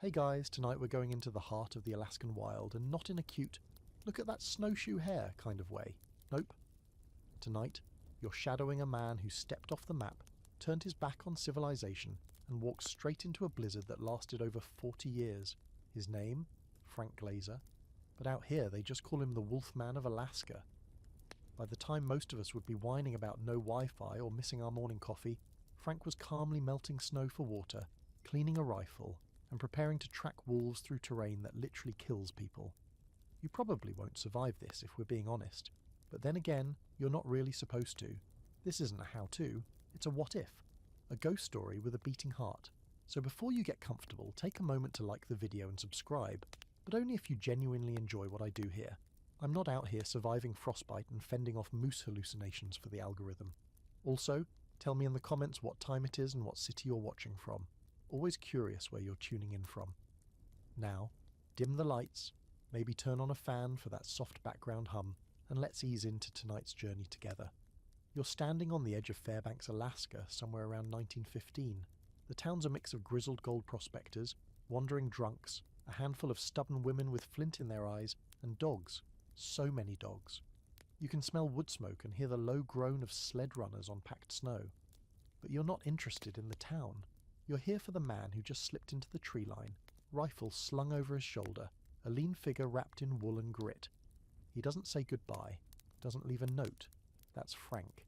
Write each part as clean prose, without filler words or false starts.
Hey guys, tonight we're going into the heart of the Alaskan wild, and not in a cute, look at that snowshoe hair kind of way. Nope. Tonight, you're shadowing a man who stepped off the map, turned his back on civilization, and walked straight into a blizzard that lasted over 40 years. His name? Frank Glaser. But out here they just call him the Wolfman of Alaska. By the time most of us would be whining about no Wi-Fi or missing our morning coffee, Frank was calmly melting snow for water, cleaning a rifle, and preparing to track wolves through terrain that literally kills people. You probably won't survive this if we're being honest, but then again, you're not really supposed to. This isn't a how-to, it's a what-if. A ghost story with a beating heart. So before you get comfortable, take a moment to like the video and subscribe, but only if you genuinely enjoy what I do here. I'm not out here surviving frostbite and fending off moose hallucinations for the algorithm. Also, tell me in the comments what time it is and what city you're watching from. Always curious where you're tuning in from. Now, dim the lights, maybe turn on a fan for that soft background hum, and let's ease into tonight's journey together. You're standing on the edge of Fairbanks, Alaska, somewhere around 1915. The town's a mix of grizzled gold prospectors, wandering drunks, a handful of stubborn women with flint in their eyes, and dogs. So many dogs. You can smell wood smoke and hear the low groan of sled runners on packed snow. But you're not interested in the town. You're here for the man who just slipped into the tree line, rifle slung over his shoulder, a lean figure wrapped in wool and grit. He doesn't say goodbye, doesn't leave a note. That's Frank.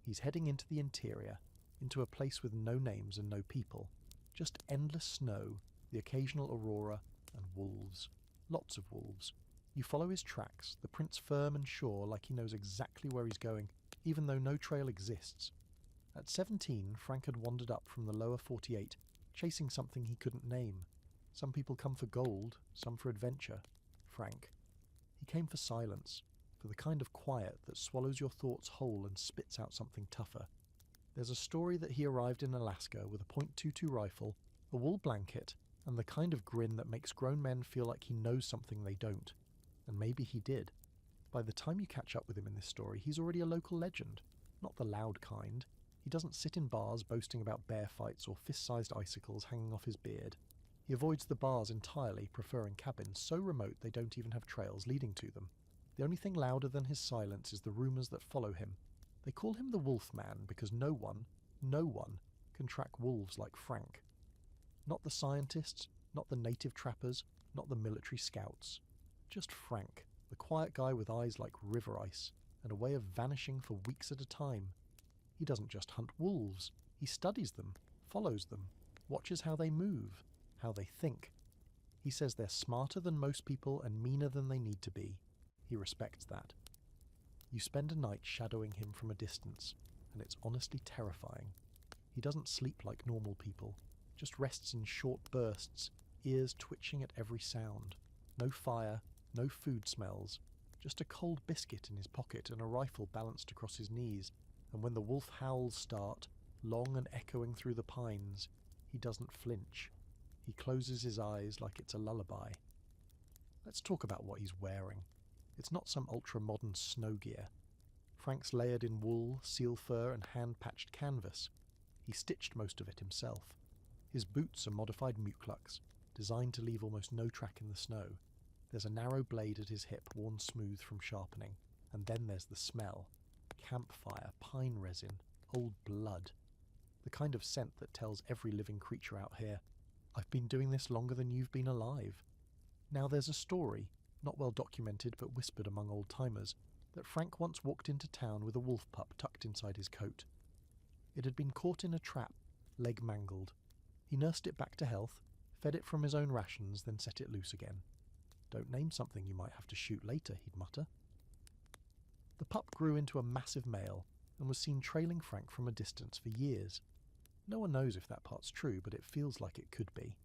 He's heading into the interior, into a place with no names and no people. Just endless snow, the occasional aurora, and wolves. Lots of wolves. You follow his tracks, the prints firm and sure like he knows exactly where he's going, even though no trail exists. At 17, Frank had wandered up from the lower 48, chasing something he couldn't name. Some people come for gold, some for adventure. Frank. He came for silence, for the kind of quiet that swallows your thoughts whole and spits out something tougher. There's a story that he arrived in Alaska with a .22 rifle, a wool blanket, and the kind of grin that makes grown men feel like he knows something they don't. And maybe he did. By the time you catch up with him in this story, he's already a local legend. Not the loud kind. He doesn't sit in bars boasting about bear fights or fist-sized icicles hanging off his beard. He avoids the bars entirely, preferring cabins so remote they don't even have trails leading to them. The only thing louder than his silence is the rumours that follow him. They call him the Wolfman because no one can track wolves like Frank. Not the scientists, not the native trappers, not the military scouts. Just Frank, the quiet guy with eyes like river ice, and a way of vanishing for weeks at a time. He doesn't just hunt wolves, he studies them, follows them, watches how they move, how they think. He says they're smarter than most people and meaner than they need to be. He respects that. You spend a night shadowing him from a distance, and it's honestly terrifying. He doesn't sleep like normal people, just rests in short bursts, ears twitching at every sound. No fire, no food smells, just a cold biscuit in his pocket and a rifle balanced across his knees. And when the wolf howls start, long and echoing through the pines, he doesn't flinch. He closes his eyes like it's a lullaby. Let's talk about what he's wearing. It's not some ultra-modern snow gear. Frank's layered in wool, seal fur, and hand-patched canvas. He stitched most of it himself. His boots are modified muklux, designed to leave almost no track in the snow. There's a narrow blade at his hip, worn smooth from sharpening. And then there's the smell. Campfire, pine resin, old blood. The kind of scent that tells every living creature out here, I've been doing this longer than you've been alive. Now there's a story, not well documented but whispered among old-timers, that Frank once walked into town with a wolf pup tucked inside his coat. It had been caught in a trap, leg mangled. He nursed it back to health, fed it from his own rations, then set it loose again. Don't name something you might have to shoot later, he'd mutter. The pup grew into a massive male and was seen trailing Frank from a distance for years. No one knows if that part's true, but it feels like it could be.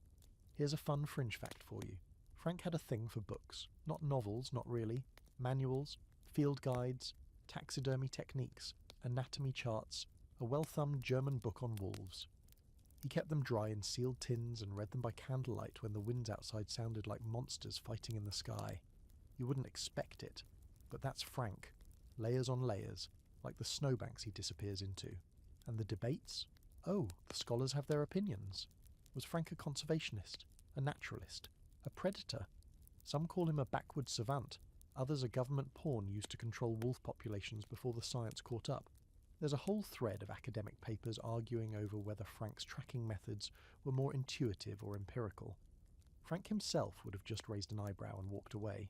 Here's a fun fringe fact for you. Frank had a thing for books. Not novels, not really. Manuals, field guides, taxidermy techniques, anatomy charts, a well-thumbed German book on wolves. He kept them dry in sealed tins and read them by candlelight when the winds outside sounded like monsters fighting in the sky. You wouldn't expect it, but that's Frank. Layers on layers, like the snowbanks he disappears into. And the debates? Oh, the scholars have their opinions. Was Frank a conservationist? a naturalist, a predator. Some call him a backward savant, others a government pawn used to control wolf populations before the science caught up. There's a whole thread of academic papers arguing over whether Frank's tracking methods were more intuitive or empirical. Frank himself would have just raised an eyebrow and walked away.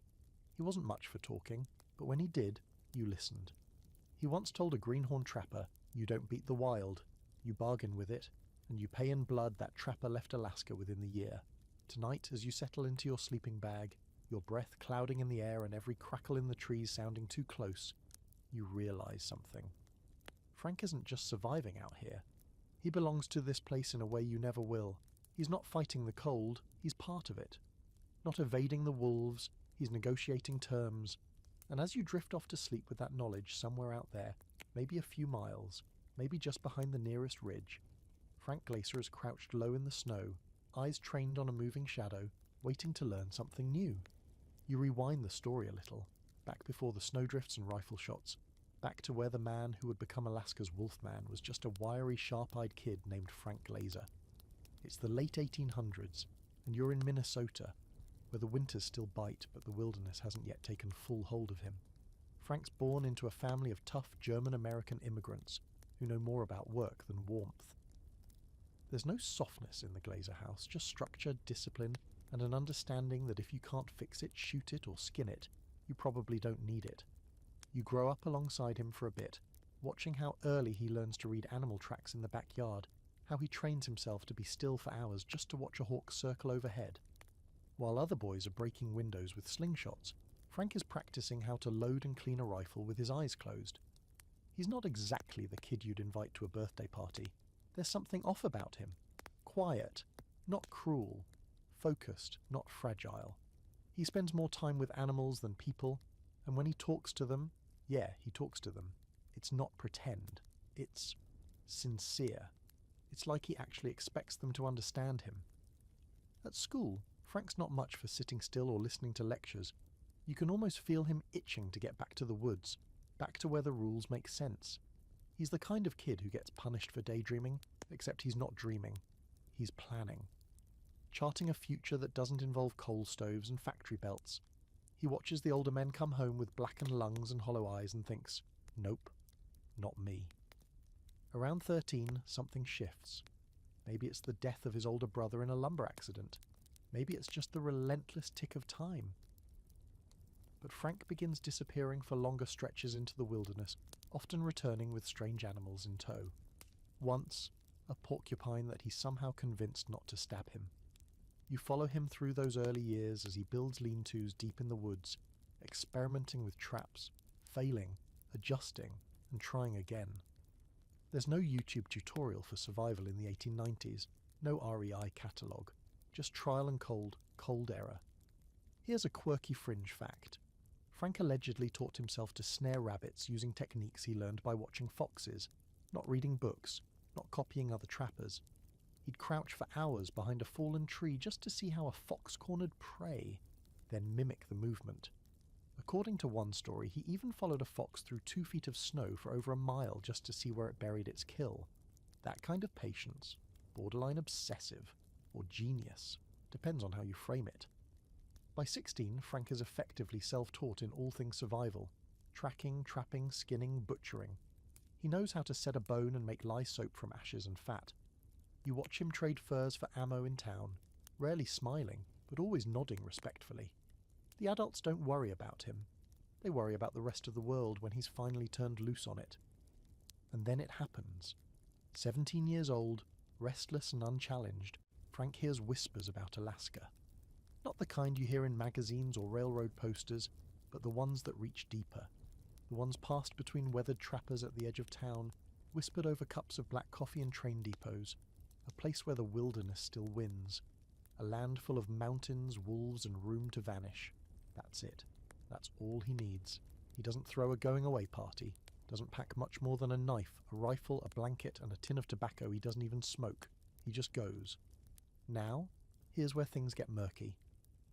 He wasn't much for talking, but when he did, you listened. He once told a greenhorn trapper, "You don't beat the wild, you bargain with it, and you pay in blood." That trapper left Alaska within the year. Tonight, as you settle into your sleeping bag, your breath clouding in the air and every crackle in the trees sounding too close, you realize something. Frank isn't just surviving out here. He belongs to this place in a way you never will. He's not fighting the cold, he's part of it. Not evading the wolves, he's negotiating terms. And as you drift off to sleep with that knowledge somewhere out there, maybe a few miles, maybe just behind the nearest ridge, Frank Glaser is crouched low in the snow, eyes trained on a moving shadow, waiting to learn something new. You rewind the story a little, back before the snowdrifts and rifle shots, back to where the man who would become Alaska's Wolfman was just a wiry, sharp-eyed kid named Frank Glaser. It's the late 1800s, and you're in Minnesota, where the winters still bite but the wilderness hasn't yet taken full hold of him. Frank's born into a family of tough German-American immigrants who know more about work than warmth. There's no softness in the Glaser house, just structure, discipline, and an understanding that if you can't fix it, shoot it, or skin it, you probably don't need it. You grow up alongside him for a bit, watching how early he learns to read animal tracks in the backyard, how he trains himself to be still for hours just to watch a hawk circle overhead. While other boys are breaking windows with slingshots, Frank is practicing how to load and clean a rifle with his eyes closed. He's not exactly the kid you'd invite to a birthday party. There's something off about him. Quiet, not cruel. Focused, not fragile. He spends more time with animals than people, and when he talks to them, he talks to them. It's not pretend. It's sincere. It's like he actually expects them to understand him. At school, Frank's not much for sitting still or listening to lectures. You can almost feel him itching to get back to the woods, back to where the rules make sense. He's the kind of kid who gets punished for daydreaming, except he's not dreaming. He's planning. Charting a future that doesn't involve coal stoves and factory belts. He watches the older men come home with blackened lungs and hollow eyes and thinks, nope, not me. Around 13, something shifts. Maybe it's the death of his older brother in a lumber accident. Maybe it's just the relentless tick of time. But Frank begins disappearing for longer stretches into the wilderness, often returning with strange animals in tow. Once, a porcupine that he's somehow convinced not to stab him. You follow him through those early years as he builds lean-tos deep in the woods, experimenting with traps, failing, adjusting, and trying again. There's no YouTube tutorial for survival in the 1890s, no REI catalogue, just trial and cold error. Here's a quirky fringe fact. Frank allegedly taught himself to snare rabbits using techniques he learned by watching foxes, not reading books, not copying other trappers. He'd crouch for hours behind a fallen tree just to see how a fox cornered prey, then mimic the movement. According to one story, he even followed a fox through 2 feet of snow for over a mile just to see where it buried its kill. That kind of patience, borderline obsessive, or genius, depends on how you frame it. By 16, Frank is effectively self-taught in all things survival, tracking, trapping, skinning, butchering. He knows how to set a bone and make lye soap from ashes and fat. You watch him trade furs for ammo in town, rarely smiling, but always nodding respectfully. The adults don't worry about him. They worry about the rest of the world when he's finally turned loose on it. And then it happens. 17 years old, restless and unchallenged, Frank hears whispers about Alaska. Not the kind you hear in magazines or railroad posters, but the ones that reach deeper. The ones passed between weathered trappers at the edge of town, whispered over cups of black coffee and train depots. A place where the wilderness still wins. A land full of mountains, wolves, and room to vanish. That's it. That's all he needs. He doesn't throw a going-away party. Doesn't pack much more than a knife, a rifle, a blanket, and a tin of tobacco he doesn't even smoke. He just goes. Now, here's where things get murky.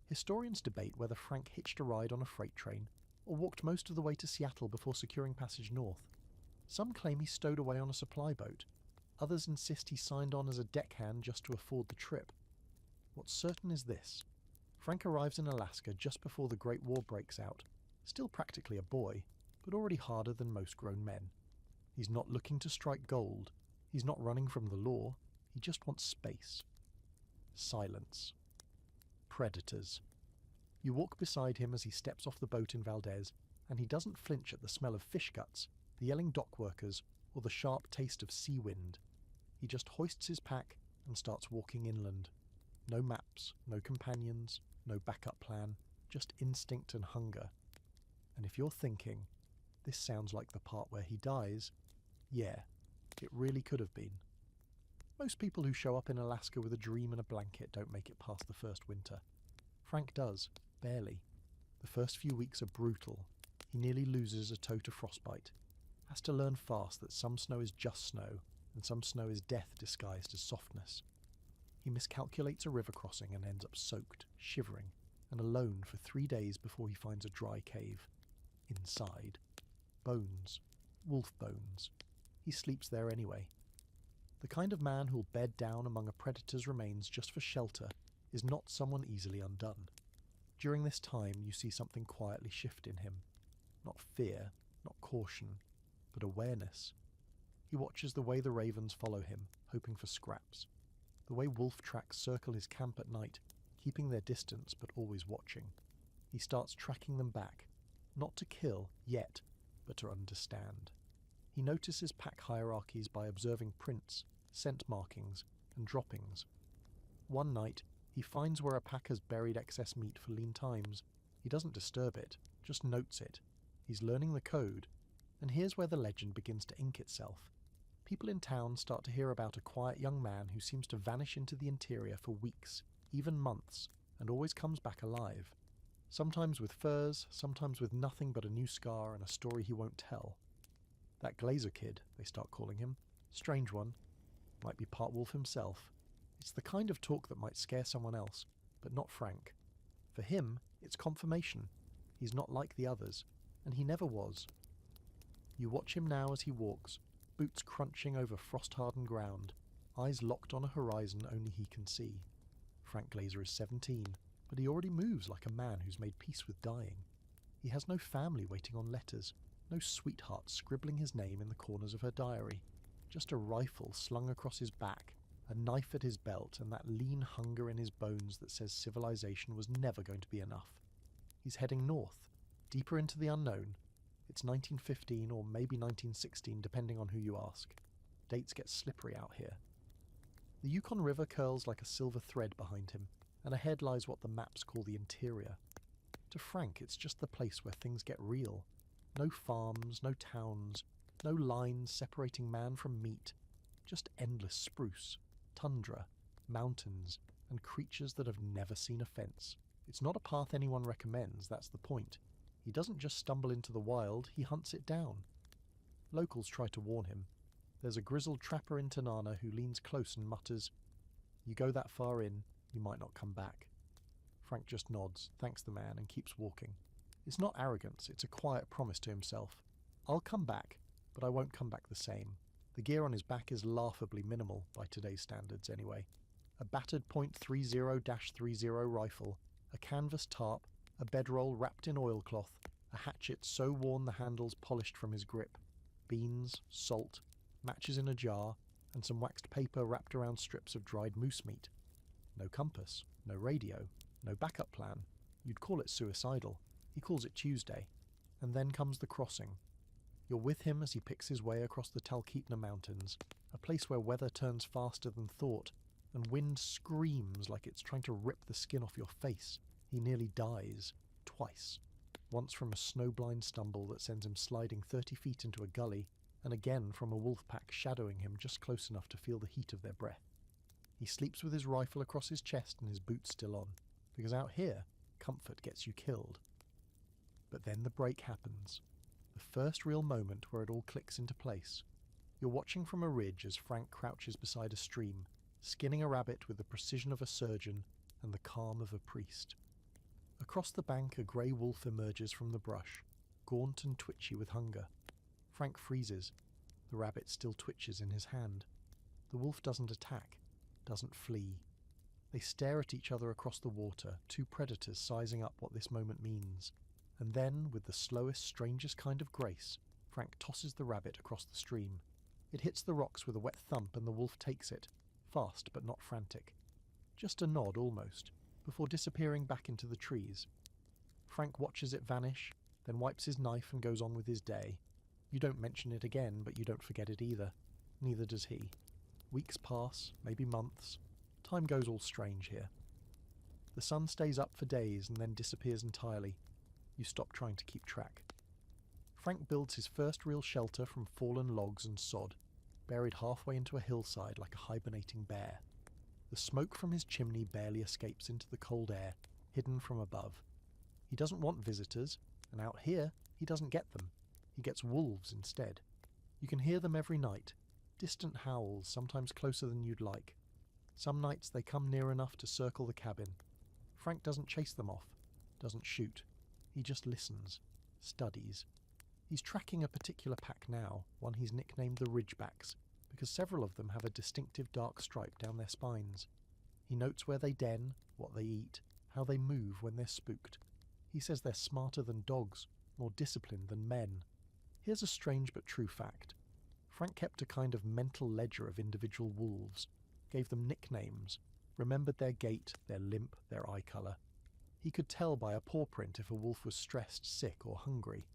Historians debate whether Frank hitched a ride on a freight train or walked most of the way to Seattle before securing passage north. Some claim he stowed away on a supply boat. Others insist he signed on as a deckhand just to afford the trip. What's certain is this. Frank arrives in Alaska just before the Great War breaks out, still practically a boy, but already harder than most grown men. He's not looking to strike gold. He's not running from the law. He just wants space. Silence. Predators. You walk beside him as he steps off the boat in Valdez, and he doesn't flinch at the smell of fish guts, the yelling dock workers, or the sharp taste of sea wind. He just hoists his pack and starts walking inland. No maps, no companions, no backup plan, just instinct and hunger. And if you're thinking, this sounds like the part where he dies, yeah, it really could have been. Most people who show up in Alaska with a dream and a blanket don't make it past the first winter. Frank does, barely. The first few weeks are brutal. He nearly loses a toe to frostbite. Has to learn fast that some snow is just snow, and some snow is death disguised as softness. He miscalculates a river crossing and ends up soaked, shivering, and alone for 3 days before he finds a dry cave. Inside. Bones. Wolf bones. He sleeps there anyway. The kind of man who'll bed down among a predator's remains just for shelter is not someone easily undone. During this time you see something quietly shift in him. Not fear, not caution, but awareness. He watches the way the ravens follow him, hoping for scraps. The way wolf tracks circle his camp at night, keeping their distance but always watching. He starts tracking them back, not to kill yet, but to understand. He notices pack hierarchies by observing prints, scent markings, and droppings. One night, he finds where a pack has buried excess meat for lean times. He doesn't disturb it, just notes it. He's learning the code, and here's where the legend begins to ink itself. People in town start to hear about a quiet young man who seems to vanish into the interior for weeks, even months, and always comes back alive. Sometimes with furs, sometimes with nothing but a new scar and a story he won't tell. That Glaser kid, they start calling him. Strange one. Might be part wolf himself. It's the kind of talk that might scare someone else, but not Frank. For him, it's confirmation. He's not like the others, and he never was. You watch him now as he walks, boots crunching over frost-hardened ground, eyes locked on a horizon only he can see. Frank Glaser is 17, but he already moves like a man who's made peace with dying. He has no family waiting on letters, no sweetheart scribbling his name in the corners of her diary, just a rifle slung across his back, a knife at his belt, and that lean hunger in his bones that says civilization was never going to be enough. He's heading north, deeper into the unknown. It's 1915 or maybe 1916, depending on who you ask. Dates get slippery out here. The Yukon River curls like a silver thread behind him, and ahead lies what the maps call the interior. To Frank, it's just the place where things get real. No farms, no towns, no lines separating man from meat, just endless spruce, tundra, mountains, and creatures that have never seen a fence. It's not a path anyone recommends, that's the point. He doesn't just stumble into the wild, he hunts it down. Locals try to warn him. There's a grizzled trapper in Tanana who leans close and mutters, "You go that far in, you might not come back." Frank just nods, thanks the man, and keeps walking. It's not arrogance, it's a quiet promise to himself. I'll come back, but I won't come back the same. The gear on his back is laughably minimal, by today's standards anyway. A battered .30-30 rifle, a canvas tarp, a bedroll wrapped in oilcloth, a hatchet so worn the handle's polished from his grip, beans, salt, matches in a jar, and some waxed paper wrapped around strips of dried moose meat. No compass, no radio, no backup plan. You'd call it suicidal. He calls it Tuesday. And then comes the crossing. You're with him as he picks his way across the Talkeetna Mountains, a place where weather turns faster than thought, and wind screams like it's trying to rip the skin off your face. He nearly dies. Twice. Once from a snowblind stumble that sends him sliding 30 feet into a gully, and again from a wolf pack shadowing him just close enough to feel the heat of their breath. He sleeps with his rifle across his chest and his boots still on, because out here, comfort gets you killed. But then the break happens. The first real moment where it all clicks into place. You're watching from a ridge as Frank crouches beside a stream, skinning a rabbit with the precision of a surgeon and the calm of a priest. Across the bank, a grey wolf emerges from the brush, gaunt and twitchy with hunger. Frank freezes. The rabbit still twitches in his hand. The wolf doesn't attack, doesn't flee. They stare at each other across the water, two predators sizing up what this moment means. And then, with the slowest, strangest kind of grace, Frank tosses the rabbit across the stream. It hits the rocks with a wet thump and the wolf takes it, fast but not frantic. Just a nod almost, before disappearing back into the trees. Frank watches it vanish, then wipes his knife and goes on with his day. You don't mention it again, but you don't forget it either. Neither does he. Weeks pass, maybe months. Time goes all strange here. The sun stays up for days and then disappears entirely. You stop trying to keep track. Frank builds his first real shelter from fallen logs and sod, buried halfway into a hillside like a hibernating bear. The smoke from his chimney barely escapes into the cold air, hidden from above. He doesn't want visitors, and out here, he doesn't get them. He gets wolves instead. You can hear them every night, distant howls, sometimes closer than you'd like. Some nights they come near enough to circle the cabin. Frank doesn't chase them off, doesn't shoot. He just listens, studies. He's tracking a particular pack now, one he's nicknamed the Ridgebacks, because several of them have a distinctive dark stripe down their spines. He notes where they den, what they eat, how they move when they're spooked. He says they're smarter than dogs, more disciplined than men. Here's a strange but true fact. Frank kept a kind of mental ledger of individual wolves, gave them nicknames, remembered their gait, their limp, their eye colour. He could tell by a paw print if a wolf was stressed, sick or hungry.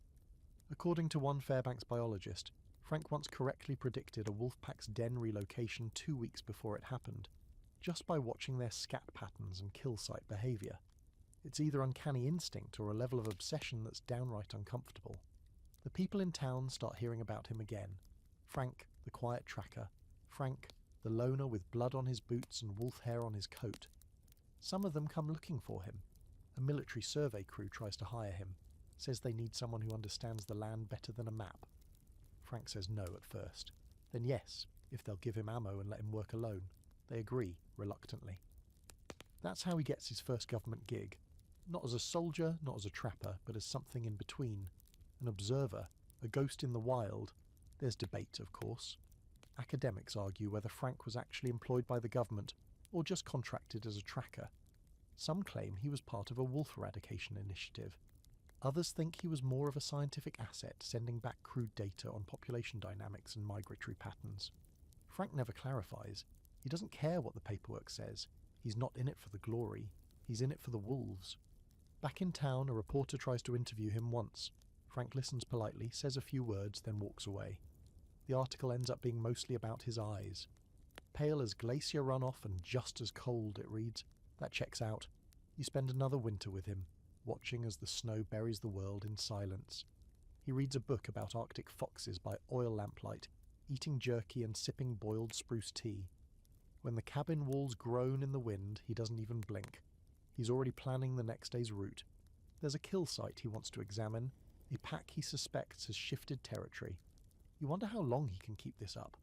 According to one Fairbanks biologist, Frank once correctly predicted a wolf pack's den relocation 2 weeks before it happened, just by watching their scat patterns and kill site behaviour. It's either uncanny instinct or a level of obsession that's downright uncomfortable. The people in town start hearing about him again. Frank, the quiet tracker. Frank, the loner with blood on his boots and wolf hair on his coat. Some of them come looking for him. A military survey crew tries to hire him, says they need someone who understands the land better than a map. Frank says no at first. Then yes, if they'll give him ammo and let him work alone. They agree, reluctantly. That's how he gets his first government gig. Not as a soldier, not as a trapper, but as something in between. An observer, a ghost in the wild. There's debate, of course. Academics argue whether Frank was actually employed by the government or just contracted as a tracker. Some claim he was part of a wolf eradication initiative. Others think he was more of a scientific asset, sending back crude data on population dynamics and migratory patterns. Frank never clarifies. He doesn't care what the paperwork says. He's not in it for the glory. He's in it for the wolves. Back in town, a reporter tries to interview him once. Frank listens politely, says a few words, then walks away. The article ends up being mostly about his eyes. Pale as glacier runoff and just as cold, it reads. That checks out. You spend another winter with him, watching as the snow buries the world in silence. He reads a book about Arctic foxes by oil lamplight, eating jerky and sipping boiled spruce tea. When the cabin walls groan in the wind, he doesn't even blink. He's already planning the next day's route. There's a kill site he wants to examine, a pack he suspects has shifted territory. You wonder how long he can keep this up,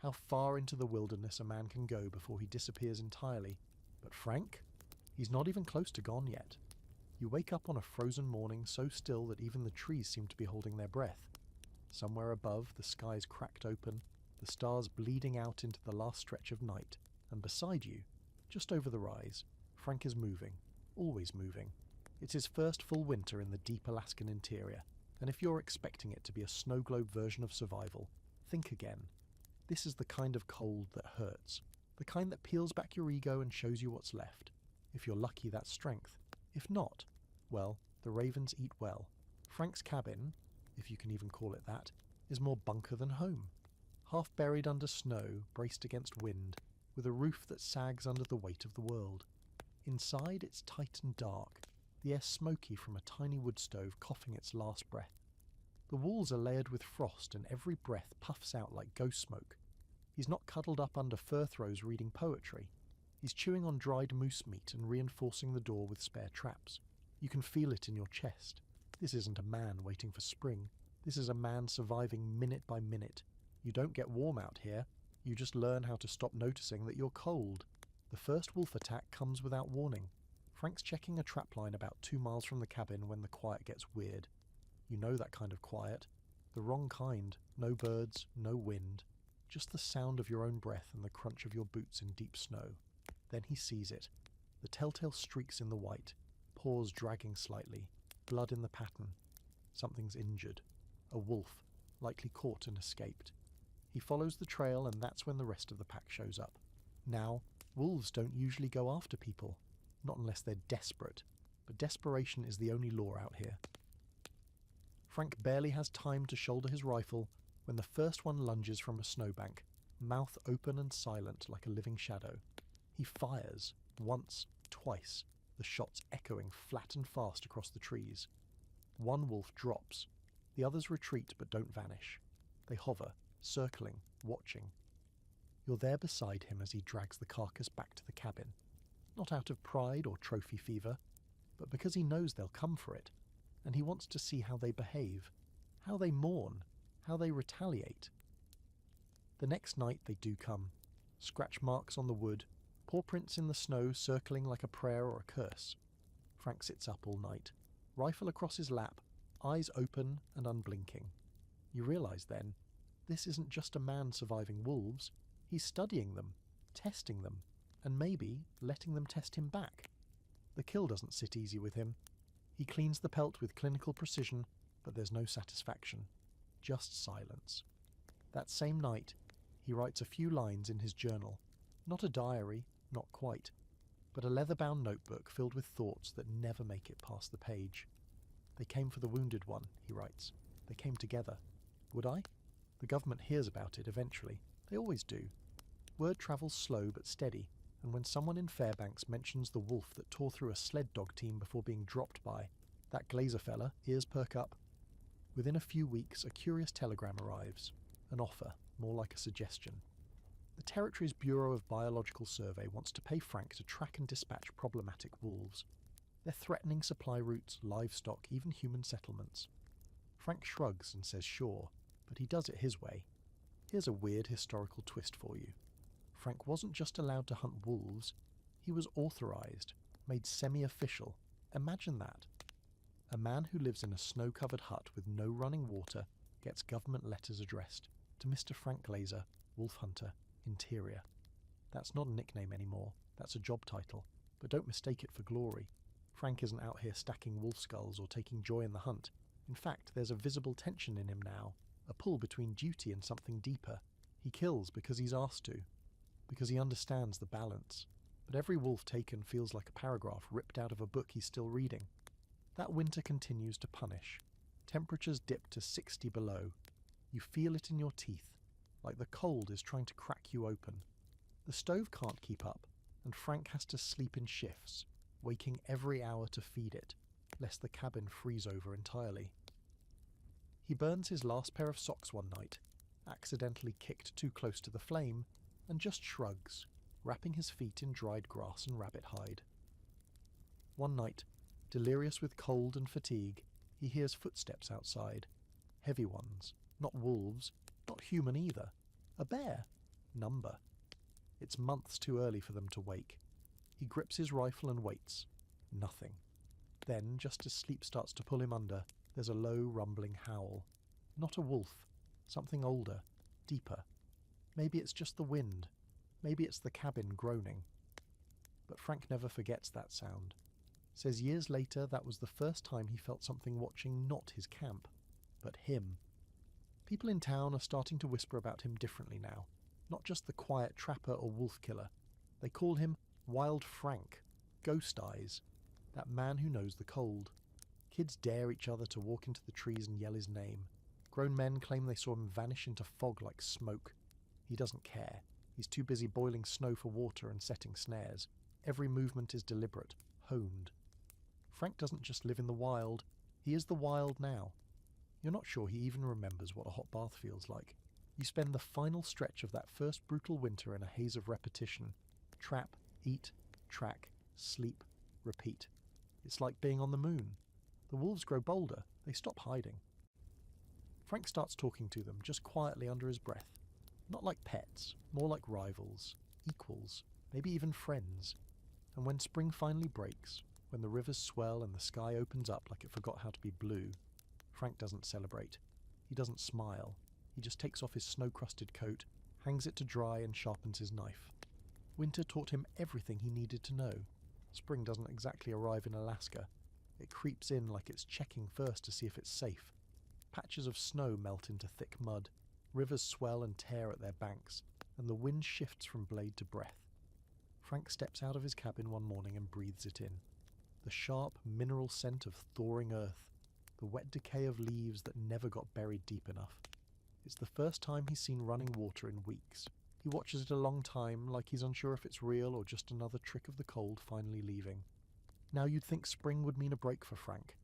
how far into the wilderness a man can go before he disappears entirely. But Frank? He's not even close to gone yet. You wake up on a frozen morning so still that even the trees seem to be holding their breath. Somewhere above, the sky's cracked open, the stars bleeding out into the last stretch of night, and beside you, just over the rise, Frank is moving, always moving. It's his first full winter in the deep Alaskan interior, and if you're expecting it to be a snow globe version of survival, think again. This is the kind of cold that hurts, the kind that peels back your ego and shows you what's left. If you're lucky, that's strength. If not, well, the ravens eat well. Frank's cabin, if you can even call it that, is more bunker than home. Half buried under snow, braced against wind, with a roof that sags under the weight of the world. Inside, it's tight and dark, the air smoky from a tiny wood stove coughing its last breath. The walls are layered with frost and every breath puffs out like ghost smoke. He's not cuddled up under fir throws reading poetry. He's chewing on dried moose meat and reinforcing the door with spare traps. You can feel it in your chest. This isn't a man waiting for spring. This is a man surviving minute by minute. You don't get warm out here. You just learn how to stop noticing that you're cold. The first wolf attack comes without warning. Frank's checking a trapline about 2 miles from the cabin when the quiet gets weird. You know that kind of quiet. The wrong kind. No birds, no wind. Just the sound of your own breath and the crunch of your boots in deep snow. Then he sees it. The telltale streaks in the white, paws dragging slightly, blood in the pattern. Something's injured. A wolf, likely caught and escaped. He follows the trail, and that's when the rest of the pack shows up. Now, wolves don't usually go after people, not unless they're desperate, but desperation is the only law out here. Frank barely has time to shoulder his rifle when the first one lunges from a snowbank, mouth open and silent like a living shadow. He fires, once, twice, the shots echoing flat and fast across the trees. One wolf drops. The others retreat but don't vanish. They hover, circling, watching. You're there beside him as he drags the carcass back to the cabin, not out of pride or trophy fever, but because he knows they'll come for it, and he wants to see how they behave, how they mourn, how they retaliate. The next night they do come. Scratch marks on the wood, paw prints in the snow circling like a prayer or a curse. Frank sits up all night, rifle across his lap, eyes open and unblinking. You realise then, this isn't just a man surviving wolves, he's studying them, testing them, and maybe letting them test him back. The kill doesn't sit easy with him. He cleans the pelt with clinical precision, but there's no satisfaction. Just silence. That same night, he writes a few lines in his journal. Not a diary, not quite, but a leather-bound notebook filled with thoughts that never make it past the page. They came for the wounded one, he writes. They came together. Would I? The government hears about it eventually. They always do. Word travels slow but steady, and when someone in Fairbanks mentions the wolf that tore through a sled dog team before being dropped by, that Glaser fella, ears perk up. Within a few weeks, a curious telegram arrives. An offer, more like a suggestion. The Territory's Bureau of Biological Survey wants to pay Frank to track and dispatch problematic wolves. They're threatening supply routes, livestock, even human settlements. Frank shrugs and says sure, but he does it his way. Here's a weird historical twist for you. Frank wasn't just allowed to hunt wolves, he was authorized, made semi-official. Imagine that. A man who lives in a snow-covered hut with no running water gets government letters addressed to Mr. Frank Glaser, Wolf Hunter, Interior. That's not a nickname anymore, that's a job title, but don't mistake it for glory. Frank isn't out here stacking wolf skulls or taking joy in the hunt. In fact, there's a visible tension in him now, a pull between duty and something deeper. He kills because he's asked to, because he understands the balance. But every wolf taken feels like a paragraph ripped out of a book he's still reading. That winter continues to punish. Temperatures dip to 60 below. You feel it in your teeth, like the cold is trying to crack you open. The stove can't keep up, and Frank has to sleep in shifts, waking every hour to feed it, lest the cabin freeze over entirely. He burns his last pair of socks one night, accidentally kicked too close to the flame, and just shrugs, wrapping his feet in dried grass and rabbit hide. One night, delirious with cold and fatigue, he hears footsteps outside. Heavy ones, not wolves, not human either. A bear. Number. It's months too early for them to wake. He grips his rifle and waits. Nothing. Then, just as sleep starts to pull him under, there's a low, rumbling howl. Not a wolf. Something older, deeper. Maybe it's just the wind. Maybe it's the cabin groaning. But Frank never forgets that sound. Says years later that was the first time he felt something watching not his camp, but him. People in town are starting to whisper about him differently now. Not just the quiet trapper or wolf killer. They call him Wild Frank, Ghost Eyes, that man who knows the cold. Kids dare each other to walk into the trees and yell his name. Grown men claim they saw him vanish into fog like smoke. He doesn't care. He's too busy boiling snow for water and setting snares. Every movement is deliberate, honed. Frank doesn't just live in the wild, he is the wild now. You're not sure he even remembers what a hot bath feels like. You spend the final stretch of that first brutal winter in a haze of repetition. Trap, eat, track, sleep, repeat. It's like being on the moon. The wolves grow bolder, they stop hiding. Frank starts talking to them, just quietly under his breath. Not like pets, more like rivals, equals, maybe even friends. And when spring finally breaks, when the rivers swell and the sky opens up like it forgot how to be blue, Frank doesn't celebrate. He doesn't smile. He just takes off his snow-crusted coat, hangs it to dry and sharpens his knife. Winter taught him everything he needed to know. Spring doesn't exactly arrive in Alaska. It creeps in like it's checking first to see if it's safe. Patches of snow melt into thick mud, rivers swell and tear at their banks, and the wind shifts from blade to breath. Frank steps out of his cabin one morning and breathes it in. The sharp, mineral scent of thawing earth, the wet decay of leaves that never got buried deep enough. It's the first time he's seen running water in weeks. He watches it a long time, like he's unsure if it's real or just another trick of the cold finally leaving. Now you'd think spring would mean a break for Frank.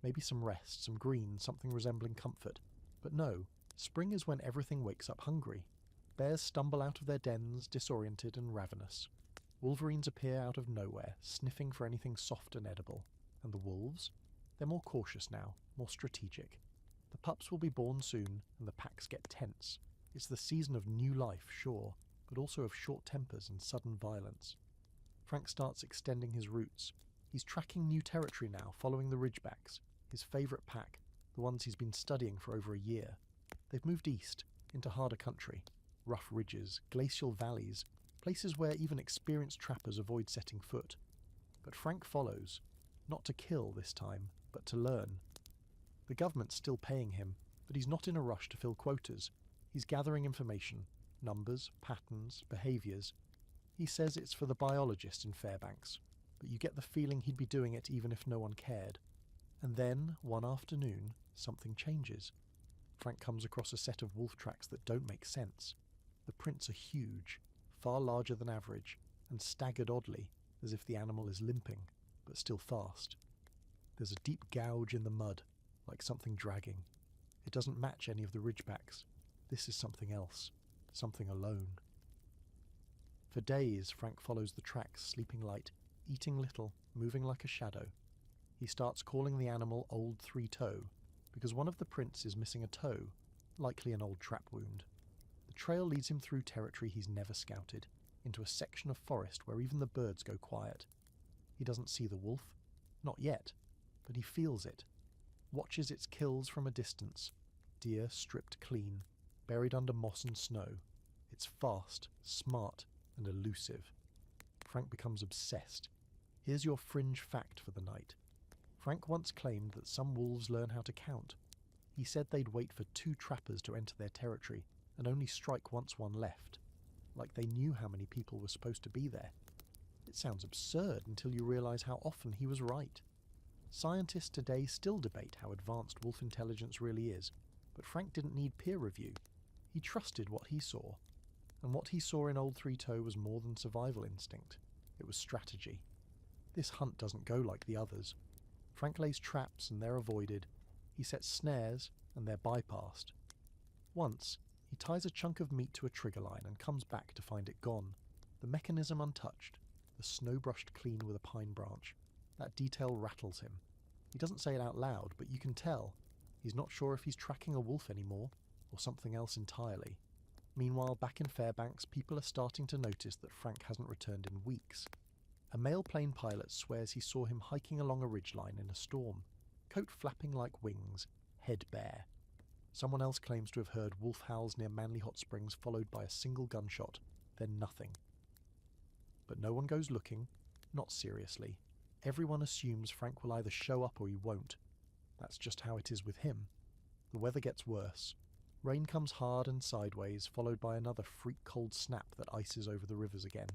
Maybe some rest, some green, something resembling comfort. But no, spring is when everything wakes up hungry. Bears stumble out of their dens, disoriented and ravenous. Wolverines appear out of nowhere, sniffing for anything soft and edible. And the wolves? They're more cautious now, more strategic. The pups will be born soon, and the packs get tense. It's the season of new life, sure, but also of short tempers and sudden violence. Frank starts extending his routes. He's tracking new territory now, following the Ridgebacks, his favourite pack, the ones he's been studying for over a year. They've moved east, into harder country, rough ridges, glacial valleys, places where even experienced trappers avoid setting foot. But Frank follows, not to kill this time, but to learn. The government's still paying him, but he's not in a rush to fill quotas. He's gathering information, numbers, patterns, behaviours. He says it's for the biologist in Fairbanks, but you get the feeling he'd be doing it even if no one cared. And then, one afternoon, something changes. Frank comes across a set of wolf tracks that don't make sense. The prints are huge, far larger than average, and staggered oddly, as if the animal is limping, but still fast. There's a deep gouge in the mud, like something dragging. It doesn't match any of the ridgebacks. This is something else, something alone. For days, Frank follows the tracks, sleeping light, eating little, moving like a shadow. He starts calling the animal Old Three-Toe, because one of the prints is missing a toe, likely an old trap wound. The trail leads him through territory he's never scouted, into a section of forest where even the birds go quiet. He doesn't see the wolf, not yet, but he feels it, watches its kills from a distance, deer stripped clean, buried under moss and snow. It's fast, smart, and elusive. Frank becomes obsessed. Here's your fringe fact for the night. Frank once claimed that some wolves learn how to count. He said they'd wait for 2 trappers to enter their territory and only strike once one left, like they knew how many people were supposed to be there. It sounds absurd until you realize how often he was right. Scientists today still debate how advanced wolf intelligence really is, but Frank didn't need peer review. He trusted what he saw, and what he saw in Old Three-Toe was more than survival instinct. It was strategy. This hunt doesn't go like the others. Frank lays traps and they're avoided. He sets snares and they're bypassed. Once, he ties a chunk of meat to a trigger line and comes back to find it gone, the mechanism untouched, the snow brushed clean with a pine branch. That detail rattles him. He doesn't say it out loud, but you can tell. He's not sure if he's tracking a wolf anymore, or something else entirely. Meanwhile, back in Fairbanks, people are starting to notice that Frank hasn't returned in weeks. A male plane pilot swears he saw him hiking along a ridgeline in a storm, coat flapping like wings, head bare. Someone else claims to have heard wolf howls near Manly Hot Springs followed by a single gunshot, then nothing. But no one goes looking, not seriously. Everyone assumes Frank will either show up or he won't. That's just how it is with him. The weather gets worse. Rain comes hard and sideways, followed by another freak cold snap that ices over the rivers again.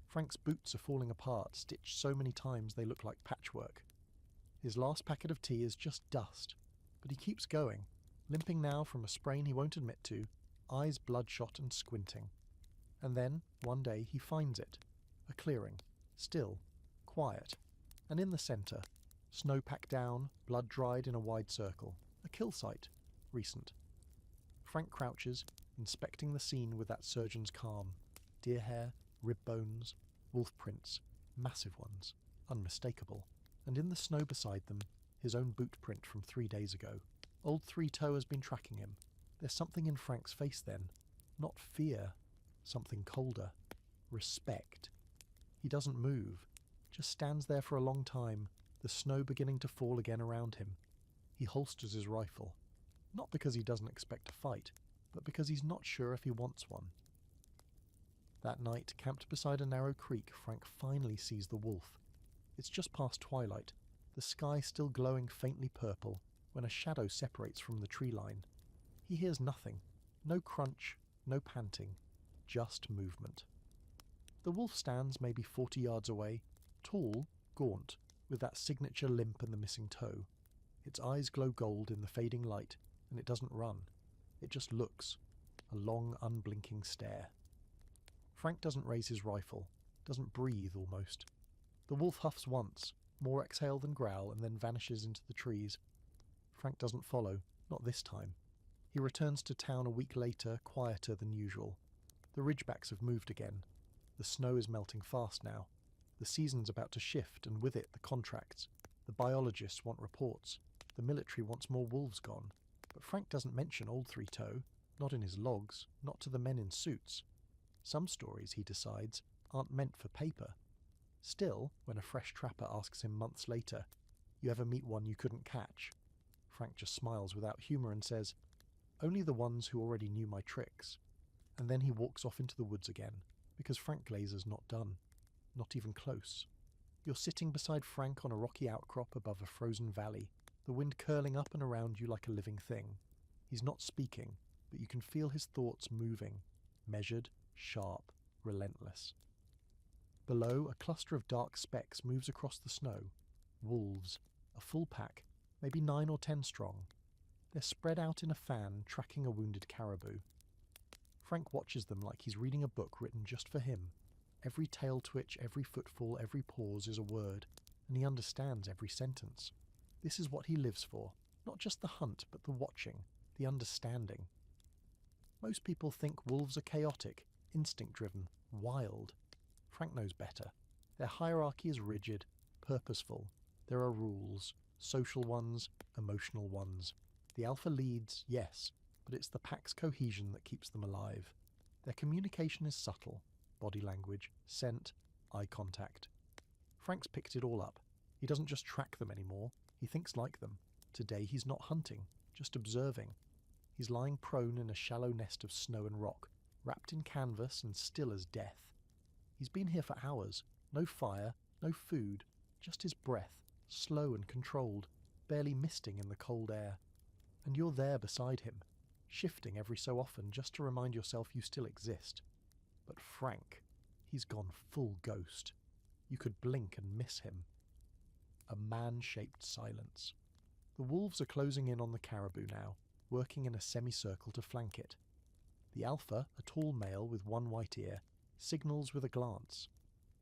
Frank's boots are falling apart, stitched so many times they look like patchwork. His last packet of tea is just dust, but he keeps going, limping now from a sprain he won't admit to, eyes bloodshot and squinting. And then, one day, he finds it. A clearing, still, quiet, and in the centre, snow packed down, blood dried in a wide circle, a kill site, recent. Frank crouches, inspecting the scene with that surgeon's calm. Deer hair, rib bones, wolf prints, massive ones, unmistakable. And in the snow beside them, his own boot print from 3 days ago. Old Three-Toe has been tracking him. There's something in Frank's face then. Not fear, something colder. Respect. He doesn't move, just stands there for a long time, the snow beginning to fall again around him. He holsters his rifle. Not because he doesn't expect a fight, but because he's not sure if he wants one. That night, camped beside a narrow creek, Frank finally sees the wolf. It's just past twilight, the sky still glowing faintly purple, when a shadow separates from the tree line. He hears nothing. No crunch, no panting, just movement. The wolf stands maybe 40 yards away, tall, gaunt, with that signature limp and the missing toe. Its eyes glow gold in the fading light, and it doesn't run. It just looks, a long, unblinking stare. Frank doesn't raise his rifle, doesn't breathe almost. The wolf huffs once, more exhale than growl, and then vanishes into the trees. Frank doesn't follow, not this time. He returns to town a week later, quieter than usual. The ridgebacks have moved again. The snow is melting fast now. The season's about to shift, and with it the contracts. The biologists want reports. The military wants more wolves gone. But Frank doesn't mention Old Three Toe, not in his logs, not to the men in suits. Some stories, he decides, aren't meant for paper. Still, when a fresh trapper asks him months later, "You ever meet one you couldn't catch?" Frank just smiles without humour and says, "Only the ones who already knew my tricks." And then he walks off into the woods again, because Frank Glaser's not done. Not even close. You're sitting beside Frank on a rocky outcrop above a frozen valley, the wind curling up and around you like a living thing. He's not speaking, but you can feel his thoughts moving, measured, sharp, relentless. Below, a cluster of dark specks moves across the snow. Wolves, a full pack, maybe 9 or 10 strong. They're spread out in a fan, tracking a wounded caribou. Frank watches them like he's reading a book written just for him. Every tail twitch, every footfall, every pause is a word, and he understands every sentence. This is what he lives for, not just the hunt, but the watching, the understanding. Most people think wolves are chaotic, instinct-driven, wild. Frank knows better. Their hierarchy is rigid, purposeful. There are rules, social ones, emotional ones. The alpha leads, yes, but it's the pack's cohesion that keeps them alive. Their communication is subtle. Body language, scent, eye contact. Frank's picked it all up. He doesn't just track them anymore. He thinks like them. Today he's not hunting, just observing. He's lying prone in a shallow nest of snow and rock, wrapped in canvas and still as death. He's been here for hours. No fire, no food, just his breath, slow and controlled, barely misting in the cold air. And you're there beside him, shifting every so often just to remind yourself you still exist. But Frank, he's gone full ghost. You could blink and miss him. A man-shaped silence. The wolves are closing in on the caribou now, working in a semicircle to flank it. The alpha, a tall male with one white ear, signals with a glance.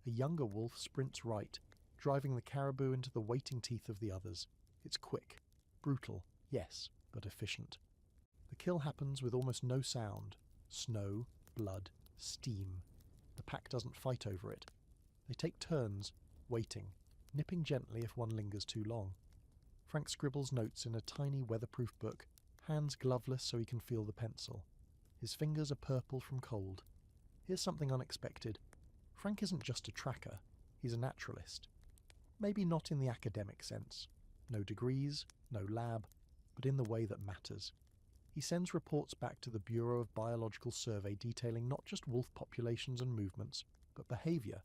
A younger wolf sprints right, driving the caribou into the waiting teeth of the others. It's quick, brutal, yes, but efficient. The kill happens with almost no sound. Snow, blood, steam. The pack doesn't fight over it. They take turns, waiting, nipping gently if one lingers too long. Frank scribbles notes in a tiny weatherproof book, hands gloveless so he can feel the pencil. His fingers are purple from cold. Here's something unexpected. Frank isn't just a tracker, he's a naturalist. Maybe not in the academic sense. No degrees, no lab, but in the way that matters. He sends reports back to the Bureau of Biological Survey detailing not just wolf populations and movements, but behaviour,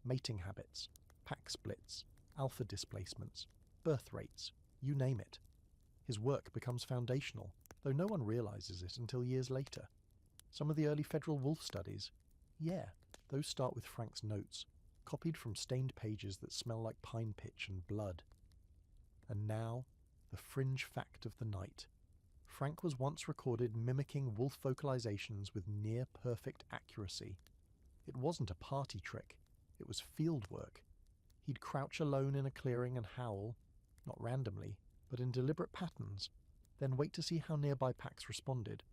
mating habits, pack splits, alpha displacements, birth rates, you name it. His work becomes foundational, though no one realises it until years later. Some of the early federal wolf studies, those start with Frank's notes, copied from stained pages that smell like pine pitch and blood. And now, the fringe fact of the night. Frank was once recorded mimicking wolf vocalizations with near-perfect accuracy. It wasn't a party trick, it was field work. He'd crouch alone in a clearing and howl, not randomly, but in deliberate patterns, then wait to see how nearby packs responded.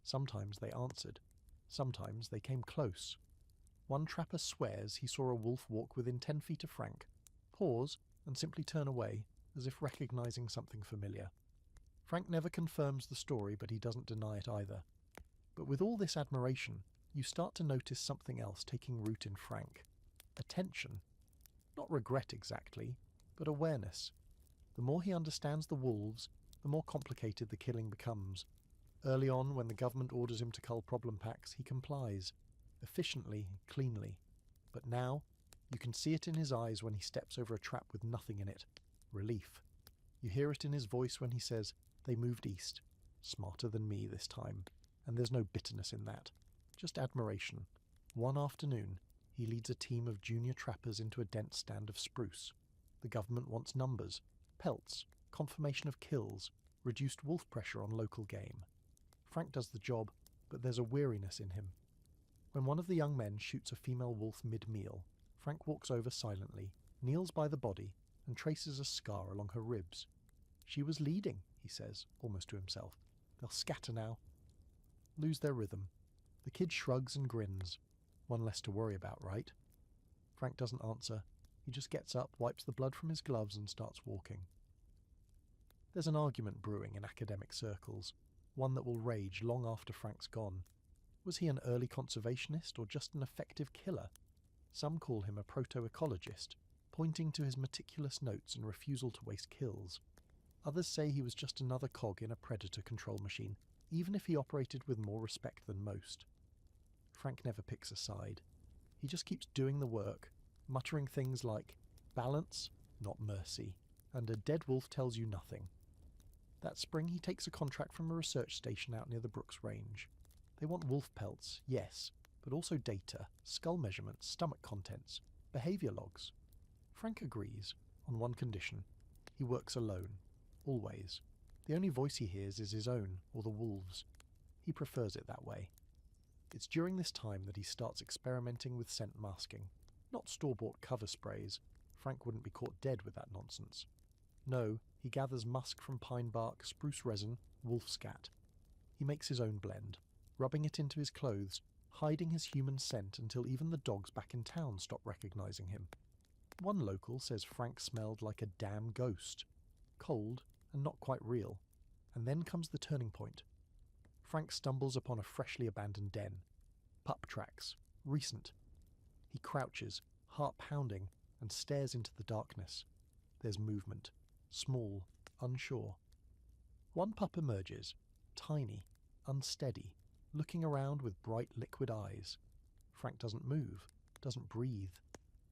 Sometimes they answered. Sometimes they came close. One trapper swears he saw a wolf walk within 10 feet of Frank, pause, and simply turn away, as if recognizing something familiar. Frank never confirms the story, but he doesn't deny it either. But with all this admiration, you start to notice something else taking root in Frank. Attention. Not regret exactly, but awareness. The more he understands the wolves, the more complicated the killing becomes. Early on, when the government orders him to cull problem packs, he complies. efficiently and cleanly. But now, you can see it in his eyes when he steps over a trap with nothing in it. Relief. You hear it in his voice when he says, "They moved east. Smarter than me this time." And there's no bitterness in that. Just admiration. One afternoon, he leads a team of junior trappers into a dense stand of spruce. The government wants numbers, pelts, confirmation of kills, reduced wolf pressure on local game. Frank does the job, but there's a weariness in him. When one of the young men shoots a female wolf mid-meal, Frank walks over silently, kneels by the body, and traces a scar along her ribs. "She was leading," he says, almost to himself. "They'll scatter now." Lose their rhythm. The kid shrugs and grins. One less to worry about, right? Frank doesn't answer. He just gets up, wipes the blood from his gloves, and starts walking. There's an argument brewing in academic circles, one that will rage long after Frank's gone. Was he an early conservationist or just an effective killer? Some call him a proto-ecologist, pointing to his meticulous notes and refusal to waste kills. Others say he was just another cog in a predator control machine, even if he operated with more respect than most. Frank never picks a side. He just keeps doing the work, muttering things like, "balance, not mercy," and "a dead wolf tells you nothing." That spring he takes a contract from a research station out near the Brooks Range. They want wolf pelts, yes, but also data, skull measurements, stomach contents, behaviour logs. Frank agrees, on one condition. He works alone. Always. The only voice he hears is his own, or the wolves'. He prefers it that way. It's during this time that he starts experimenting with scent masking. Not store-bought cover sprays. Frank wouldn't be caught dead with that nonsense. No, he gathers musk from pine bark, spruce resin, wolf scat. He makes his own blend, rubbing it into his clothes, hiding his human scent until even the dogs back in town stop recognizing him. One local says Frank smelled like a damn ghost. Cold, and not quite real. And then comes the turning point. Frank stumbles upon a freshly abandoned den. Pup tracks. Recent. He crouches, heart pounding, and stares into the darkness. There's movement. Small, unsure. One pup emerges, tiny, unsteady, looking around with bright liquid eyes. Frank doesn't move, doesn't breathe.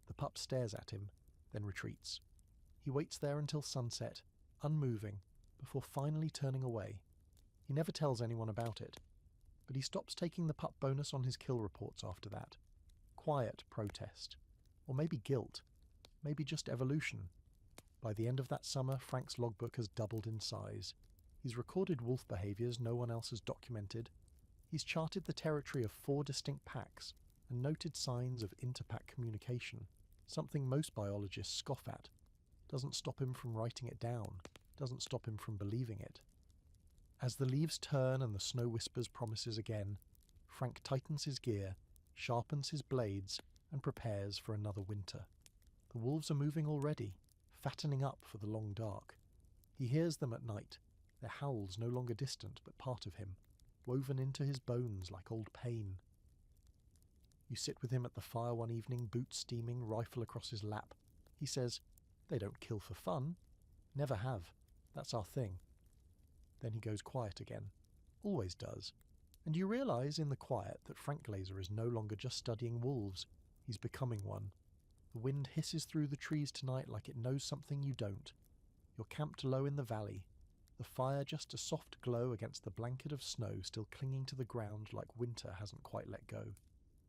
The pup stares at him, then retreats. He waits there until sunset, unmoving, before finally turning away. He never tells anyone about it, but he stops taking the pup bonus on his kill reports after that. Quiet protest. Or maybe guilt. Maybe just evolution. By the end of that summer, Frank's logbook has doubled in size. He's recorded wolf behaviours no one else has documented. He's charted the territory of 4 distinct packs and noted signs of interpack communication, something most biologists scoff at. Doesn't stop him from writing it down. Doesn't stop him from believing it. As the leaves turn and the snow whispers promises again, Frank tightens his gear, sharpens his blades, and prepares for another winter. The wolves are moving already, fattening up for the long dark. He hears them at night, their howls no longer distant but part of him, woven into his bones like old pain. You sit with him at the fire one evening, boots steaming, rifle across his lap. He says, "They don't kill for fun. Never have. That's our thing." Then he goes quiet again. Always does. And you realise in the quiet that Frank Glaser is no longer just studying wolves. He's becoming one. The wind hisses through the trees tonight like it knows something you don't. You're camped low in the valley. The fire just a soft glow against the blanket of snow still clinging to the ground like winter hasn't quite let go.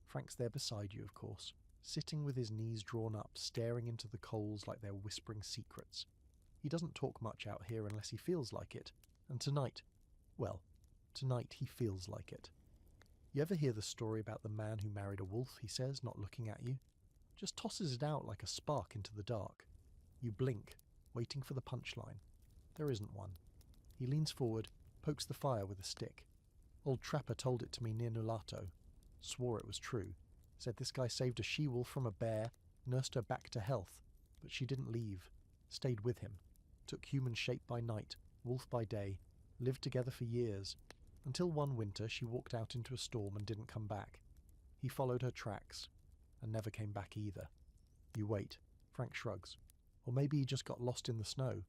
Frank's there beside you, of course, sitting with his knees drawn up, staring into the coals like they're whispering secrets. He doesn't talk much out here unless he feels like it. And tonight he feels like it. You ever hear the story about the man who married a wolf, he says, not looking at you? Just tosses it out like a spark into the dark. You blink, waiting for the punchline. There isn't one. He leans forward, pokes the fire with a stick. Old Trapper told it to me near Nulato. Swore it was true. Said this guy saved a she-wolf from a bear, nursed her back to health, but she didn't leave. Stayed with him. Took human shape by night, wolf by day. Lived together for years. Until one winter she walked out into a storm and didn't come back. He followed her tracks, and never came back either. You wait. Frank shrugs. Or maybe he just got lost in the snow.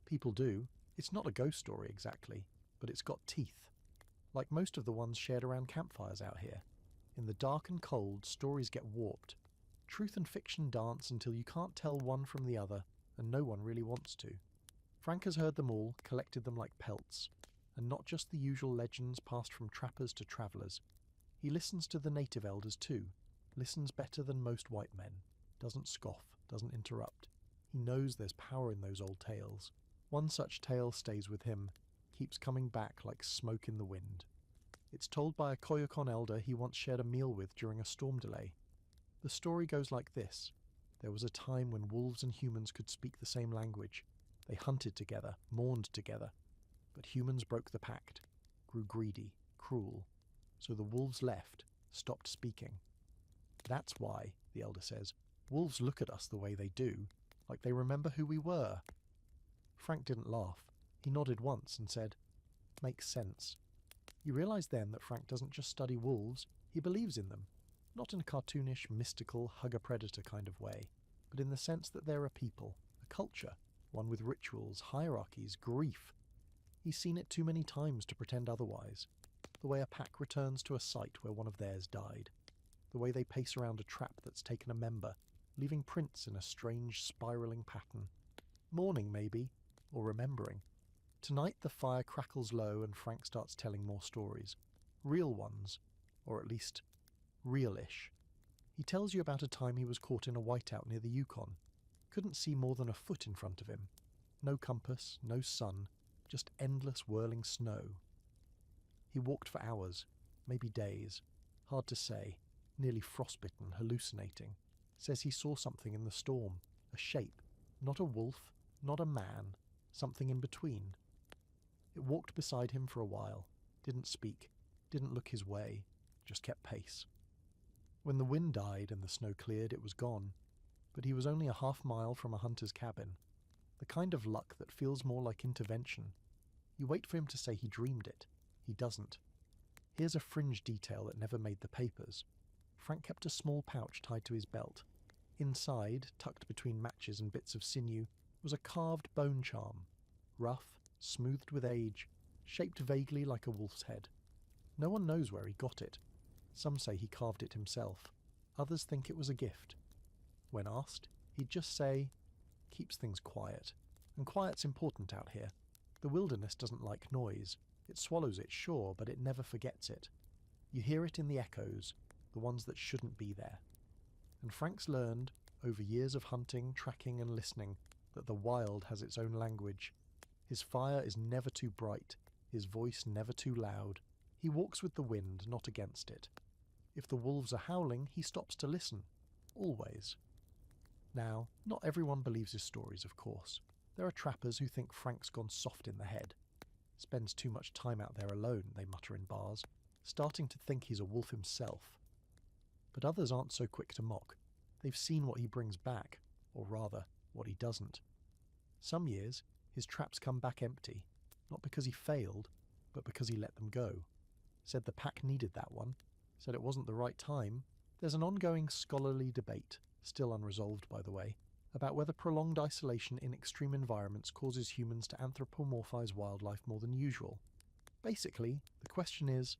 People do. It's not a ghost story exactly, but it's got teeth. Like most of the ones shared around campfires out here. In the dark and cold, stories get warped. Truth and fiction dance until you can't tell one from the other, and no one really wants to. Frank has heard them all, collected them like pelts, and not just the usual legends passed from trappers to travellers. He listens to the native elders too, listens better than most white men, doesn't scoff, doesn't interrupt. He knows there's power in those old tales. One such tale stays with him, keeps coming back like smoke in the wind. It's told by a Koyukon elder he once shared a meal with during a storm delay. The story goes like this. There was a time when wolves and humans could speak the same language. They hunted together, mourned together. But humans broke the pact, grew greedy, cruel. So the wolves left, stopped speaking. That's why, the elder says, wolves look at us the way they do, like they remember who we were. Frank didn't laugh. He nodded once and said, "Makes sense." You realise then that Frank doesn't just study wolves, he believes in them. Not in a cartoonish, mystical, hug-a-predator kind of way, but in the sense that they're a people, a culture, one with rituals, hierarchies, grief. He's seen it too many times to pretend otherwise. The way a pack returns to a site where one of theirs died. The way they pace around a trap that's taken a member, leaving prints in a strange, spiralling pattern. Mourning, maybe, or remembering. Tonight the fire crackles low and Frank starts telling more stories. Real ones, or at least real-ish. He tells you about a time he was caught in a whiteout near the Yukon. Couldn't see more than a foot in front of him. No compass, no sun, just endless whirling snow. He walked for hours, maybe days. Hard to say. Nearly frostbitten, hallucinating. Says he saw something in the storm. A shape. Not a wolf, not a man. Something in between. It walked beside him for a while. Didn't speak. Didn't look his way. Just kept pace. When the wind died and the snow cleared, it was gone. But he was only a half-mile from a hunter's cabin. The kind of luck that feels more like intervention. You wait for him to say he dreamed it. He doesn't. Here's a fringe detail that never made the papers. Frank kept a small pouch tied to his belt. Inside, tucked between matches and bits of sinew, was a carved bone charm. Rough, smoothed with age, shaped vaguely like a wolf's head. No one knows where he got it. Some say he carved it himself. Others think it was a gift. When asked, he'd just say, "Keeps things quiet." And quiet's important out here. The wilderness doesn't like noise. It swallows it, sure, but it never forgets it. You hear it in the echoes, the ones that shouldn't be there. And Frank's learned, over years of hunting, tracking and listening, that the wild has its own language. His fire is never too bright, his voice never too loud. He walks with the wind, not against it. If the wolves are howling, he stops to listen. Always. Now, not everyone believes his stories, of course. There are trappers who think Frank's gone soft in the head. Spends too much time out there alone, they mutter in bars, starting to think he's a wolf himself. But others aren't so quick to mock. They've seen what he brings back, or rather, what he doesn't. Some years, his traps come back empty, not because he failed, but because he let them go. Said the pack needed that one, said it wasn't the right time. There's an ongoing scholarly debate, still unresolved by the way, about whether prolonged isolation in extreme environments causes humans to anthropomorphize wildlife more than usual. Basically, the question is,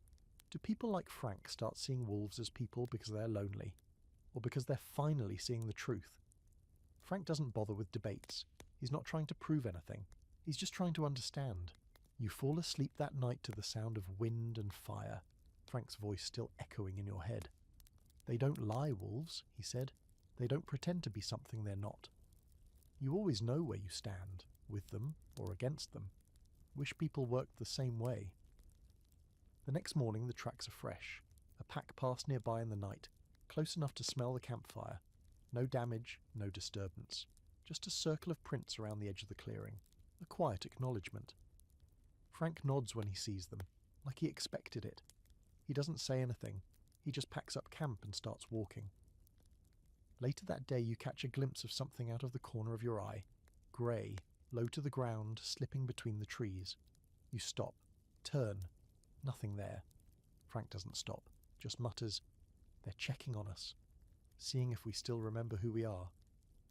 do people like Frank start seeing wolves as people because they're lonely, or because they're finally seeing the truth? Frank doesn't bother with debates. He's not trying to prove anything. He's just trying to understand. You fall asleep that night to the sound of wind and fire, Frank's voice still echoing in your head. They don't lie, wolves, he said. They don't pretend to be something they're not. You always know where you stand, with them or against them. Wish people worked the same way. The next morning the tracks are fresh. A pack passed nearby in the night, close enough to smell the campfire. No damage, no disturbance. Just a circle of prints around the edge of the clearing. A quiet acknowledgement. Frank nods when he sees them, like he expected it. He doesn't say anything. He just packs up camp and starts walking. Later that day you catch a glimpse of something out of the corner of your eye. Grey, low to the ground, slipping between the trees. You stop. Turn. Nothing there. Frank doesn't stop, just mutters, "They're checking on us. Seeing if we still remember who we are."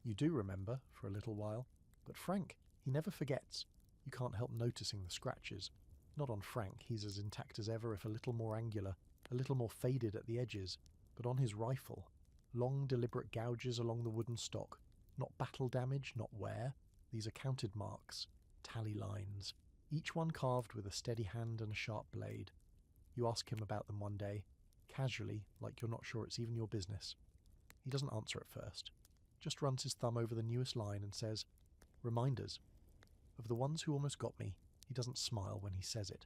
You do remember, for a little while. But Frank, he never forgets. You can't help noticing the scratches. Not on Frank, he's as intact as ever, if a little more angular. a little more faded at the edges, but on his rifle, long deliberate gouges along the wooden stock, not battle damage, not wear. These are counted marks, tally lines, each one carved with a steady hand and a sharp blade. You ask him about them one day, casually, like you're not sure it's even your business. He doesn't answer at first, just runs his thumb over the newest line and says, "Reminders." Of the ones who almost got me, he doesn't smile when he says it,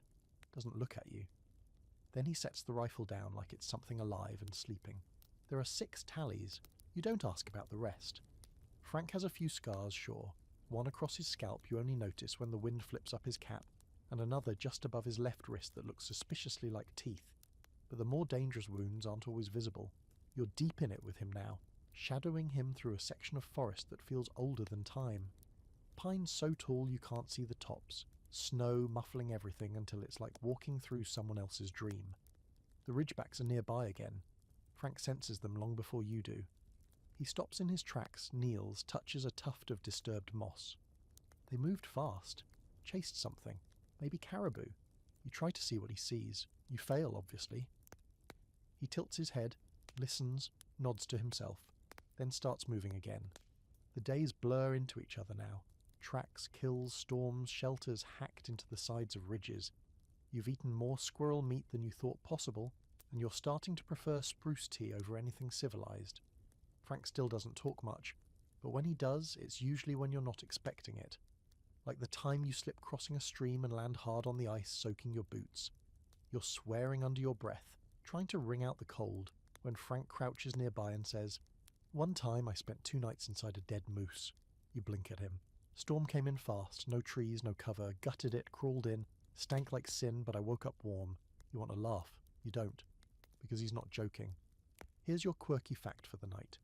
doesn't look at you. Then he sets the rifle down like it's something alive and sleeping. There are 6 tallies. You don't ask about the rest. Frank has a few scars, sure. One across his scalp you only notice when the wind flips up his cap, and another just above his left wrist that looks suspiciously like teeth. But the more dangerous wounds aren't always visible. You're deep in it with him now, shadowing him through a section of forest that feels older than time. Pines so tall you can't see the tops, snow muffling everything until it's like walking through someone else's dream. The ridgebacks are nearby again. Frank senses them long before you do. He stops in his tracks, kneels, touches a tuft of disturbed moss. They moved fast, chased something, maybe caribou. You try to see what he sees. You fail, obviously. He tilts his head, listens, nods to himself, then starts moving again. The days blur into each other now. Tracks, kills, storms, shelters hacked into the sides of ridges. You've eaten more squirrel meat than you thought possible, and you're starting to prefer spruce tea over anything civilized. Frank still doesn't talk much, but when he does, it's usually when you're not expecting it. Like the time you slip crossing a stream and land hard on the ice, soaking your boots. You're swearing under your breath, trying to wring out the cold, when Frank crouches nearby and says, "One time I spent 2 nights inside a dead moose." You blink at him. Storm came in fast, no trees, no cover, gutted it, crawled in, stank like sin, but I woke up warm. You want to laugh. You don't, because he's not joking. Here's your quirky fact for the night.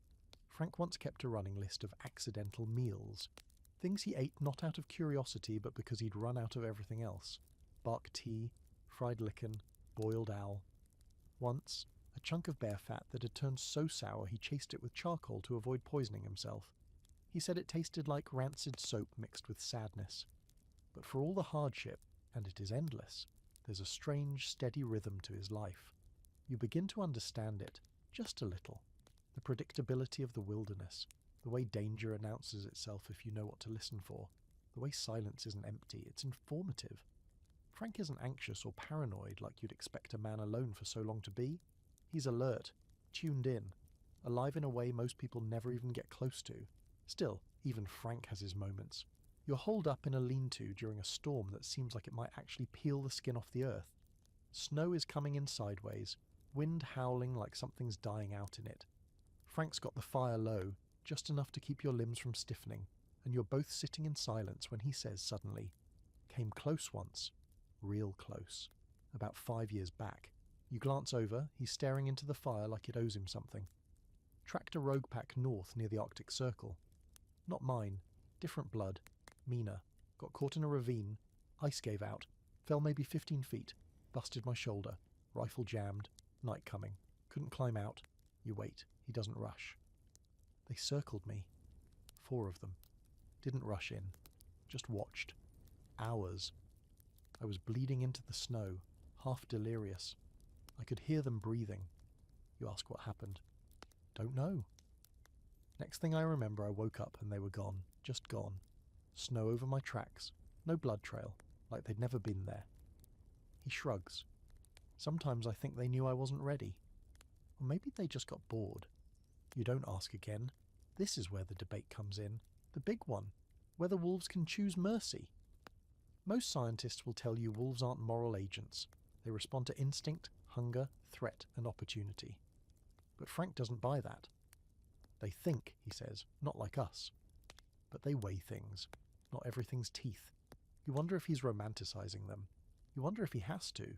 Frank once kept a running list of accidental meals. Things he ate not out of curiosity, but because he'd run out of everything else. Bark tea, fried lichen, boiled owl. Once, a chunk of bear fat that had turned so sour he chased it with charcoal to avoid poisoning himself. He said it tasted like rancid soap mixed with sadness. But for all the hardship, and it is endless, there's a strange, steady rhythm to his life. You begin to understand it, just a little. The predictability of the wilderness, the way danger announces itself if you know what to listen for, the way silence isn't empty, it's informative. Frank isn't anxious or paranoid like you'd expect a man alone for so long to be. He's alert, tuned in, alive in a way most people never even get close to. Still, even Frank has his moments. You're holed up in a lean-to during a storm that seems like it might actually peel the skin off the earth. Snow is coming in sideways, wind howling like something's dying out in it. Frank's got the fire low, just enough to keep your limbs from stiffening, and you're both sitting in silence when he says suddenly, "Came close once. Real close. About 5 years back." You glance over, he's staring into the fire like it owes him something. "Tracked a rogue pack north near the Arctic Circle. Not mine. Different blood. Meaner. Got caught in a ravine. Ice gave out. Fell maybe 15 feet. Busted my shoulder. Rifle jammed. Night coming. Couldn't climb out. You wait. He doesn't rush. They circled me. 4 of them. Didn't rush in. Just watched. Hours. I was bleeding into the snow, half delirious. I could hear them breathing. You ask what happened. Don't know. Next thing I remember, I woke up and they were gone. Just gone. Snow over my tracks. No blood trail. Like they'd never been there." He shrugs. "Sometimes I think they knew I wasn't ready. Or maybe they just got bored." You don't ask again. This is where the debate comes in. The big one. Whether wolves can choose mercy. Most scientists will tell you wolves aren't moral agents. They respond to instinct, hunger, threat, and opportunity. But Frank doesn't buy that. "They think," he says, "not like us. But they weigh things. Not everything's teeth." You wonder if he's romanticizing them. You wonder if he has to.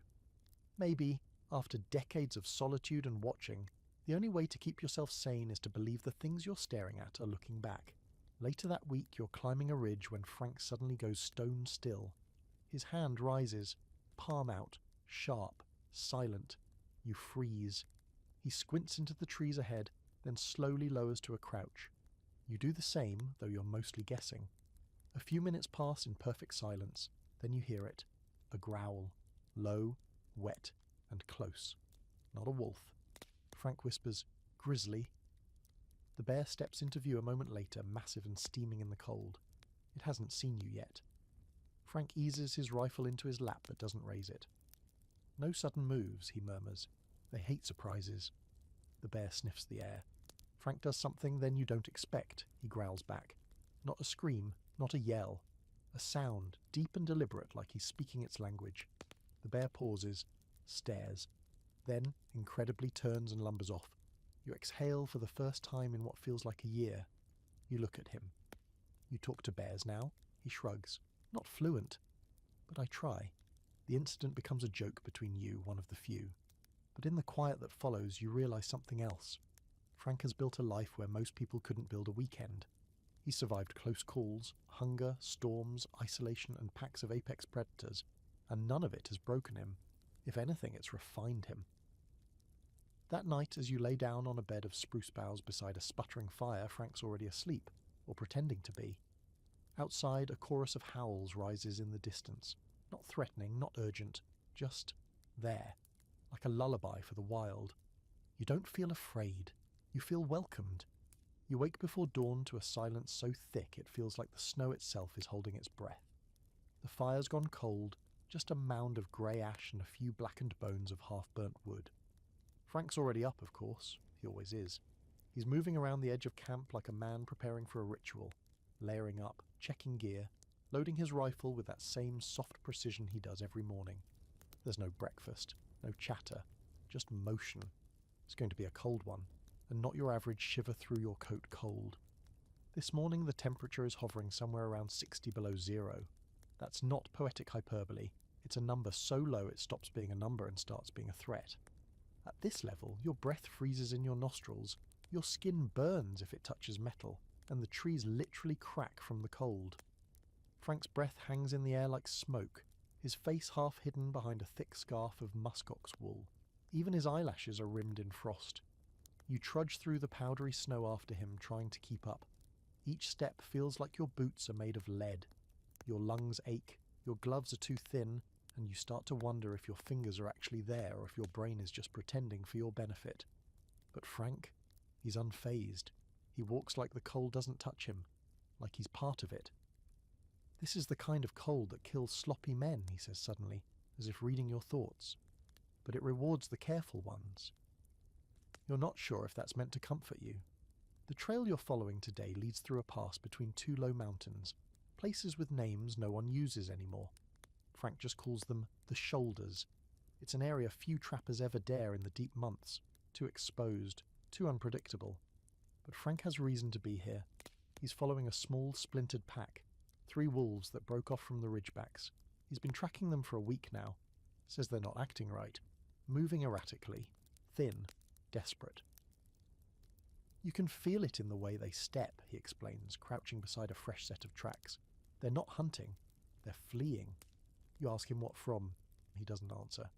Maybe, after decades of solitude and watching, the only way to keep yourself sane is to believe the things you're staring at are looking back. Later that week, you're climbing a ridge when Frank suddenly goes stone still. His hand rises, palm out, sharp, silent. You freeze. He squints into the trees ahead, then slowly lowers to a crouch. You do the same, though you're mostly guessing. A few minutes pass in perfect silence, then you hear it. A growl. Low, wet, and close. not a wolf. Frank whispers, "Grizzly." The bear steps into view a moment later, massive and steaming in the cold. It hasn't seen you yet. Frank eases his rifle into his lap but doesn't raise it. "No sudden moves," he murmurs. "They hate surprises." The bear sniffs the air. Frank does something then you don't expect, he growls back. Not a scream, not a yell. A sound, deep and deliberate, like he's speaking its language. The bear pauses, stares, then incredibly turns and lumbers off. You exhale for the first time in what feels like a year. You look at him. "You talk to bears now?" He shrugs. "Not fluent, but I try." The incident becomes a joke between you, one of the few. But in the quiet that follows, you realise something else. Frank has built a life where most people couldn't build a weekend. He's survived close calls, hunger, storms, isolation, and packs of apex predators, and none of it has broken him. If anything, it's refined him. That night, as you lay down on a bed of spruce boughs beside a sputtering fire, Frank's already asleep, or pretending to be. Outside, a chorus of howls rises in the distance. Not threatening, not urgent, just there, like a lullaby for the wild. You don't feel afraid. You feel welcomed. You wake before dawn to a silence so thick it feels like the snow itself is holding its breath. The fire's gone cold, just a mound of grey ash and a few blackened bones of half-burnt wood. Frank's already up, of course. He always is. He's moving around the edge of camp like a man preparing for a ritual, layering up, checking gear, loading his rifle with that same soft precision he does every morning. There's no breakfast, no chatter, just motion. It's going to be a cold one, and not your average shiver-through-your-coat cold. This morning the temperature is hovering somewhere around 60 below zero. That's not poetic hyperbole. It's a number so low it stops being a number and starts being a threat. At this level, your breath freezes in your nostrils, your skin burns if it touches metal, and the trees literally crack from the cold. Frank's breath hangs in the air like smoke, his face half hidden behind a thick scarf of muskox wool. Even his eyelashes are rimmed in frost. You trudge through the powdery snow after him, trying to keep up. Each step feels like your boots are made of lead. Your lungs ache, your gloves are too thin, and you start to wonder if your fingers are actually there or if your brain is just pretending for your benefit. But Frank, he's unfazed. He walks like the cold doesn't touch him, like he's part of it. "This is the kind of cold that kills sloppy men," he says suddenly, as if reading your thoughts. "But it rewards the careful ones." You're not sure if that's meant to comfort you. The trail you're following today leads through a pass between two low mountains, places with names no one uses anymore. Frank just calls them the Shoulders. It's an area few trappers ever dare in the deep months, too exposed, too unpredictable. But Frank has reason to be here. He's following a small, splintered pack, 3 wolves that broke off from the ridgebacks. He's been tracking them for a week now. Says they're not acting right, moving erratically, thin, desperate. "You can feel it in the way they step," he explains, crouching beside a fresh set of tracks. "They're not hunting, they're fleeing." You ask him what from. He doesn't answer.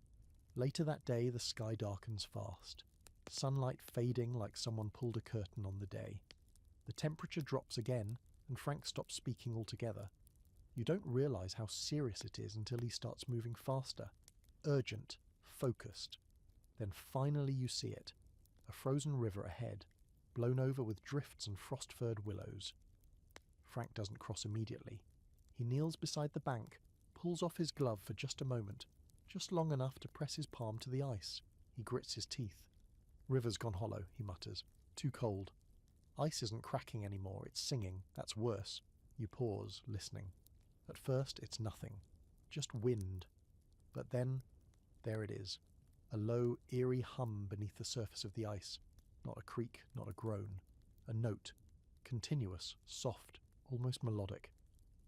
Later that day, the sky darkens fast. Sunlight fading like someone pulled a curtain on the day. The temperature drops again, and Frank stops speaking altogether. You don't realise how serious it is until he starts moving faster. Urgent, focused. Then finally you see it. A frozen river ahead, blown over with drifts and frost-furred willows. Frank doesn't cross immediately. He kneels beside the bank, pulls off his glove for just a moment, just long enough to press his palm to the ice. He grits his teeth. "River's gone hollow," he mutters. "Too cold. Ice isn't cracking anymore, it's singing. That's worse." You pause, listening. At first, it's nothing. Just wind. But then, there it is. A low, eerie hum beneath the surface of the ice. Not a creak, not a groan. A note. Continuous, soft, almost melodic.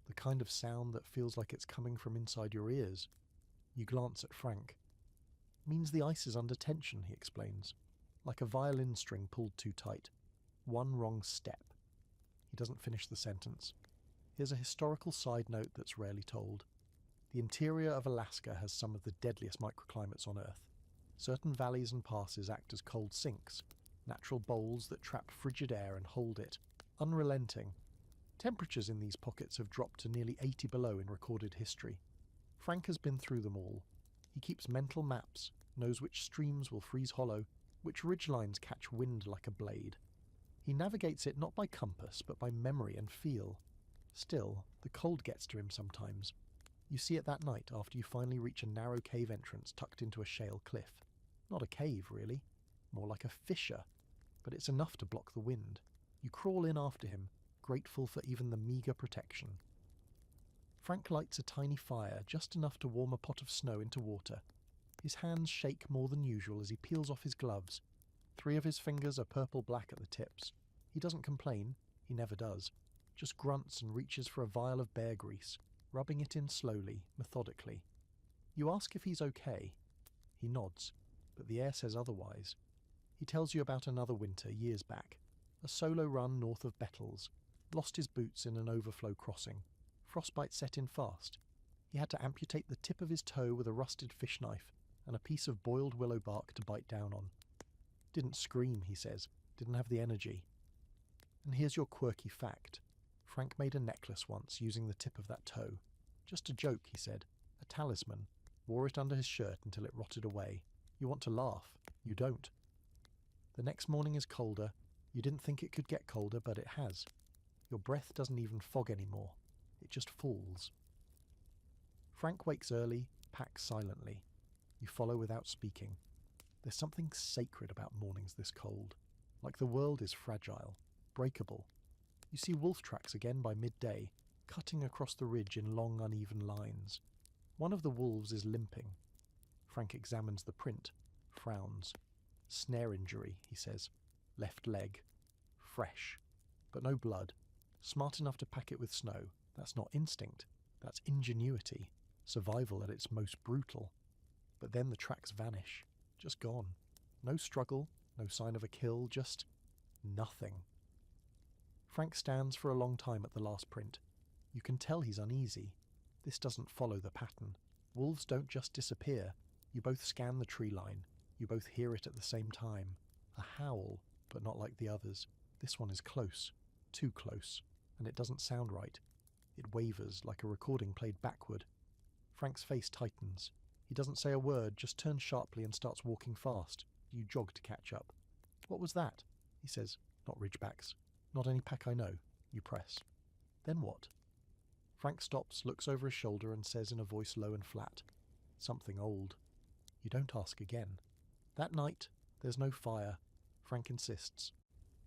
The kind of sound that feels like it's coming from inside your ears. You glance at Frank. "Means the ice is under tension," he explains. "Like a violin string pulled too tight. One wrong step." He doesn't finish the sentence. Here's a historical side note that's rarely told. The interior of Alaska has some of the deadliest microclimates on Earth. Certain valleys and passes act as cold sinks, natural bowls that trap frigid air and hold it, unrelenting. Temperatures in these pockets have dropped to nearly 80 below in recorded history. Frank has been through them all. He keeps mental maps, knows which streams will freeze hollow, which ridgelines catch wind like a blade. He navigates it not by compass, but by memory and feel. Still, the cold gets to him sometimes. You see it that night after you finally reach a narrow cave entrance tucked into a shale cliff. Not a cave, really. More like a fissure. But it's enough to block the wind. You crawl in after him, grateful for even the meagre protection. Frank lights a tiny fire, just enough to warm a pot of snow into water. His hands shake more than usual as he peels off his gloves. 3 of his fingers are purple-black at the tips. He doesn't complain, he never does. Just grunts and reaches for a vial of bear grease, rubbing it in slowly, methodically. You ask if he's okay. He nods, but the air says otherwise. He tells you about another winter years back. A solo run north of Bettles. Lost his boots in an overflow crossing. Frostbite set in fast. He had to amputate the tip of his toe with a rusted fish knife and a piece of boiled willow bark to bite down on. Didn't scream, he says. Didn't have the energy. And here's your quirky fact. Frank made a necklace once using the tip of that toe. Just a joke, he said. A talisman. Wore it under his shirt until it rotted away. You want to laugh. You don't. The next morning is colder. You didn't think it could get colder, but it has. Your breath doesn't even fog anymore. It just falls. Frank wakes early, packs silently. You follow without speaking. There's something sacred about mornings this cold. Like the world is fragile, breakable. You see wolf tracks again by midday, cutting across the ridge in long, uneven lines. One of the wolves is limping. Frank examines the print, frowns. Snare injury, he says. Left leg. Fresh. But no blood. Smart enough to pack it with snow. That's not instinct. That's ingenuity. Survival at its most brutal. But then the tracks vanish. Just gone. No struggle, no sign of a kill, just nothing. Frank stands for a long time at the last print. You can tell he's uneasy. This doesn't follow the pattern. Wolves don't just disappear. You both scan the tree line. You both hear it at the same time. A howl, but not like the others. This one is close. Too close. And it doesn't sound right. It wavers like a recording played backward. Frank's face tightens. He doesn't say a word, just turns sharply and starts walking fast. You jog to catch up. What was that? He says. Not ridgebacks. Not any pack I know. You press. Then what? Frank stops, looks over his shoulder and says in a voice low and flat, something old. You don't ask again. That night, there's no fire. Frank insists.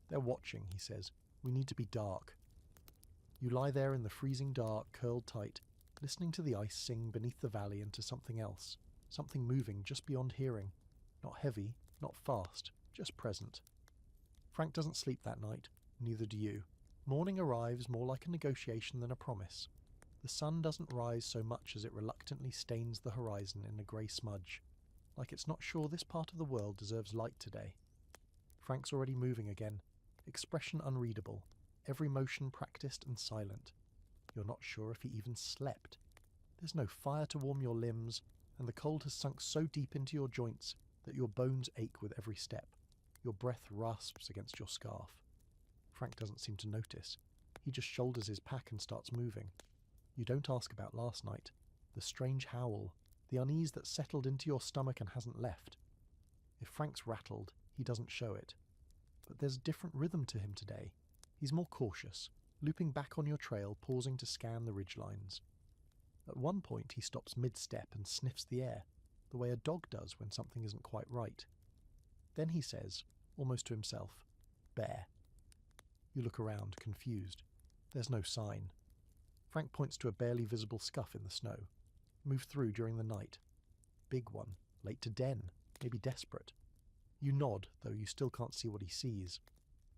They're watching, he says. We need to be dark. You lie there in the freezing dark, curled tight, listening to the ice sing beneath the valley and to something else, something moving just beyond hearing. Not heavy, not fast, just present. Frank doesn't sleep that night, neither do you. Morning arrives more like a negotiation than a promise. The sun doesn't rise so much as it reluctantly stains the horizon in a grey smudge, like it's not sure this part of the world deserves light today. Frank's already moving again, expression unreadable, every motion practiced and silent. You're not sure if he even slept. There's no fire to warm your limbs, and the cold has sunk so deep into your joints that your bones ache with every step. Your breath rasps against your scarf. Frank doesn't seem to notice. He just shoulders his pack and starts moving. You don't ask about last night. The strange howl, the unease that settled into your stomach and hasn't left. If Frank's rattled, he doesn't show it. But there's a different rhythm to him today. He's more cautious, looping back on your trail, pausing to scan the ridgelines. At one point he stops mid-step and sniffs the air, the way a dog does when something isn't quite right. Then he says, almost to himself, bear. You look around, confused. There's no sign. Frank points to a barely visible scuff in the snow. Moved through during the night. Big one, late to den, maybe desperate. You nod, though you still can't see what he sees.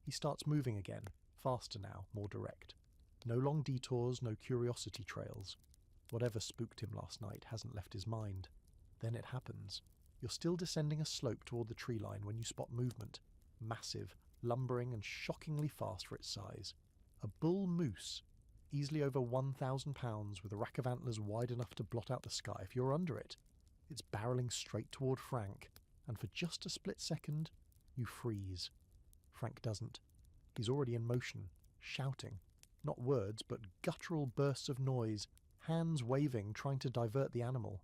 He starts moving again, faster now, more direct. No long detours, no curiosity trails. Whatever spooked him last night hasn't left his mind. Then it happens. You're still descending a slope toward the tree line when you spot movement. Massive, lumbering and shockingly fast for its size. A bull moose, easily over 1,000 pounds, with a rack of antlers wide enough to blot out the sky if you're under it. It's barreling straight toward Frank, and for just a split second, you freeze. Frank doesn't. He's already in motion, shouting. Not words, but guttural bursts of noise, hands waving, trying to divert the animal.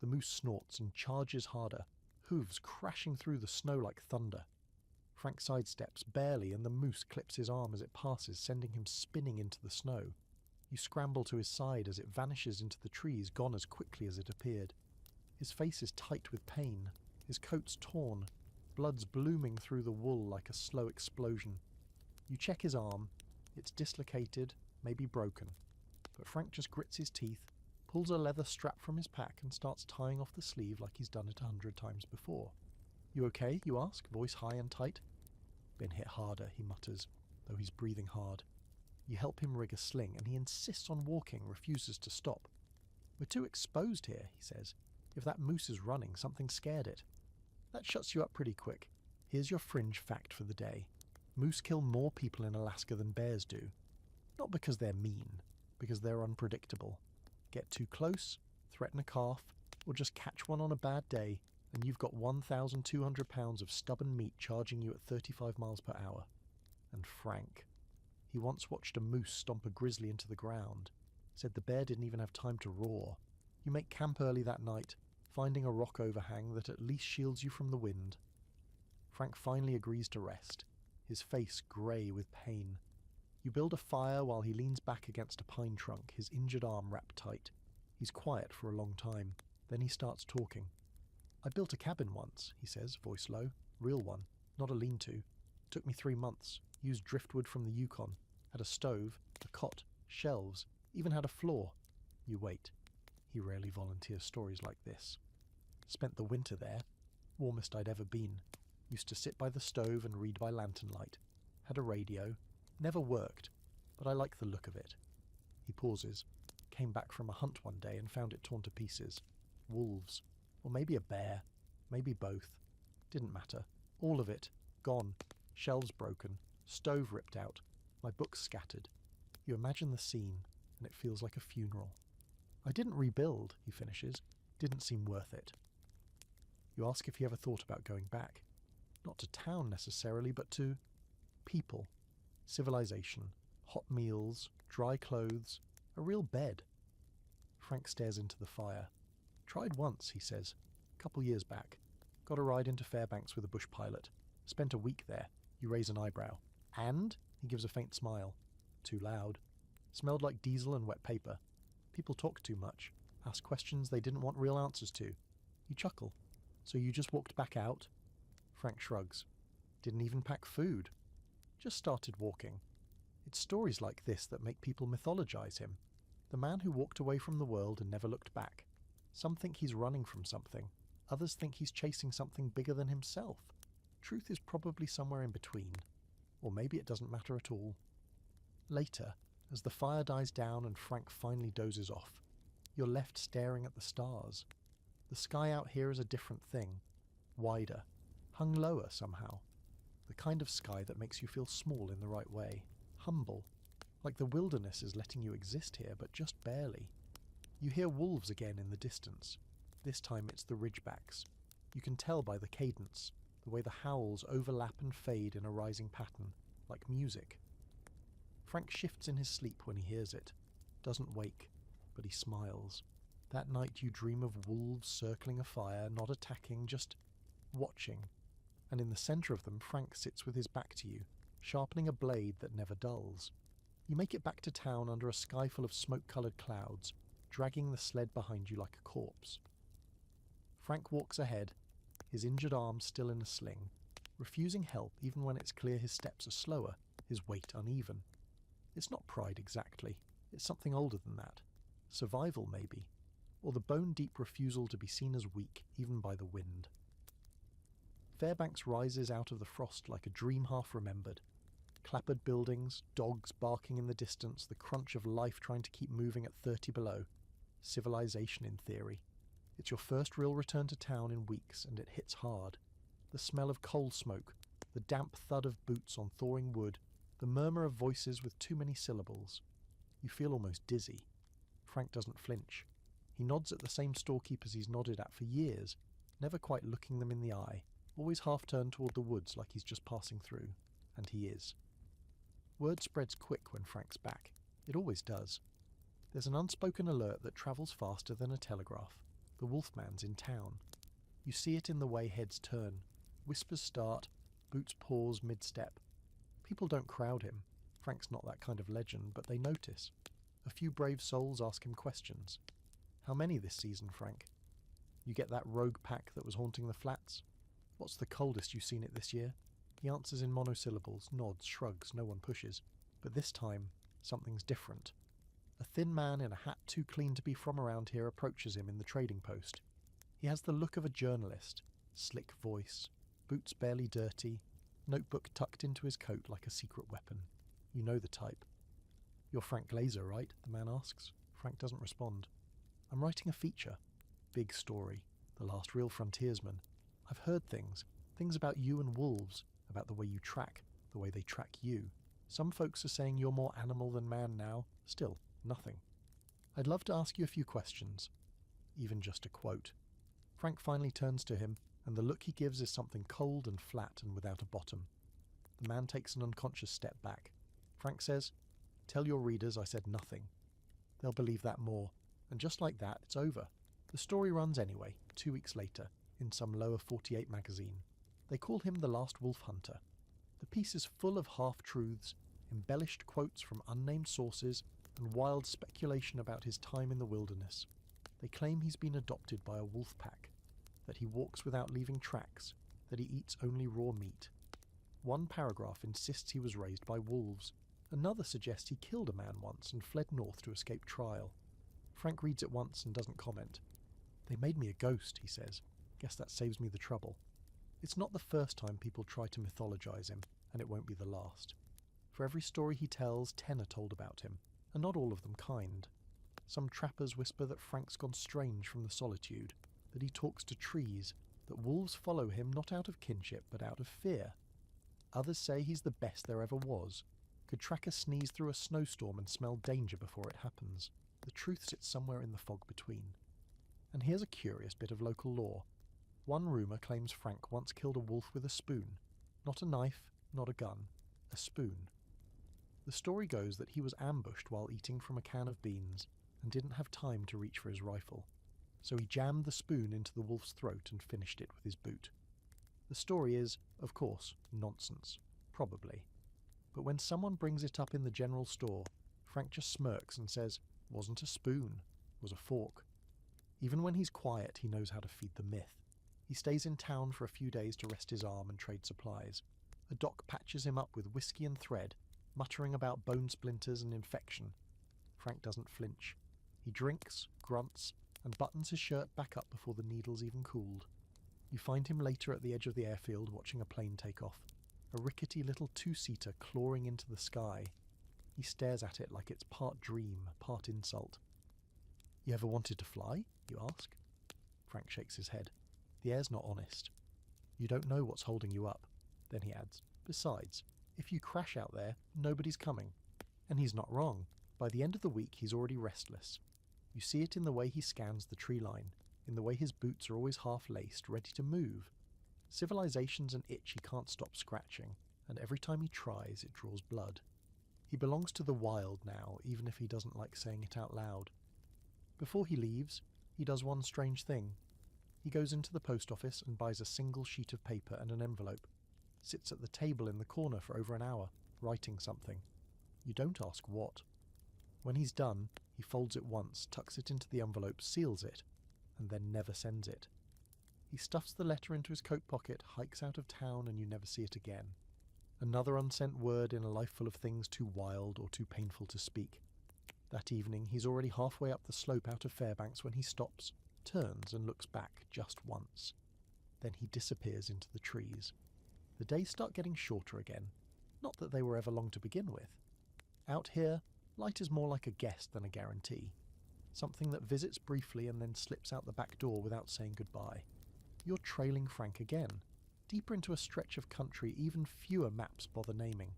The moose snorts and charges harder. hooves crashing through the snow like thunder. Frank sidesteps, barely, and the moose clips his arm as it passes, sending him spinning into the snow. You scramble to his side as it vanishes into the trees, gone as quickly as it appeared. His face is tight with pain, his coat's torn, blood's blooming through the wool like a slow explosion. You check his arm, it's dislocated, maybe broken, but Frank just grits his teeth, pulls a leather strap from his pack and starts tying off the sleeve like he's done it 100 times before. "You okay?" you ask, voice high and tight. "Been hit harder," he mutters, though he's breathing hard. You help him rig a sling, and he insists on walking, refuses to stop. "We're too exposed here," he says. "If that moose is running, something scared it." That shuts you up pretty quick. Here's your fringe fact for the day. Moose kill more people in Alaska than bears do. Not because they're mean, because they're unpredictable. Get too close, threaten a calf, or just catch one on a bad day, and you've got 1,200 pounds of stubborn meat charging you at 35 miles per hour. And Frank. He once watched a moose stomp a grizzly into the ground. Said the bear didn't even have time to roar. You make camp early that night, finding a rock overhang that at least shields you from the wind. Frank finally agrees to rest, his face grey with pain. You build a fire while he leans back against a pine trunk, his injured arm wrapped tight. He's quiet for a long time. Then he starts talking. "I built a cabin once," he says, voice low. "Real one, not a lean-to. Took me 3 months. Used driftwood from the Yukon. Had a stove, a cot, shelves, even had a floor." You wait. He rarely volunteers stories like this. "Spent the winter there. Warmest I'd ever been. Used to sit by the stove and read by lantern light. Had a radio. Never worked, but I like the look of it." He pauses. Came back from a hunt one day and found it torn to pieces. Wolves. Or maybe a bear. Maybe both. Didn't matter. All of it. Gone. Shelves broken. Stove ripped out. My books scattered. You imagine the scene, and it feels like a funeral. "I didn't rebuild," he finishes. "Didn't seem worth it." You ask if he ever thought about going back. Not to town necessarily, but to people. Civilization. Hot meals. Dry clothes. A real bed. Frank stares into the fire. "Tried once," he says. "Couple years back. Got a ride into Fairbanks with a bush pilot. Spent a week there." You raise an eyebrow. "And?" He gives a faint smile. "Too loud. Smelled like diesel and wet paper. People talk too much. Ask questions they didn't want real answers to." You chuckle. "So you just walked back out?" Frank shrugs. "Didn't even pack food. Just started walking." It's stories like this that make people mythologize him. The man who walked away from the world and never looked back. Some think he's running from something. Others think he's chasing something bigger than himself. Truth is probably somewhere in between. Or maybe it doesn't matter at all. Later, as the fire dies down and Frank finally dozes off, you're left staring at the stars. The sky out here is a different thing. Wider. Hung lower somehow. The kind of sky that makes you feel small in the right way. Humble. Like the wilderness is letting you exist here, but just barely. You hear wolves again in the distance. This time it's the ridgebacks. You can tell by the cadence, the way the howls overlap and fade in a rising pattern, like music. Frank shifts in his sleep when he hears it. Doesn't wake, but he smiles. That night you dream of wolves circling a fire, not attacking, just watching. And in the centre of them, Frank sits with his back to you, sharpening a blade that never dulls. You make it back to town under a sky full of smoke-coloured clouds, dragging the sled behind you like a corpse. Frank walks ahead, his injured arm still in a sling, refusing help even when it's clear his steps are slower, his weight uneven. It's not pride exactly, it's something older than that. Survival, maybe, or the bone-deep refusal to be seen as weak, even by the wind. Fairbanks rises out of the frost like a dream half-remembered. Clappered buildings, dogs barking in the distance, the crunch of life trying to keep moving at 30 below. Civilization in theory. It's your first real return to town in weeks, and it hits hard. The smell of coal smoke, the damp thud of boots on thawing wood, the murmur of voices with too many syllables. You feel almost dizzy. Frank doesn't flinch. He nods at the same storekeepers he's nodded at for years, never quite looking them in the eye, always half turned toward the woods like he's just passing through. And he is. Word spreads quick when Frank's back. It always does. There's an unspoken alert that travels faster than a telegraph. The Wolfman's in town. You see it in the way heads turn. Whispers start, boots pause mid-step. People don't crowd him. Frank's not that kind of legend, but they notice. A few brave souls ask him questions. How many this season, Frank? You get that rogue pack that was haunting the flats? What's the coldest you've seen it this year? He answers in monosyllables, nods, shrugs, no one pushes. But this time, something's different. A thin man in a hat too clean to be from around here approaches him in the trading post. He has the look of a journalist, slick voice, boots barely dirty, notebook tucked into his coat like a secret weapon. You know the type. You're Frank Glaser, right? The man asks. Frank doesn't respond. I'm writing a feature. Big story. The last real frontiersman. I've heard things about you and wolves, about the way you track, the way they track you. Some folks are saying you're more animal than man now. Still, nothing. I'd love to ask you a few questions. Even just a quote. Frank finally turns to him, and the look he gives is something cold and flat and without a bottom. The man takes an unconscious step back. Frank says, "Tell your readers I said nothing." They'll believe that more, and just like that, it's over. The story runs anyway, 2 weeks later, in some lower 48 magazine. They call him the last wolf hunter. The piece is full of half-truths, embellished quotes from unnamed sources, and wild speculation about his time in the wilderness. They claim he's been adopted by a wolf pack, that he walks without leaving tracks, that he eats only raw meat. One paragraph insists he was raised by wolves. Another suggests he killed a man once and fled north to escape trial. Frank reads it once and doesn't comment. "They made me a ghost," he says. "Guess that saves me the trouble." It's not the first time people try to mythologize him, and it won't be the last. For every story he tells, 10 are told about him, and not all of them kind. Some trappers whisper that Frank's gone strange from the solitude, that he talks to trees, that wolves follow him not out of kinship but out of fear. Others say he's the best there ever was, could track a sneeze through a snowstorm and smell danger before it happens. The truth sits somewhere in the fog between. And here's a curious bit of local lore. One rumour claims Frank once killed a wolf with a spoon. Not a knife, not a gun, a spoon. The story goes that he was ambushed while eating from a can of beans and didn't have time to reach for his rifle. So he jammed the spoon into the wolf's throat and finished it with his boot. The story is, of course, nonsense. Probably. But when someone brings it up in the general store, Frank just smirks and says, "Wasn't a spoon, was a fork." Even when he's quiet, he knows how to feed the myth. He stays in town for a few days to rest his arm and trade supplies. A doc patches him up with whiskey and thread, muttering about bone splinters and infection. Frank doesn't flinch. He drinks, grunts, and buttons his shirt back up before the needle's even cooled. You find him later at the edge of the airfield watching a plane take off, a rickety little two-seater clawing into the sky. He stares at it like it's part dream, part insult. "You ever wanted to fly?" you ask. Frank shakes his head. The air's not honest. "You don't know what's holding you up." Then he adds, "Besides, if you crash out there, nobody's coming." And he's not wrong. By the end of the week, he's already restless. You see it in the way he scans the tree line, in the way his boots are always half-laced, ready to move. Civilization's an itch he can't stop scratching, and every time he tries, it draws blood. He belongs to the wild now, even if he doesn't like saying it out loud. Before he leaves, he does one strange thing. He goes into the post office and buys a single sheet of paper and an envelope. Sits at the table in the corner for over an hour, writing something. You don't ask what. When he's done, he folds it once, tucks it into the envelope, seals it, and then never sends it. He stuffs the letter into his coat pocket, hikes out of town, and you never see it again. Another unsent word in a life full of things too wild or too painful to speak. That evening, he's already halfway up the slope out of Fairbanks when he stops, turns and looks back just once. Then he disappears into the trees. The days start getting shorter again. Not that they were ever long to begin with. Out here, light is more like a guest than a guarantee. Something that visits briefly and then slips out the back door without saying goodbye. You're trailing Frank again, deeper into a stretch of country even fewer maps bother naming.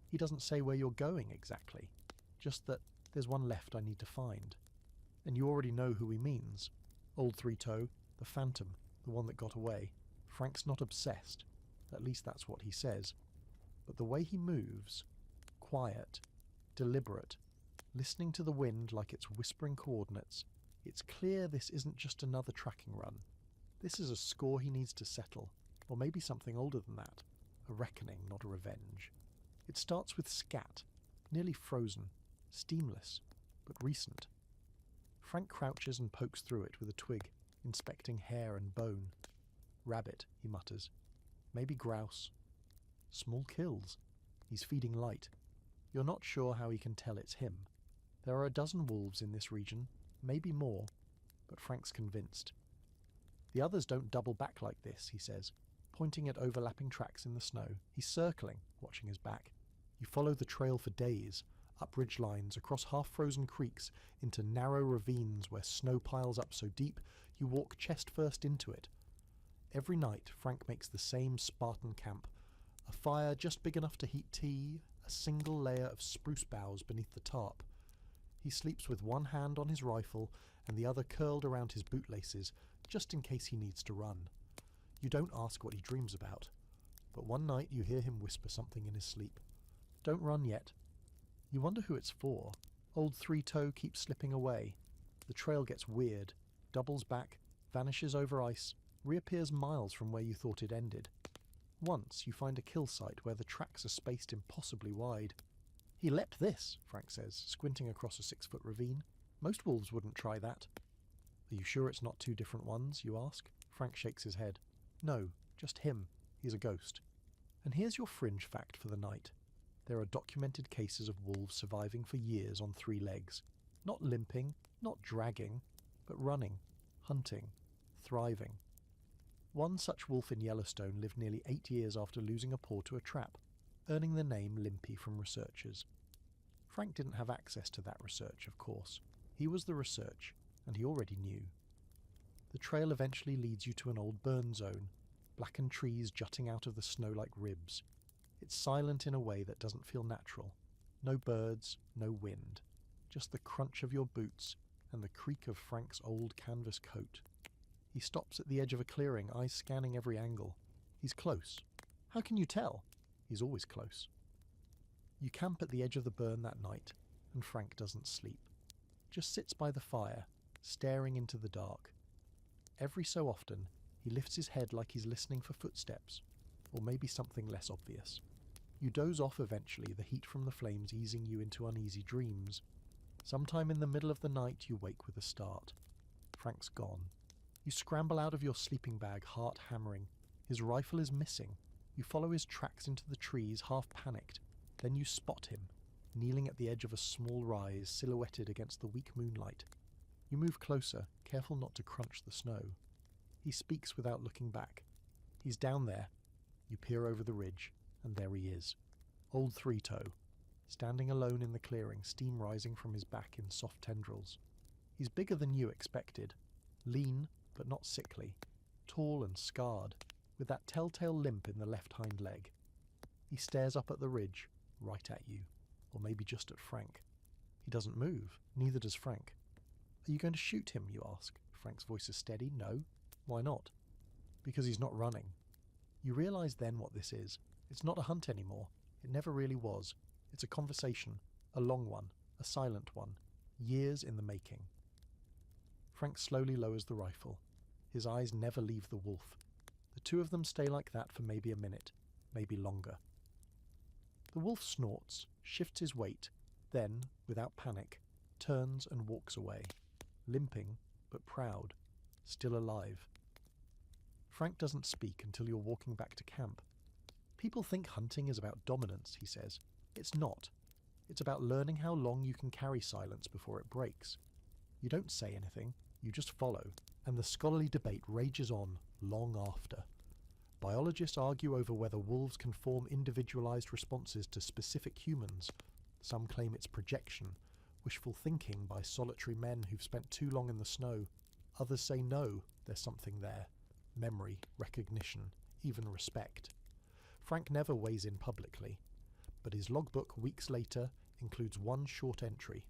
He doesn't say where you're going exactly, just that there's one left I need to find. And you already know who he means. Old Three-Toe, the Phantom, the one that got away. Frank's not obsessed, at least that's what he says. But the way he moves, quiet, deliberate, listening to the wind like it's whispering coordinates, it's clear this isn't just another tracking run. This is a score he needs to settle, or maybe something older than that. A reckoning, not a revenge. It starts with scat, nearly frozen, steamless, but recent. Frank crouches and pokes through it with a twig, inspecting hair and bone. Rabbit, he mutters. Maybe grouse. Small kills. He's feeding light. You're not sure how he can tell it's him. There are a dozen wolves in this region, maybe more, but Frank's convinced. The others don't double back like this, he says, pointing at overlapping tracks in the snow. He's circling, watching his back. You follow the trail for days, up ridge lines, across half-frozen creeks, into narrow ravines where snow piles up so deep you walk chest-first into it. Every night, Frank makes the same Spartan camp. A fire just big enough to heat tea, a single layer of spruce boughs beneath the tarp. He sleeps with one hand on his rifle and the other curled around his bootlaces, just in case he needs to run. You don't ask what he dreams about, but one night you hear him whisper something in his sleep. Don't run yet. You wonder who it's for. Old Three-Toe keeps slipping away. The trail gets weird, doubles back, vanishes over ice, reappears miles from where you thought it ended. Once you find a kill site where the tracks are spaced impossibly wide. He leapt this, Frank says, squinting across a 6-foot ravine. Most wolves wouldn't try that. Are you sure it's not two different ones, you ask? Frank shakes his head. No, just him. He's a ghost. And here's your fringe fact for the night. There are documented cases of wolves surviving for years on 3 legs. Not limping, not dragging, but running, hunting, thriving. One such wolf in Yellowstone lived nearly 8 years after losing a paw to a trap, earning the name Limpy from researchers. Frank didn't have access to that research, of course. He was the research, and he already knew. The trail eventually leads you to an old burn zone, blackened trees jutting out of the snow like ribs. It's silent in a way that doesn't feel natural. No birds, no wind, just the crunch of your boots and the creak of Frank's old canvas coat. He stops at the edge of a clearing, eyes scanning every angle. He's close. How can you tell? He's always close. You camp at the edge of the burn that night, and Frank doesn't sleep. Just sits by the fire, staring into the dark. Every so often, he lifts his head like he's listening for footsteps, or maybe something less obvious. You doze off eventually, the heat from the flames easing you into uneasy dreams. Sometime in the middle of the night, you wake with a start. Frank's gone. You scramble out of your sleeping bag, heart hammering. His rifle is missing. You follow his tracks into the trees, half panicked. Then you spot him, kneeling at the edge of a small rise, silhouetted against the weak moonlight. You move closer, careful not to crunch the snow. He speaks without looking back. He's down there. You peer over the ridge, and there he is. Old Three-Toe, standing alone in the clearing, steam rising from his back in soft tendrils. He's bigger than you expected. Lean, but not sickly. Tall and scarred, with that telltale limp in the left hind leg. He stares up at the ridge, right at you, or maybe just at Frank. He doesn't move, neither does Frank. Are you going to shoot him, you ask? Frank's voice is steady. No. Why not? Because he's not running. You realise then what this is. It's not a hunt anymore. It never really was. It's a conversation, a long one, a silent one, years in the making. Frank slowly lowers the rifle. His eyes never leave the wolf. The two of them stay like that for maybe a minute, maybe longer. The wolf snorts, shifts his weight, then, without panic, turns and walks away, limping but proud, still alive. Frank doesn't speak until you're walking back to camp. People think hunting is about dominance, he says. It's not. It's about learning how long you can carry silence before it breaks. You don't say anything, you just follow, and the scholarly debate rages on long after. Biologists argue over whether wolves can form individualized responses to specific humans. Some claim it's projection, wishful thinking by solitary men who've spent too long in the snow. Others say no, there's something there. Memory, recognition, even respect. Frank never weighs in publicly, but his logbook weeks later includes one short entry.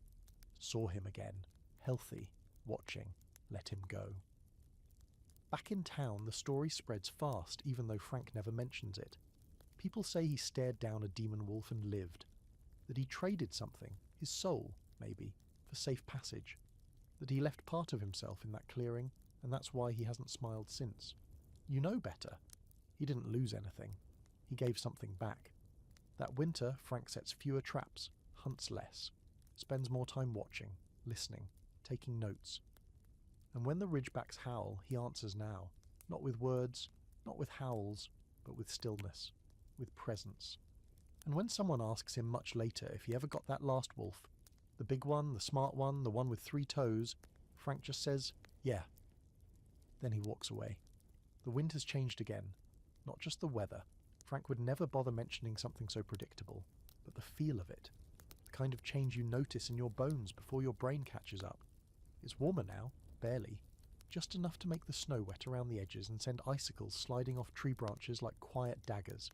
Saw him again, healthy, watching, let him go. Back in town, the story spreads fast, even though Frank never mentions it. People say he stared down a demon wolf and lived. That he traded something, his soul, maybe, for safe passage. That he left part of himself in that clearing and that's why he hasn't smiled since. You know better. He didn't lose anything. He gave something back. That winter, Frank sets fewer traps, hunts less, spends more time watching, listening, taking notes. And when the ridgebacks howl, he answers now, not with words, not with howls, but with stillness, with presence. And when someone asks him much later if he ever got that last wolf, the big one, the smart one, the one with 3 toes, Frank just says, yeah. Then he walks away. The wind has changed again. Not just the weather. Frank would never bother mentioning something so predictable, but the feel of it. The kind of change you notice in your bones before your brain catches up. It's warmer now, barely. Just enough to make the snow wet around the edges and send icicles sliding off tree branches like quiet daggers.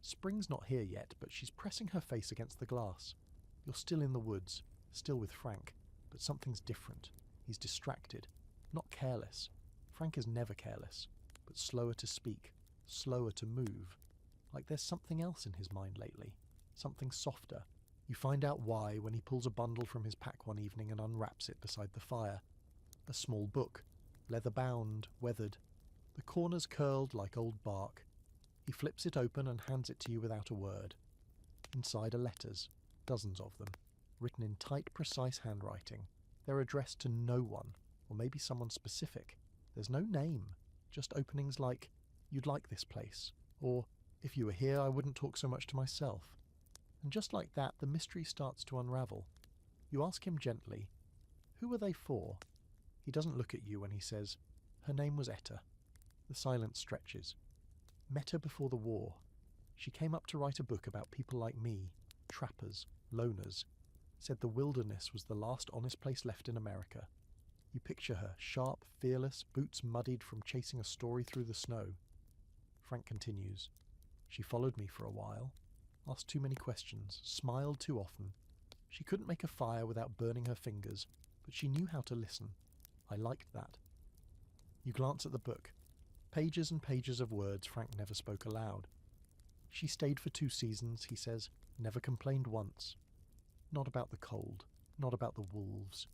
Spring's not here yet, but she's pressing her face against the glass. You're still in the woods, still with Frank, but something's different. He's distracted, not careless. Frank is never careless, but slower to speak, slower to move. Like there's something else in his mind lately, something softer. You find out why when he pulls a bundle from his pack one evening and unwraps it beside the fire. A small book, leather-bound, weathered. The corners curled like old bark. He flips it open and hands it to you without a word. Inside are letters, dozens of them, written in tight, precise handwriting. They're addressed to no one, or maybe someone specific. There's no name, just openings like, "You'd like this place," or, "If you were here, I wouldn't talk so much to myself." And just like that, the mystery starts to unravel. You ask him gently, "Who were they for?" He doesn't look at you when he says, "Her name was Etta." The silence stretches. Met her before the war. She came up to write a book about people like me, trappers, loners. Said the wilderness was the last honest place left in America. You picture her, sharp, fearless, boots muddied from chasing a story through the snow. Frank continues. She followed me for a while, asked too many questions, smiled too often. She couldn't make a fire without burning her fingers, but she knew how to listen. I liked that. You glance at the book. Pages and pages of words Frank never spoke aloud. She stayed for 2 seasons, he says, never complained once. Not about the cold, not about the wolves.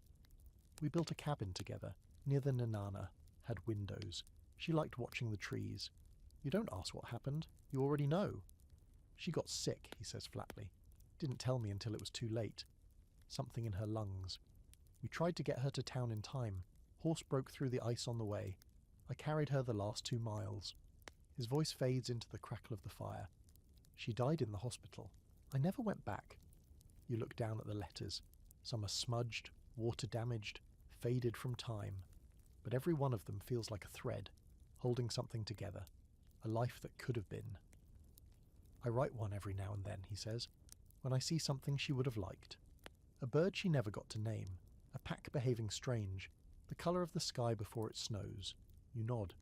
We built a cabin together, near the Nenana, had windows. She liked watching the trees. You don't ask what happened, you already know. She got sick, he says flatly. Didn't tell me until it was too late. Something in her lungs. We tried to get her to town in time. Horse broke through the ice on the way. I carried her the last 2 miles. His voice fades into the crackle of the fire. She died in the hospital. I never went back. You look down at the letters. Some are smudged, water-damaged, faded from time. But every one of them feels like a thread, holding something together. A life that could have been. I write one every now and then, he says, when I see something she would have liked. A bird she never got to name. A pack behaving strange. The colour of the sky before it snows. You nod.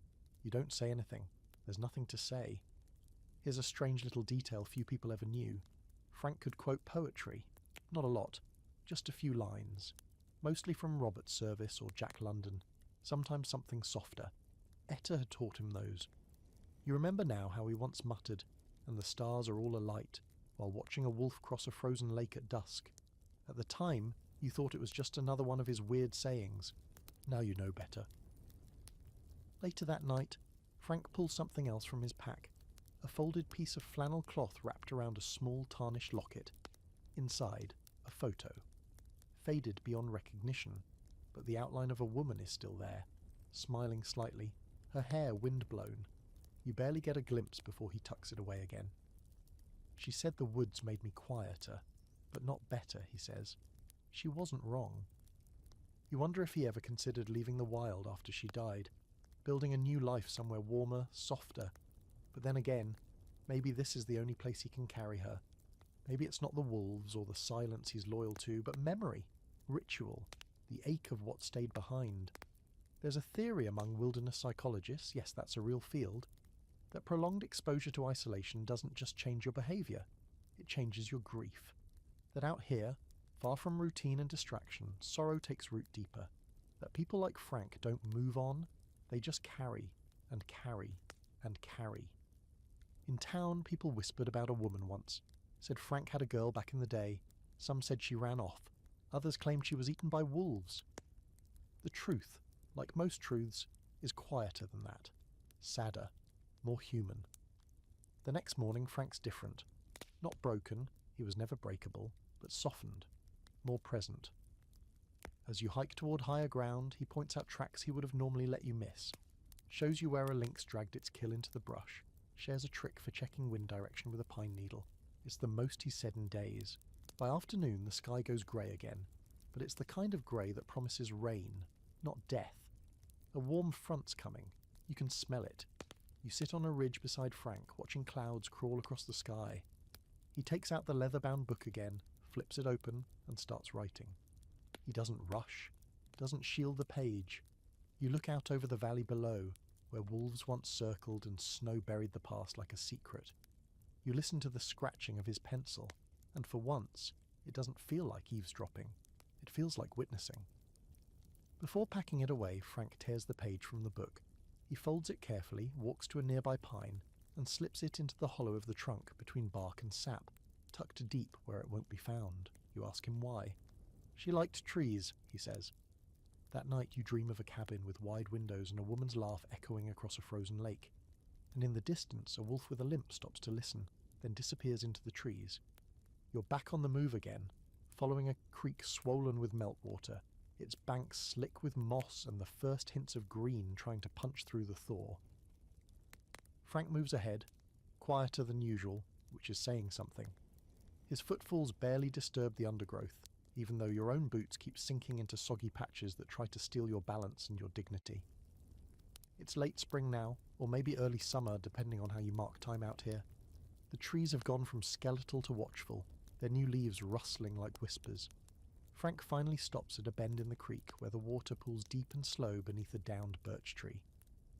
You don't say anything. There's nothing to say. Here's a strange little detail few people ever knew. Frank could quote poetry. Not a lot. Just a few lines. Mostly from Robert Service or Jack London. Sometimes something softer. Etta had taught him those. You remember now how he once muttered, "And the stars are all alight," while watching a wolf cross a frozen lake at dusk. At the time, you thought it was just another one of his weird sayings. Now you know better. Later that night, Frank pulls something else from his pack. A folded piece of flannel cloth wrapped around a small tarnished locket. Inside, a photo. Faded beyond recognition, but the outline of a woman is still there, smiling slightly, her hair wind-blown. You barely get a glimpse before he tucks it away again. She said the woods made me quieter, but not better, he says. She wasn't wrong. You wonder if he ever considered leaving the wild after she died, building a new life somewhere warmer, softer. But then again, maybe this is the only place he can carry her. Maybe it's not the wolves or the silence he's loyal to, but memory, ritual, the ache of what stayed behind. There's a theory among wilderness psychologists, yes, that's a real field, that prolonged exposure to isolation doesn't just change your behaviour, it changes your grief. That out here, far from routine and distraction, sorrow takes root deeper. That people like Frank don't move on, they just carry, and carry, and carry. In town, people whispered about a woman once, said Frank had a girl back in the day, some said she ran off, others claimed she was eaten by wolves. The truth, like most truths, is quieter than that, sadder, more human. The next morning Frank's different. Not broken, he was never breakable, but softened, more present. As you hike toward higher ground, he points out tracks he would have normally let you miss, shows you where a lynx dragged its kill into the brush, shares a trick for checking wind direction with a pine needle. It's the most he's said in days. By afternoon the sky goes grey again, but it's the kind of grey that promises rain, not death. A warm front's coming. You can smell it. You sit on a ridge beside Frank, watching clouds crawl across the sky. He takes out the leather-bound book again, flips it open, and starts writing. He doesn't rush, doesn't shield the page. You look out over the valley below, where wolves once circled and snow buried the past like a secret. You listen to the scratching of his pencil, and for once, it doesn't feel like eavesdropping. It feels like witnessing. Before packing it away, Frank tears the page from the book. He folds it carefully, walks to a nearby pine, and slips it into the hollow of the trunk between bark and sap, tucked deep where it won't be found. You ask him why. She liked trees, he says. That night you dream of a cabin with wide windows and a woman's laugh echoing across a frozen lake. And in the distance, a wolf with a limp stops to listen, then disappears into the trees. You're back on the move again, following a creek swollen with meltwater, its banks slick with moss and the first hints of green trying to punch through the thaw. Frank moves ahead, quieter than usual, which is saying something. His footfalls barely disturb the undergrowth, even though your own boots keep sinking into soggy patches that try to steal your balance and your dignity. It's late spring now, or maybe early summer, depending on how you mark time out here. The trees have gone from skeletal to watchful, their new leaves rustling like whispers. Frank finally stops at a bend in the creek where the water pools deep and slow beneath a downed birch tree.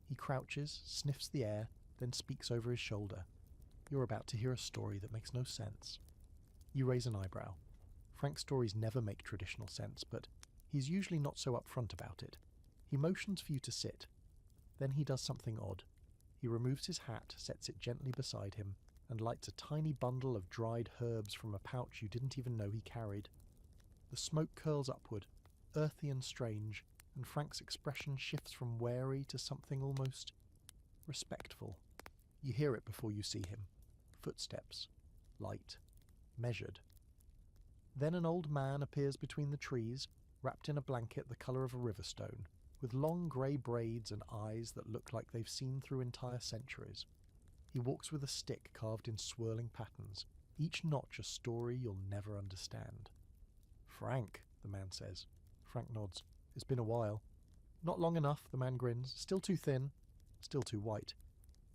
He crouches, sniffs the air, then speaks over his shoulder. You're about to hear a story that makes no sense. You raise an eyebrow. Frank's stories never make traditional sense, but he's usually not so upfront about it. He motions for you to sit. Then he does something odd. He removes his hat, sets it gently beside him, and lights a tiny bundle of dried herbs from a pouch you didn't even know he carried. The smoke curls upward, earthy and strange, and Frank's expression shifts from wary to something almost respectful. You hear it before you see him. Footsteps. Light. Measured. Then an old man appears between the trees, wrapped in a blanket the colour of a river stone, with long grey braids and eyes that look like they've seen through entire centuries. He walks with a stick carved in swirling patterns, each notch a story you'll never understand. Frank, the man says. Frank nods. It's been a while. Not long enough, the man grins. Still too thin. Still too white.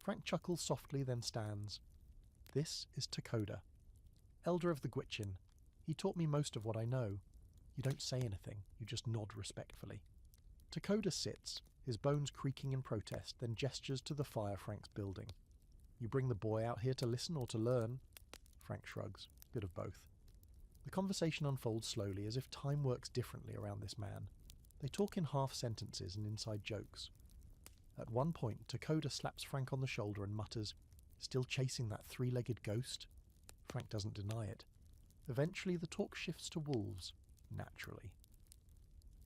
Frank chuckles softly, then stands. This is Takoda, elder of the Gwitchin. He taught me most of what I know. You don't say anything, you just nod respectfully. Takoda sits, his bones creaking in protest, then gestures to the fire Frank's building. You bring the boy out here to listen or to learn? Frank shrugs. Bit of both. The conversation unfolds slowly, as if time works differently around this man. They talk in half sentences and inside jokes. At one point, Takoda slaps Frank on the shoulder and mutters, "Still chasing that three-legged ghost?" Frank doesn't deny it. Eventually the talk shifts to wolves, naturally.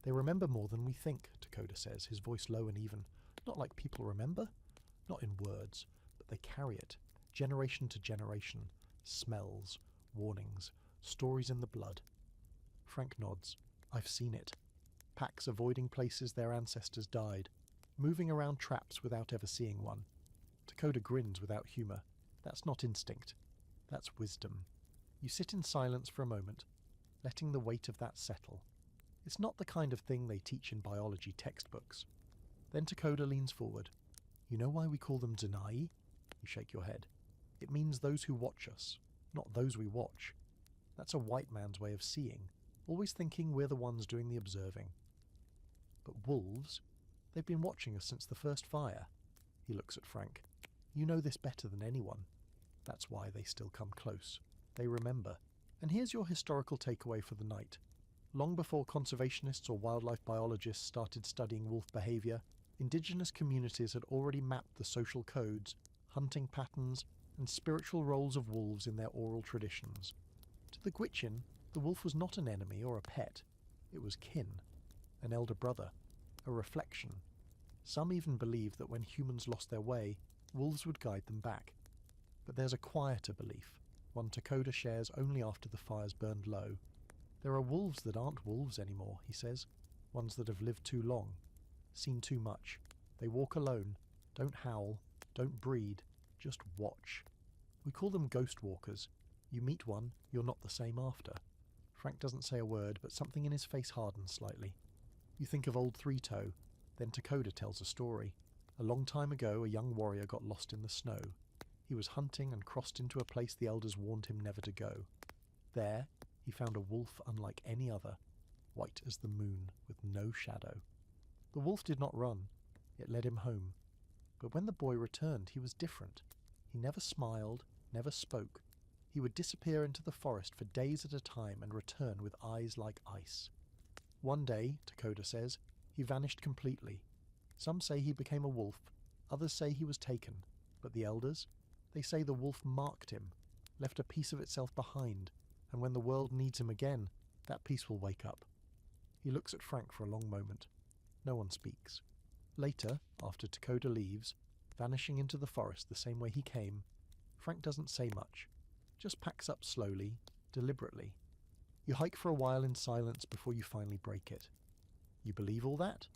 They remember more than we think, Takoda says, his voice low and even. Not like people remember. Not in words, but they carry it, generation to generation. Smells, warnings, stories in the blood. Frank nods. I've seen it. Packs avoiding places their ancestors died, moving around traps without ever seeing one. Takoda grins without humour. That's not instinct. That's wisdom. You sit in silence for a moment, letting the weight of that settle. It's not the kind of thing they teach in biology textbooks. Then Takoda leans forward. You know why we call them Zanai? You shake your head. It means those who watch us, not those we watch. That's a white man's way of seeing, always thinking we're the ones doing the observing. But wolves, they've been watching us since the first fire. He looks at Frank. You know this better than anyone. That's why they still come close. They remember. And here's your historical takeaway for the night. Long before conservationists or wildlife biologists started studying wolf behaviour, indigenous communities had already mapped the social codes, hunting patterns, and spiritual roles of wolves in their oral traditions. To the Gwitchin, the wolf was not an enemy or a pet. It was kin, an elder brother, a reflection. Some even believe that when humans lost their way, wolves would guide them back. But there's a quieter belief, one Takoda shares only after the fires burned low. There are wolves that aren't wolves anymore, he says, ones that have lived too long, seen too much. They walk alone, don't howl, don't breed, just watch. We call them ghost walkers. You meet one, you're not the same after. Frank doesn't say a word, but something in his face hardens slightly. You think of old Three Toe, then Takoda tells a story. A long time ago, a young warrior got lost in the snow. He was hunting and crossed into a place the elders warned him never to go. There, he found a wolf unlike any other, white as the moon, with no shadow. The wolf did not run. It led him home. But when the boy returned, he was different. He never smiled, never spoke. He would disappear into the forest for days at a time and return with eyes like ice. One day, Takoda says, he vanished completely. Some say he became a wolf, others say he was taken, but the elders, they say the wolf marked him, left a piece of itself behind, and when the world needs him again, that piece will wake up. He looks at Frank for a long moment. No one speaks. Later, after Takoda leaves, vanishing into the forest the same way he came, Frank doesn't say much, just packs up slowly, deliberately. You hike for a while in silence before you finally break it. You believe all that?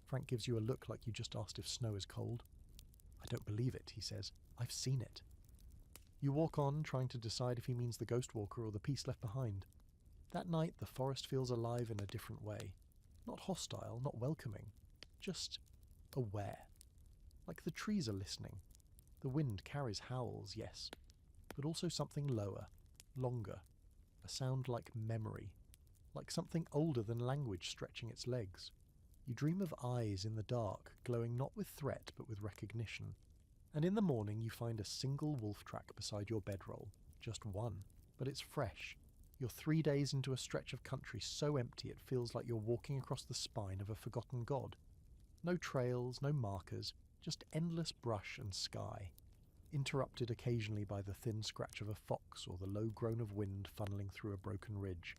Frank gives you a look like you just asked if snow is cold. I don't believe it, he says. I've seen it. You walk on, trying to decide if he means the ghost walker or the piece left behind. That night, the forest feels alive in a different way. Not hostile, not welcoming, just aware. Like the trees are listening. The wind carries howls, yes, but also something lower, longer, a sound like memory, like something older than language stretching its legs. You dream of eyes in the dark, glowing not with threat but with recognition. And in the morning you find a single wolf track beside your bedroll, just one, but it's fresh. You're 3 days into a stretch of country so empty it feels like you're walking across the spine of a forgotten god. No trails, no markers, just endless brush and sky, interrupted occasionally by the thin scratch of a fox or the low groan of wind funneling through a broken ridge.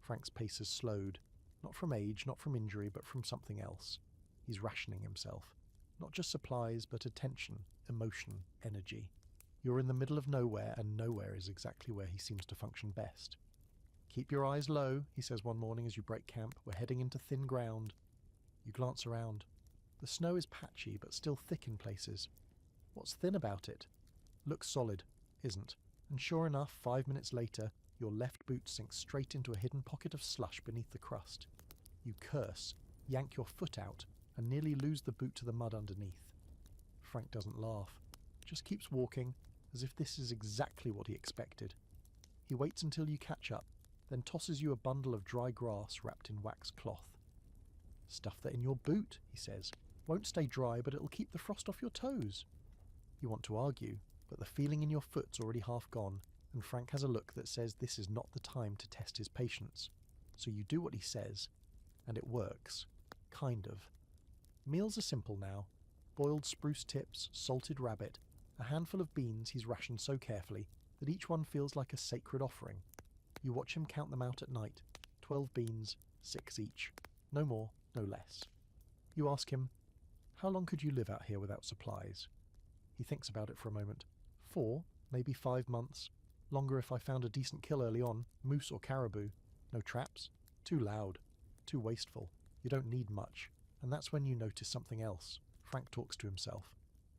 Frank's pace has slowed, not from age, not from injury, but from something else. He's rationing himself. Not just supplies, but attention, emotion, energy. You're in the middle of nowhere, and nowhere is exactly where he seems to function best. Keep your eyes low, he says one morning as you break camp. We're heading into thin ground. You glance around. The snow is patchy, but still thick in places. What's thin about it? Looks solid, isn't. And sure enough, 5 minutes later, your left boot sinks straight into a hidden pocket of slush beneath the crust. You curse, yank your foot out, and nearly lose the boot to the mud underneath. Frank doesn't laugh, just keeps walking, as if this is exactly what he expected. He waits until you catch up, then tosses you a bundle of dry grass wrapped in wax cloth. Stuff that in your boot, he says. Won't stay dry, but it'll keep the frost off your toes. You want to argue, but the feeling in your foot's already half gone, and Frank has a look that says this is not the time to test his patience. So you do what he says, and it works. Kind of. Meals are simple now. Boiled spruce tips, salted rabbit, a handful of beans he's rationed so carefully that each one feels like a sacred offering. You watch him count them out at night. 12 beans, 6 each. No more, no less. You ask him, how long could you live out here without supplies? He thinks about it for a moment. 4, maybe 5 months. Longer if I found a decent kill early on, moose or caribou. No traps. Too loud. Too wasteful. You don't need much. And that's when you notice something else. Frank talks to himself.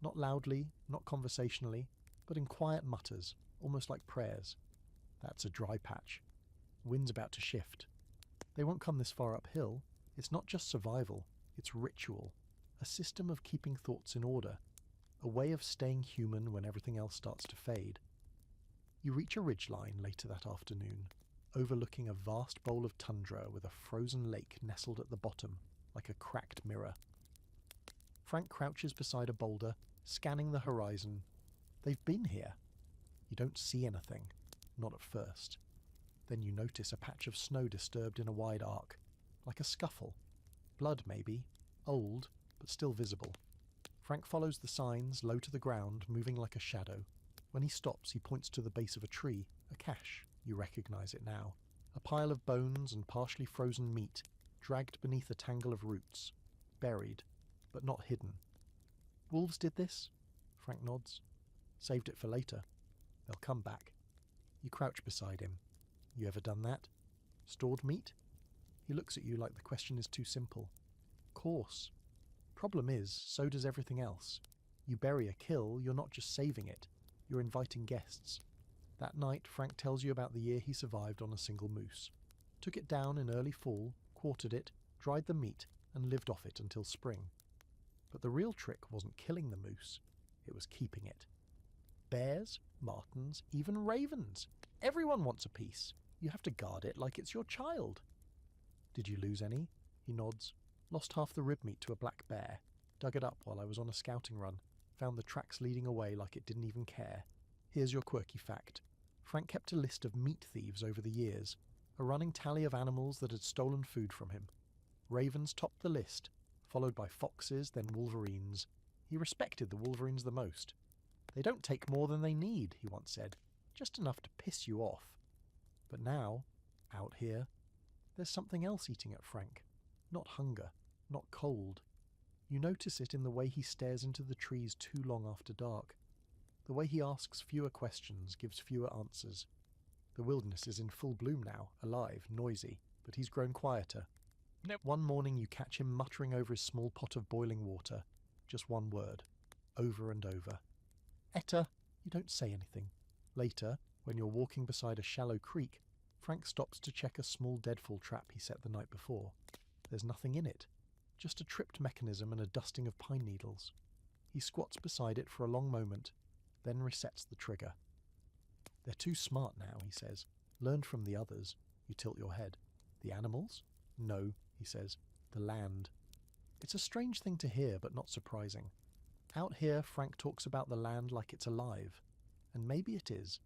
Not loudly, not conversationally, but in quiet mutters, almost like prayers. That's a dry patch. Wind's about to shift. They won't come this far uphill. It's not just survival, it's ritual. A system of keeping thoughts in order. A way of staying human when everything else starts to fade. You reach a ridgeline later that afternoon, overlooking a vast bowl of tundra with a frozen lake nestled at the bottom, like a cracked mirror. Frank crouches beside a boulder, scanning the horizon. They've been here. You don't see anything, not at first. Then you notice a patch of snow disturbed in a wide arc, like a scuffle. Blood, maybe, old, but still visible. Frank follows the signs, low to the ground, moving like a shadow. When he stops, he points to the base of a tree, a cache. You recognize it now. A pile of bones and partially frozen meat, dragged beneath a tangle of roots. Buried. but not hidden. Wolves did this? Frank nods. Saved it for later. They'll come back. You crouch beside him. You ever done that? Stored meat? He looks at you like the question is too simple. Course. Problem is, so does everything else. You bury a kill, you're not just saving it. You're inviting guests. That night, Frank tells you about the year he survived on a single moose. Took it down in early fall, quartered it, dried the meat, and lived off it until spring. But the real trick wasn't killing the moose, it was keeping it. Bears, martens, even ravens. Everyone wants a piece. You have to guard it like it's your child. Did you lose any? He nods. Lost half the rib meat to a black bear. Dug it up while I was on a scouting run. Found the tracks leading away like it didn't even care. Here's your quirky fact. Frank kept a list of meat thieves over the years, a running tally of animals that had stolen food from him. Ravens topped the list, followed by foxes, then wolverines. He respected the wolverines the most. They don't take more than they need, he once said, just enough to piss you off. But now, out here, there's something else eating at Frank. Not hunger, not cold. You notice it in the way he stares into the trees too long after dark. The way he asks fewer questions, gives fewer answers. The wilderness is in full bloom now, alive, noisy, but he's grown quieter. One morning you catch him muttering over his small pot of boiling water. Just one word. Over and over. Etta, you don't say anything. Later, when you're walking beside a shallow creek, Frank stops to check a small deadfall trap he set the night before. There's nothing in it. Just a tripped mechanism and a dusting of pine needles. He squats beside it for a long moment, then resets the trigger. They're too smart now, he says. Learned from the others. You tilt your head. The animals? No, he says. The land. It's a strange thing to hear, but not surprising. Out here, Frank talks about the land like it's alive. And maybe it is.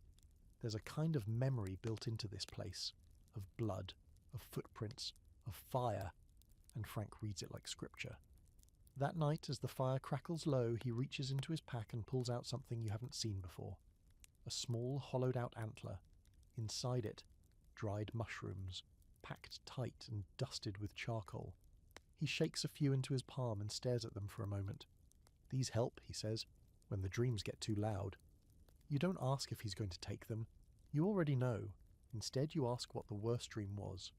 There's a kind of memory built into this place. Of blood. Of footprints. Of fire. And Frank reads it like scripture. That night, as the fire crackles low, he reaches into his pack and pulls out something you haven't seen before. A small, hollowed-out antler. Inside it, dried mushrooms, packed tight and dusted with charcoal. He shakes a few into his palm and stares at them for a moment. These help, he says, when the dreams get too loud. You don't ask if he's going to take them. You already know. Instead, you ask what the worst dream was.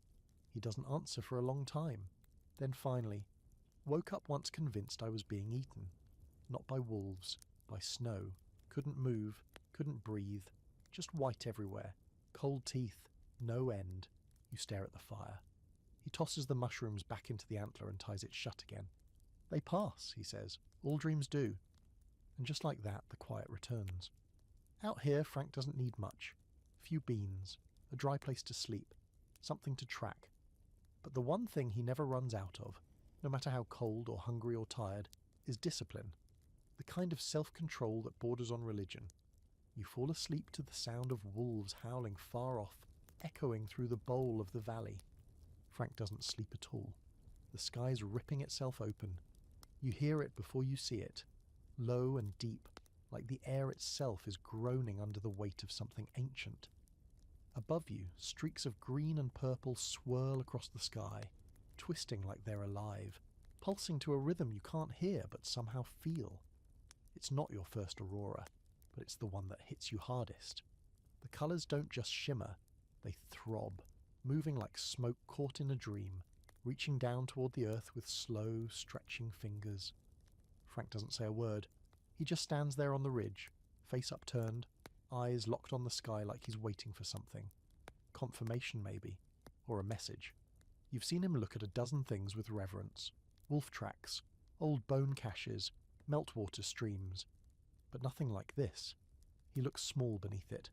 He doesn't answer for a long time. Then finally, woke up once convinced I was being eaten. Not by wolves, by snow. Couldn't move, couldn't breathe. Just white everywhere. Cold teeth, no end. You stare at the fire. He tosses the mushrooms back into the antler and ties it shut again. They pass, he says. All dreams do. And just like that, the quiet returns. Out here, Frank doesn't need much. A few beans, a dry place to sleep, something to track. But the one thing he never runs out of, no matter how cold or hungry or tired, is discipline. The kind of self-control that borders on religion. You fall asleep to the sound of wolves howling far off, echoing through the bowl of the valley. Frank doesn't sleep at all. The sky's ripping itself open. You hear it before you see it, low and deep, like the air itself is groaning under the weight of something ancient. Above you, streaks of green and purple swirl across the sky, twisting like they're alive, pulsing to a rhythm you can't hear but somehow feel. It's not your first aurora, but it's the one that hits you hardest. The colours don't just shimmer, they throb, moving like smoke caught in a dream, reaching down toward the earth with slow, stretching fingers. Frank doesn't say a word. He just stands there on the ridge, face upturned, eyes locked on the sky like he's waiting for something. Confirmation, maybe. Or a message. You've seen him look at a dozen things with reverence. Wolf tracks, old bone caches, meltwater streams. But nothing like this. He looks small beneath it,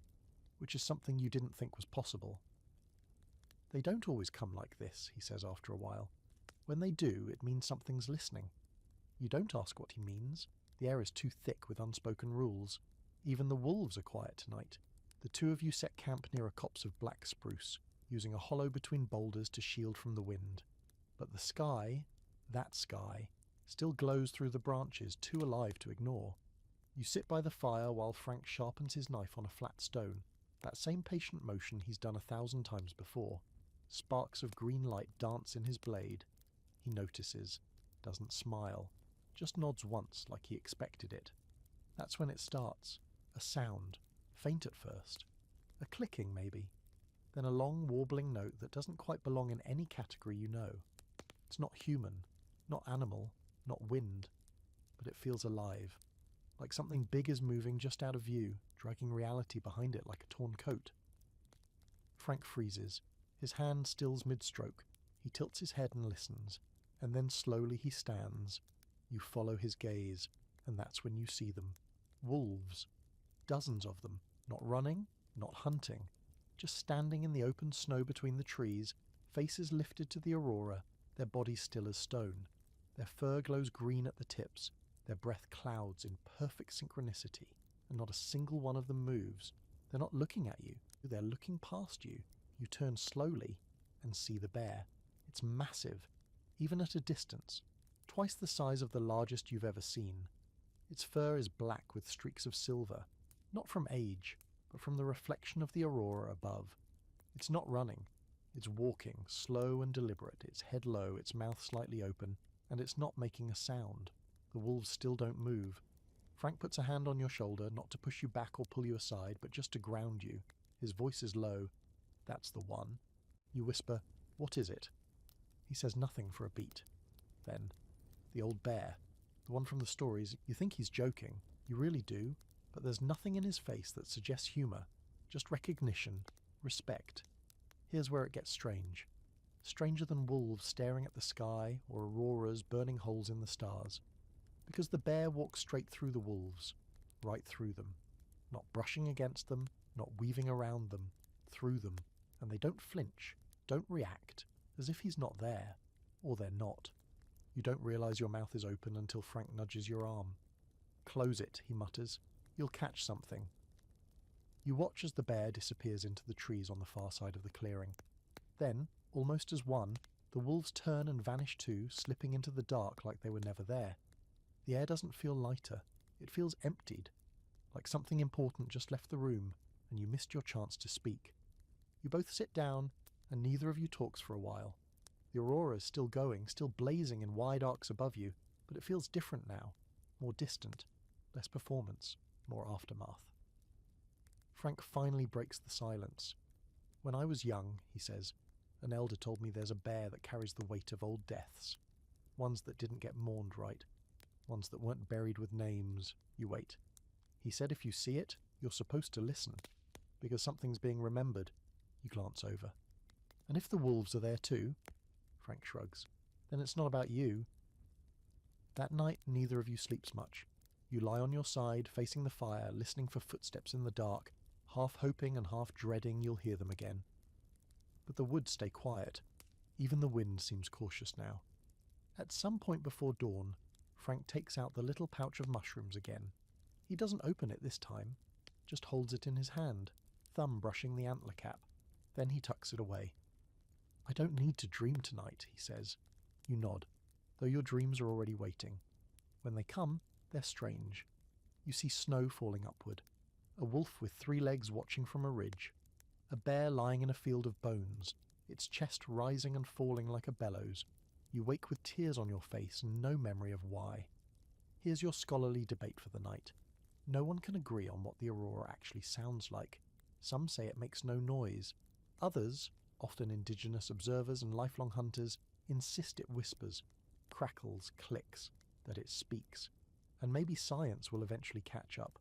which is something you didn't think was possible. They don't always come like this, he says after a while. When they do, it means something's listening. You don't ask what he means. The air is too thick with unspoken rules. Even the wolves are quiet tonight. The two of you set camp near a copse of black spruce, using a hollow between boulders to shield from the wind. But the sky, that sky, still glows through the branches, too alive to ignore. You sit by the fire while Frank sharpens his knife on a flat stone, that same patient motion he's done 1,000 times before. Sparks of green light dance in his blade. He notices, doesn't smile. just nods once like he expected it. That's when it starts. A sound, faint at first. A clicking, maybe. Then a long, warbling note that doesn't quite belong in any category you know. It's not human, not animal, not wind, but it feels alive. Like something big is moving just out of view, dragging reality behind it like a torn coat. Frank freezes. His hand stills mid-stroke. He tilts his head and listens, and then slowly he stands. You follow his gaze, and that's when you see them. Wolves. Dozens of them. Not running, not hunting. Just standing in the open snow between the trees, faces lifted to the aurora, their bodies still as stone. Their fur glows green at the tips, their breath clouds in perfect synchronicity, and not a single one of them moves. They're not looking at you, they're looking past you. You turn slowly and see the bear. It's massive, even at a distance, twice the size of the largest you've ever seen. Its fur is black with streaks of silver, not from age, but from the reflection of the aurora above. It's not running. It's walking, slow and deliberate, its head low, its mouth slightly open, and it's not making a sound. The wolves still don't move. Frank puts a hand on your shoulder, not to push you back or pull you aside, but just to ground you. His voice is low. That's the one. You whisper, "What is it?" He says nothing for a beat. Then, the old bear, the one from the stories, you think he's joking. You really do, but there's nothing in his face that suggests humour, just recognition, respect. Here's where it gets strange. Stranger than wolves staring at the sky or auroras burning holes in the stars. Because the bear walks straight through the wolves, right through them. Not brushing against them, not weaving around them, through them. And they don't flinch, don't react, as if he's not there, or they're not. You don't realise your mouth is open until Frank nudges your arm. "Close it," he mutters. "You'll catch something." You watch as the bear disappears into the trees on the far side of the clearing. Then, almost as one, the wolves turn and vanish too, slipping into the dark like they were never there. The air doesn't feel lighter. It feels emptied, like something important just left the room and you missed your chance to speak. You both sit down and neither of you talks for a while. The aurora is still going, still blazing in wide arcs above you, but it feels different now, more distant, less performance, more aftermath. Frank finally breaks the silence. "When I was young," he says, "an elder told me there's a bear that carries the weight of old deaths. Ones that didn't get mourned right. Ones that weren't buried with names." You wait. "He said if you see it, you're supposed to listen, because something's being remembered." You glance over. "And if the wolves are there too?" Frank shrugs. "Then it's not about you." That night, neither of you sleeps much. You lie on your side, facing the fire, listening for footsteps in the dark, half hoping and half dreading you'll hear them again. But the woods stay quiet. Even the wind seems cautious now. At some point before dawn, Frank takes out the little pouch of mushrooms again. He doesn't open it this time, just holds it in his hand, thumb brushing the antler cap. Then he tucks it away. "I don't need to dream tonight," he says. You nod, though your dreams are already waiting. When they come, they're strange. You see snow falling upward, a wolf with 3 legs watching from a ridge, a bear lying in a field of bones, its chest rising and falling like a bellows. You wake with tears on your face and no memory of why. Here's your scholarly debate for the night. No one can agree on what the aurora actually sounds like. Some say it makes no noise. Others, often indigenous observers and lifelong hunters, insist it whispers, crackles, clicks, that it speaks. And maybe science will eventually catch up.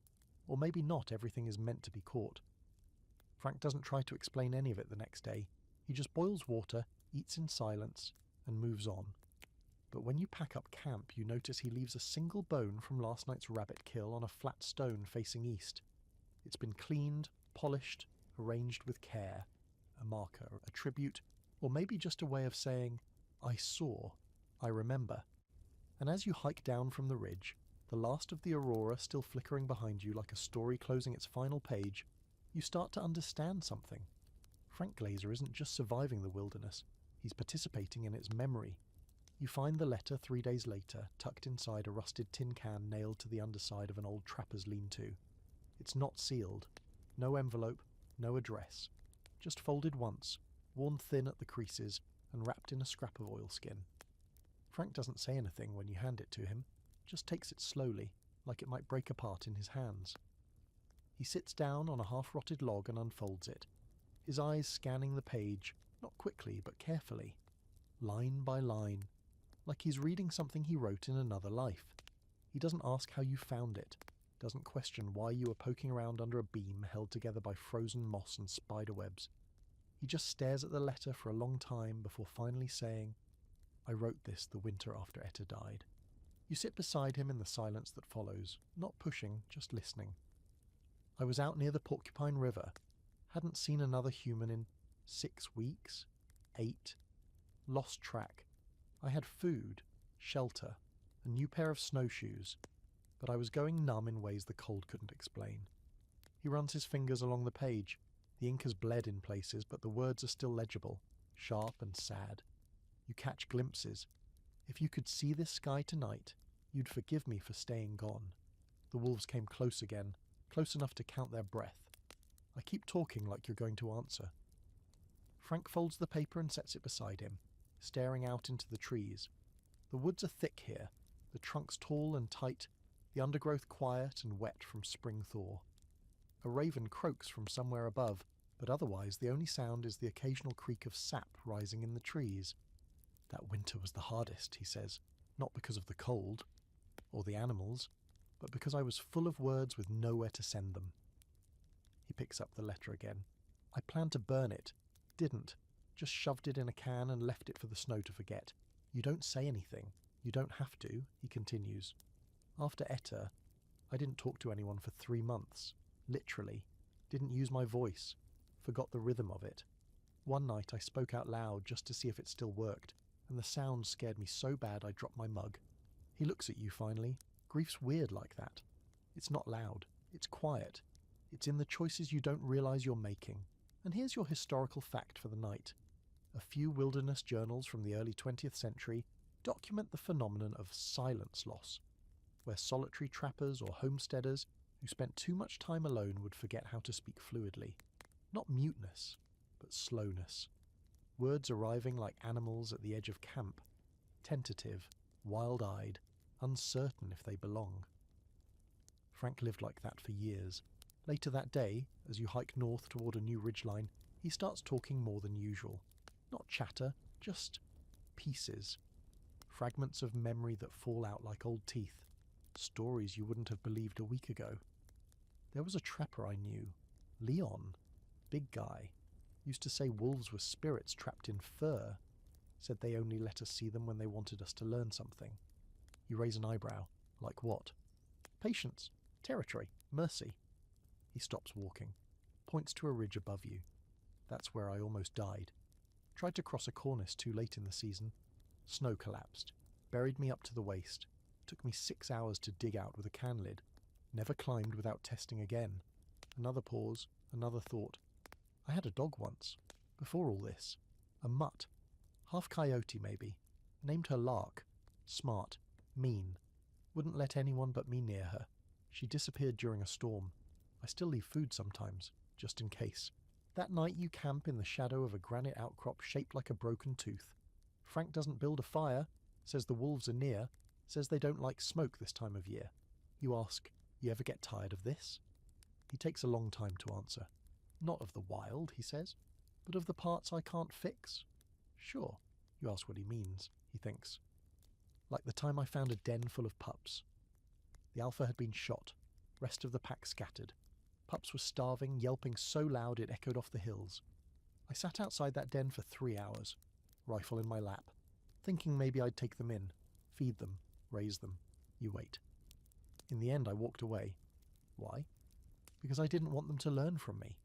Or maybe not, everything is meant to be caught. Frank doesn't try to explain any of it the next day. He just boils water, eats in silence, and moves on. But when you pack up camp, you notice he leaves a single bone from last night's rabbit kill on a flat stone facing east. It's been cleaned, polished, arranged with care. A marker, a tribute, or maybe just a way of saying, "I saw, I remember." And as you hike down from the ridge, the last of the aurora still flickering behind you like a story closing its final page, you start to understand something. Frank Glaser isn't just surviving the wilderness, he's participating in its memory. You find the letter 3 days later, tucked inside a rusted tin can nailed to the underside of an old trapper's lean-to. It's not sealed. No envelope, no address. Just folded once, worn thin at the creases, and wrapped in a scrap of oilskin. Frank doesn't say anything when you hand it to him, just takes it slowly, like it might break apart in his hands. He sits down on a half-rotted log and unfolds it, his eyes scanning the page, not quickly but carefully, line by line, like he's reading something he wrote in another life. He doesn't ask how you found it, doesn't question why you were poking around under a beam held together by frozen moss and spider webs. He just stares at the letter for a long time before finally saying, "I wrote this the winter after Etta died." You sit beside him in the silence that follows, not pushing, just listening. I was out near the Porcupine River, hadn't seen another human in 6 weeks, 8, lost track. I had food, shelter, a new pair of snowshoes, but I was going numb in ways the cold couldn't explain. He runs his fingers along the page. The ink has bled in places, but the words are still legible, sharp and sad. You catch glimpses. If you could see this sky tonight, you'd forgive me for staying gone. The wolves came close again, close enough to count their breath. I keep talking like you're going to answer. Frank folds the paper and sets it beside him, staring out into the trees. The woods are thick here, the trunks tall and tight, the undergrowth quiet and wet from spring thaw. A raven croaks from somewhere above, but otherwise the only sound is the occasional creak of sap rising in the trees. That winter was the hardest, he says, not because of the cold, or the animals, but because I was full of words with nowhere to send them. He picks up the letter again. I planned to burn it. Didn't. Just shoved it in a can and left it for the snow to forget. You don't say anything. You don't have to, he continues. After Etta, I didn't talk to anyone for 3 months. Literally. Didn't use my voice. Forgot the rhythm of it. One night I spoke out loud just to see if it still worked, and the sound scared me so bad I dropped my mug. He looks at you finally. Grief's weird like that. It's not loud. It's quiet. It's in the choices you don't realize you're making. And here's your historical fact for the night. A few wilderness journals from the early 20th century document the phenomenon of silence loss, where solitary trappers or homesteaders who spent too much time alone would forget how to speak fluidly. Not muteness, but slowness. Words arriving like animals at the edge of camp, tentative, wild-eyed, uncertain if they belong. Frank lived like that for years. Later that day, as you hike north toward a new ridgeline, he starts talking more than usual. Not chatter, just pieces. Fragments of memory that fall out like old teeth. Stories you wouldn't have believed a week ago. There was a trapper I knew, Leon, big guy. Used to say wolves were spirits trapped in fur. Said they only let us see them when they wanted us to learn something. You raise an eyebrow. Like what? Patience, territory, mercy. He stops walking, points to a ridge above you. That's where I almost died. Tried to cross a cornice too late in the season. Snow collapsed, buried me up to the waist. Took me 6 hours to dig out with a can lid. Never climbed without testing again. Another pause, another thought. I had a dog once, before all this. A mutt. Half coyote maybe. Named her Lark. Smart. Mean. Wouldn't let anyone but me near her. She disappeared during a storm. I still leave food sometimes, just in case. That night you camp in the shadow of a granite outcrop shaped like a broken tooth. Frank doesn't build a fire, says the wolves are near, says they don't like smoke this time of year. You ask, you ever get tired of this? He takes a long time to answer. Not of the wild, he says, but of the parts I can't fix. Sure. You ask what he means, he thinks. Like the time I found a den full of pups. The alpha had been shot, rest of the pack scattered. Pups were starving, yelping so loud it echoed off the hills. I sat outside that den for 3 hours, rifle in my lap, thinking maybe I'd take them in, feed them, raise them. You wait. In the end I walked away. Why? Because I didn't want them to learn from me.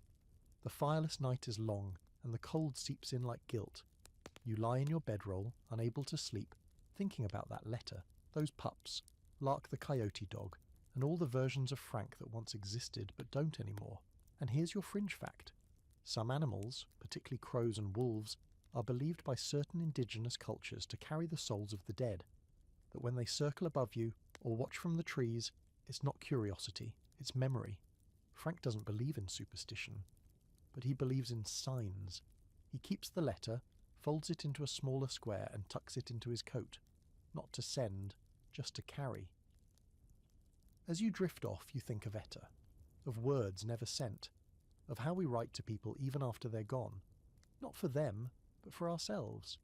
The fireless night is long, and the cold seeps in like guilt. You lie in your bedroll, unable to sleep, thinking about that letter, those pups, Lark the coyote dog, and all the versions of Frank that once existed but don't anymore. And here's your fringe fact. Some animals, particularly crows and wolves, are believed by certain indigenous cultures to carry the souls of the dead. That when they circle above you, or watch from the trees, it's not curiosity, it's memory. Frank doesn't believe in superstition, but he believes in signs. He keeps the letter, folds it into a smaller square and tucks it into his coat. Not to send, just to carry. As you drift off, you think of Etta, of words never sent, of how we write to people even after they're gone, not for them, but for ourselves.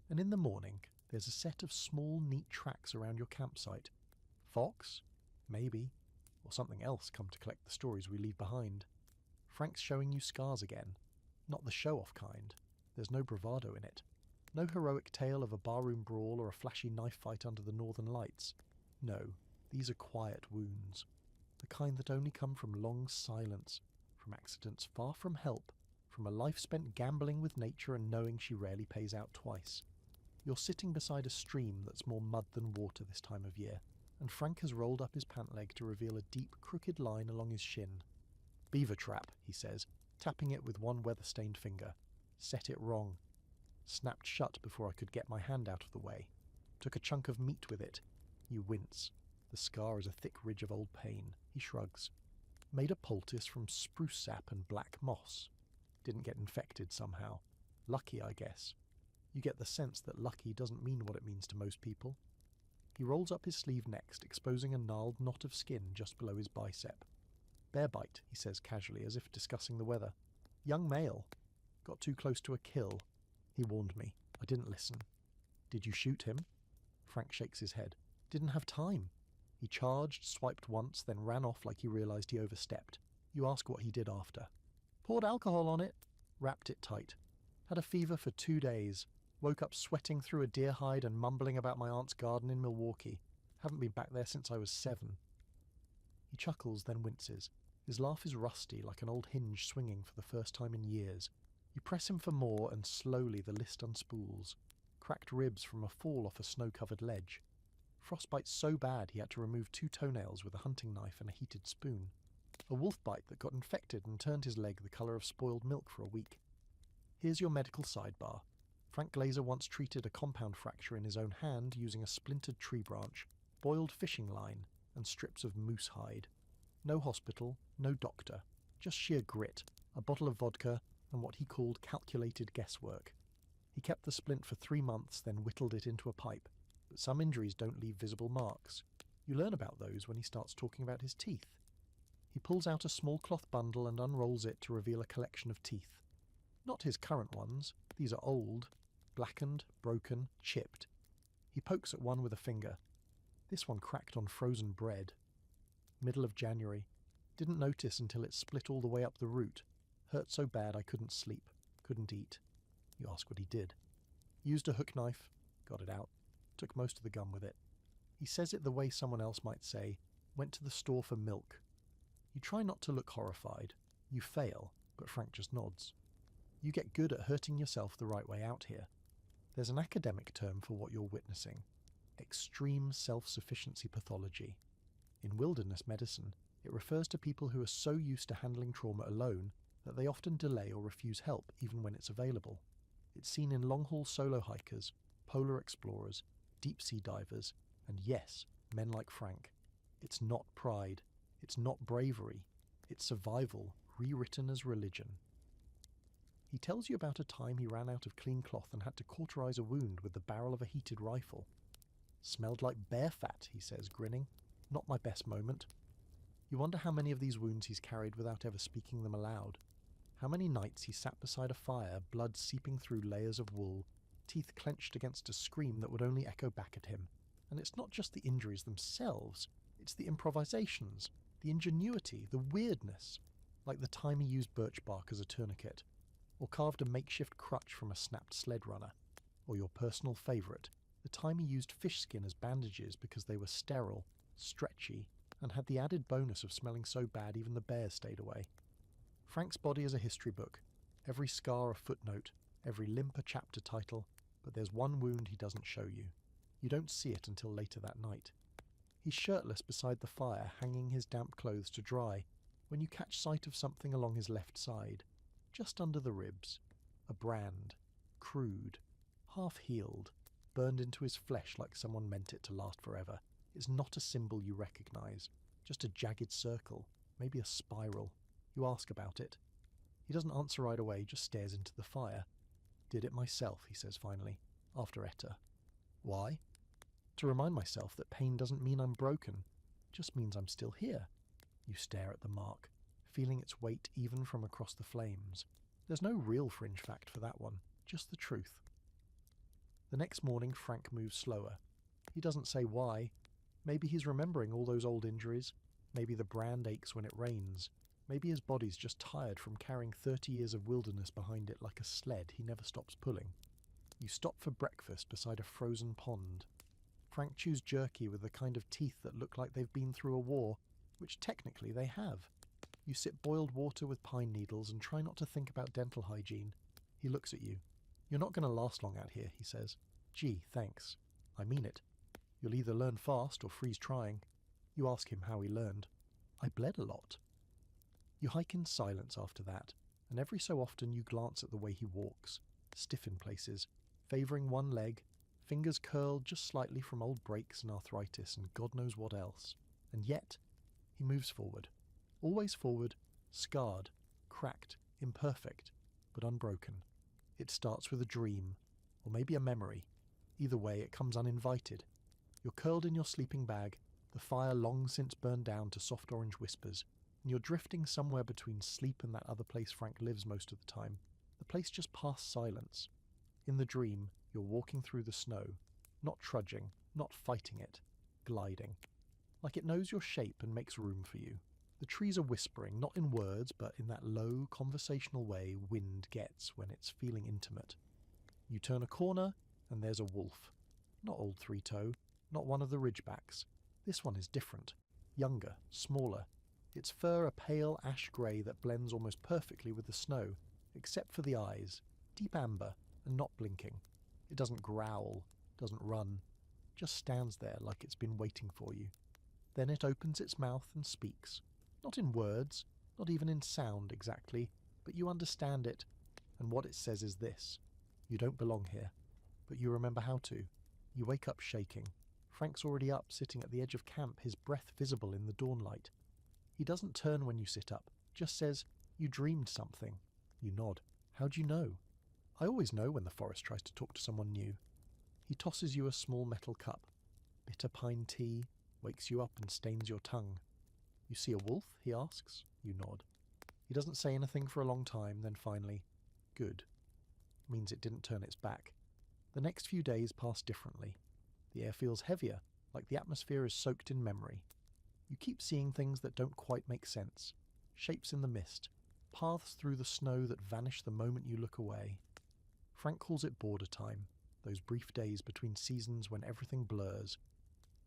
And in the morning, there's a set of small, neat tracks around your campsite. Fox? Maybe. Or something else come to collect the stories we leave behind. Frank's showing you scars again. Not the show-off kind. There's no bravado in it. No heroic tale of a barroom brawl or a flashy knife fight under the northern lights. No, these are quiet wounds. The kind that only come from long silence, from accidents far from help, from a life spent gambling with nature and knowing she rarely pays out twice. You're sitting beside a stream that's more mud than water this time of year, and Frank has rolled up his pant leg to reveal a deep, crooked line along his shin. "Beaver trap," he says, tapping it with one weather-stained finger. "Set it wrong." Snapped shut before I could get my hand out of the way. Took a chunk of meat with it. You wince. The scar is a thick ridge of old pain. He shrugs. Made a poultice from spruce sap and black moss. Didn't get infected somehow. Lucky, I guess. You get the sense that lucky doesn't mean what it means to most people. He rolls up his sleeve next, exposing a gnarled knot of skin just below his bicep. "Bear bite," he says casually, as if discussing the weather. "Young male. Got too close to a kill. He warned me. I didn't listen." "Did you shoot him?" Frank shakes his head. "Didn't have time." He charged, swiped once, then ran off like he realized he overstepped. You ask what he did after. "Poured alcohol on it." Wrapped it tight. "Had a fever for 2 days. Woke up sweating through a deer hide and mumbling about my aunt's garden in Milwaukee. Haven't been back there since I was 7. He chuckles, then winces. His laugh is rusty, like an old hinge swinging for the first time in years. You press him for more, and slowly the list unspools. Cracked ribs from a fall off a snow-covered ledge. Frostbite so bad he had to remove 2 toenails with a hunting knife and a heated spoon. A wolf bite that got infected and turned his leg the colour of spoiled milk for a week. Here's your medical sidebar. Frank Glaser once treated a compound fracture in his own hand using a splintered tree branch, boiled fishing line, and strips of moose hide. No hospital, no doctor, just sheer grit, a bottle of vodka, and what he called calculated guesswork. He kept the splint for 3 months, then whittled it into a pipe. But some injuries don't leave visible marks. You learn about those when he starts talking about his teeth. He pulls out a small cloth bundle and unrolls it to reveal a collection of teeth. Not his current ones. These are old, blackened, broken, chipped. He pokes at one with a finger. This one cracked on frozen bread. Middle of January. Didn't notice until it split all the way up the root. Hurt so bad I couldn't sleep, couldn't eat. You ask what he did. Used a hook knife, got it out, took most of the gum with it. He says it the way someone else might say, went to the store for milk. You try not to look horrified. You fail, but Frank just nods. You get good at hurting yourself the right way out here. There's an academic term for what you're witnessing. Extreme self-sufficiency pathology. In wilderness medicine, it refers to people who are so used to handling trauma alone that they often delay or refuse help even when it's available. It's seen in long-haul solo hikers, polar explorers, deep-sea divers, and yes, men like Frank. It's not pride. It's not bravery. It's survival, rewritten as religion. He tells you about a time he ran out of clean cloth and had to cauterize a wound with the barrel of a heated rifle. Smelled like bear fat, he says, grinning. Not my best moment. You wonder how many of these wounds he's carried without ever speaking them aloud. How many nights he sat beside a fire, blood seeping through layers of wool, teeth clenched against a scream that would only echo back at him. And it's not just the injuries themselves, it's the improvisations, the ingenuity, the weirdness, like the time he used birch bark as a tourniquet, or carved a makeshift crutch from a snapped sled runner, or your personal favourite, the time he used fish skin as bandages because they were sterile, stretchy, and had the added bonus of smelling so bad even the bears stayed away. Frank's body is a history book, every scar a footnote, every limp a chapter title, but there's one wound he doesn't show you. You don't see it until later that night. He's shirtless beside the fire, hanging his damp clothes to dry, when you catch sight of something along his left side, just under the ribs. A brand, crude, half-healed, burned into his flesh like someone meant it to last forever. It's not a symbol you recognize, just a jagged circle, maybe a spiral. You ask about it. He doesn't answer right away, just stares into the fire. "Did it myself," he says finally, after Etta. "Why?" "To remind myself that pain doesn't mean I'm broken. Just means I'm still here. You stare at the mark, feeling its weight even from across the flames. There's no real fringe fact for that one, just the truth. The next morning, Frank moves slower. He doesn't say why. Maybe he's remembering all those old injuries. Maybe the brand aches when it rains. Maybe his body's just tired from carrying 30 years of wilderness behind it like a sled he never stops pulling. You stop for breakfast beside a frozen pond. Frank chews jerky with the kind of teeth that look like they've been through a war, which technically they have. You sip boiled water with pine needles and try not to think about dental hygiene. He looks at you. You're not going to last long out here, he says. Gee, thanks. I mean it. You'll either learn fast or freeze trying. You ask him how he learned. I bled a lot. You hike in silence after that, and every so often you glance at the way he walks, stiff in places, favouring one leg, fingers curled just slightly from old breaks and arthritis and God knows what else. And yet, he moves forward. Always forward, scarred, cracked, imperfect, but unbroken. It starts with a dream, or maybe a memory. Either way, it comes uninvited. You're curled in your sleeping bag, the fire long since burned down to soft orange whispers, and you're drifting somewhere between sleep and that other place Frank lives most of the time, the place just past silence. In the dream, you're walking through the snow, not trudging, not fighting it, gliding. Like it knows your shape and makes room for you. The trees are whispering, not in words, but in that low, conversational way wind gets when it's feeling intimate. You turn a corner, and there's a wolf. Not old three-toe, not one of the ridgebacks. This one is different. Younger, smaller. Its fur a pale ash grey that blends almost perfectly with the snow, except for the eyes, deep amber, and not blinking. It doesn't growl, doesn't run, just stands there like it's been waiting for you. Then it opens its mouth and speaks. Not in words, not even in sound exactly, but you understand it, and what it says is this. You don't belong here, but you remember how to. You wake up shaking. Frank's already up, sitting at the edge of camp, his breath visible in the dawnlight. He doesn't turn when you sit up, just says, you dreamed something. You nod. How do you know? I always know when the forest tries to talk to someone new. He tosses you a small metal cup. Bitter pine tea, wakes you up and stains your tongue. You see a wolf? He asks. You nod. He doesn't say anything for a long time, then finally, good. Means it didn't turn its back. The next few days pass differently. The air feels heavier, like the atmosphere is soaked in memory. You keep seeing things that don't quite make sense. Shapes in the mist. Paths through the snow that vanish the moment you look away. Frank calls it border time, those brief days between seasons when everything blurs.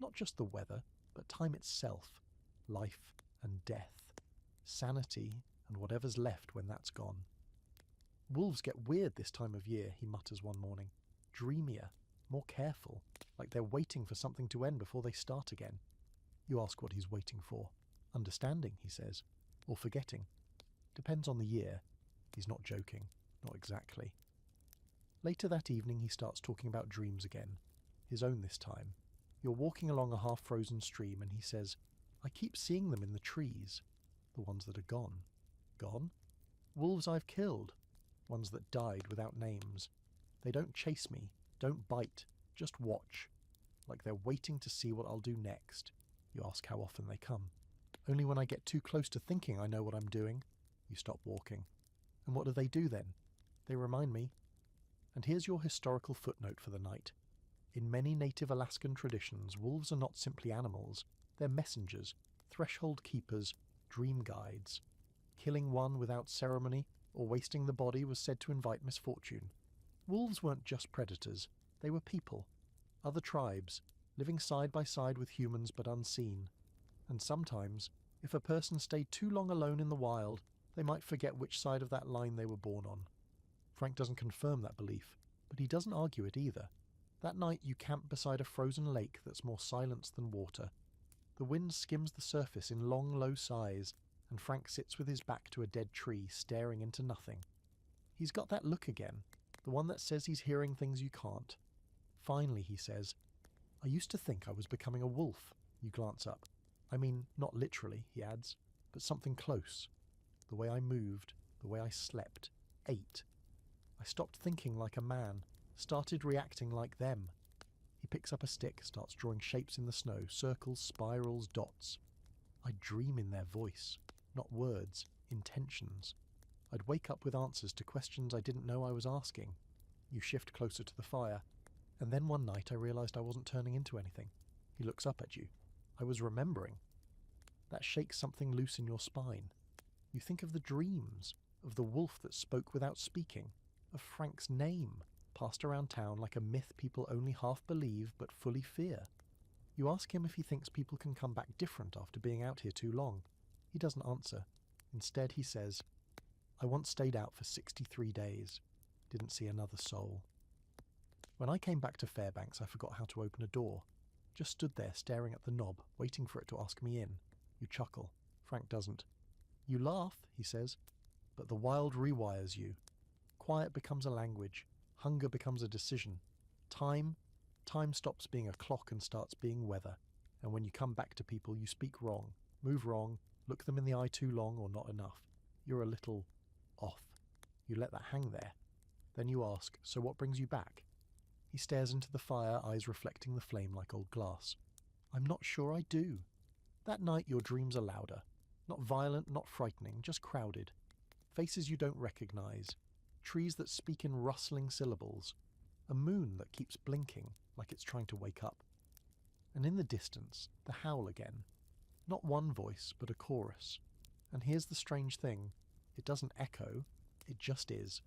Not just the weather, but time itself. Life and death. Sanity and whatever's left when that's gone. Wolves get weird this time of year, he mutters one morning. Dreamier, more careful, like they're waiting for something to end before they start again. You ask what he's waiting for. Understanding, he says, or forgetting. Depends on the year. He's not joking, not exactly. Later that evening he starts talking about dreams again, his own this time. You're walking along a half-frozen stream and he says, I keep seeing them in the trees, the ones that are gone. Gone? Wolves I've killed, ones that died without names. They don't chase me, don't bite, just watch, like they're waiting to see what I'll do next. You ask how often they come. Only when I get too close to thinking I know what I'm doing. You stop walking. And what do they do then? They remind me. And here's your historical footnote for the night. In many native Alaskan traditions, wolves are not simply animals. They're messengers, threshold keepers, dream guides. Killing one without ceremony or wasting the body was said to invite misfortune. Wolves weren't just predators. They were people. Other tribes, living side by side with humans but unseen. And sometimes, if a person stayed too long alone in the wild, they might forget which side of that line they were born on. Frank doesn't confirm that belief, but he doesn't argue it either. That night you camp beside a frozen lake that's more silence than water. The wind skims the surface in long, low sighs, and Frank sits with his back to a dead tree, staring into nothing. He's got that look again, the one that says he's hearing things you can't. Finally, he says, I used to think I was becoming a wolf. You glance up. I mean, not literally, he adds, but something close. The way I moved, the way I slept, ate. I stopped thinking like a man, started reacting like them. He picks up a stick, starts drawing shapes in the snow, circles, spirals, dots. I'd dream in their voice, not words, intentions. I'd wake up with answers to questions I didn't know I was asking. You shift closer to the fire, and then one night I realised I wasn't turning into anything. He looks up at you. I was remembering. That shakes something loose in your spine. You think of the dreams, of the wolf that spoke without speaking, of Frank's name, passed around town like a myth people only half believe but fully fear. You ask him if he thinks people can come back different after being out here too long. He doesn't answer. Instead he says, I once stayed out for 63 days. Didn't see another soul. When I came back to Fairbanks, I forgot how to open a door. Just stood there staring at the knob, waiting for it to ask me in. You chuckle. Frank doesn't. You laugh, he says, but the wild rewires you. Quiet becomes a language. Hunger becomes a decision. Time stops being a clock and starts being weather. And when you come back to people, you speak wrong, move wrong, look them in the eye too long or not enough. You're a little off. You let that hang there. Then you ask, so what brings you back? He stares into the fire, eyes reflecting the flame like old glass. I'm not sure I do. That night your dreams are louder. Not violent, not frightening, just crowded. Faces you don't recognize. Trees that speak in rustling syllables. A moon that keeps blinking like it's trying to wake up. And in the distance, the howl again. Not one voice, but a chorus. And here's the strange thing. It doesn't echo. It just is.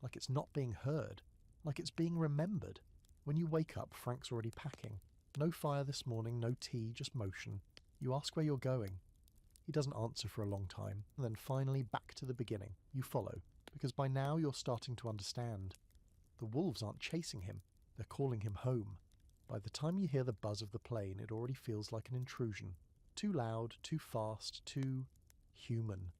Like it's not being heard. Like it's being remembered. When you wake up, Frank's already packing. No fire this morning, no tea, just motion. You ask where you're going. He doesn't answer for a long time, and then finally back to the beginning. You follow, because by now you're starting to understand. The wolves aren't chasing him, they're calling him home. By the time you hear the buzz of the plane, it already feels like an intrusion. Too loud, too fast, too human.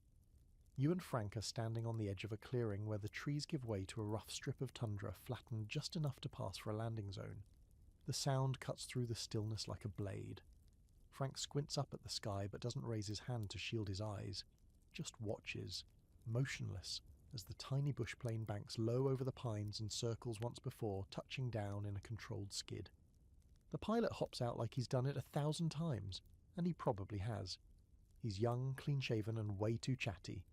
You and Frank are standing on the edge of a clearing where the trees give way to a rough strip of tundra flattened just enough to pass for a landing zone. The sound cuts through the stillness like a blade. Frank squints up at the sky but doesn't raise his hand to shield his eyes. Just watches, motionless, as the tiny bush plane banks low over the pines and circles once before, touching down in a controlled skid. The pilot hops out like he's done it 1,000 times, and he probably has. He's young, clean-shaven, and way too chatty.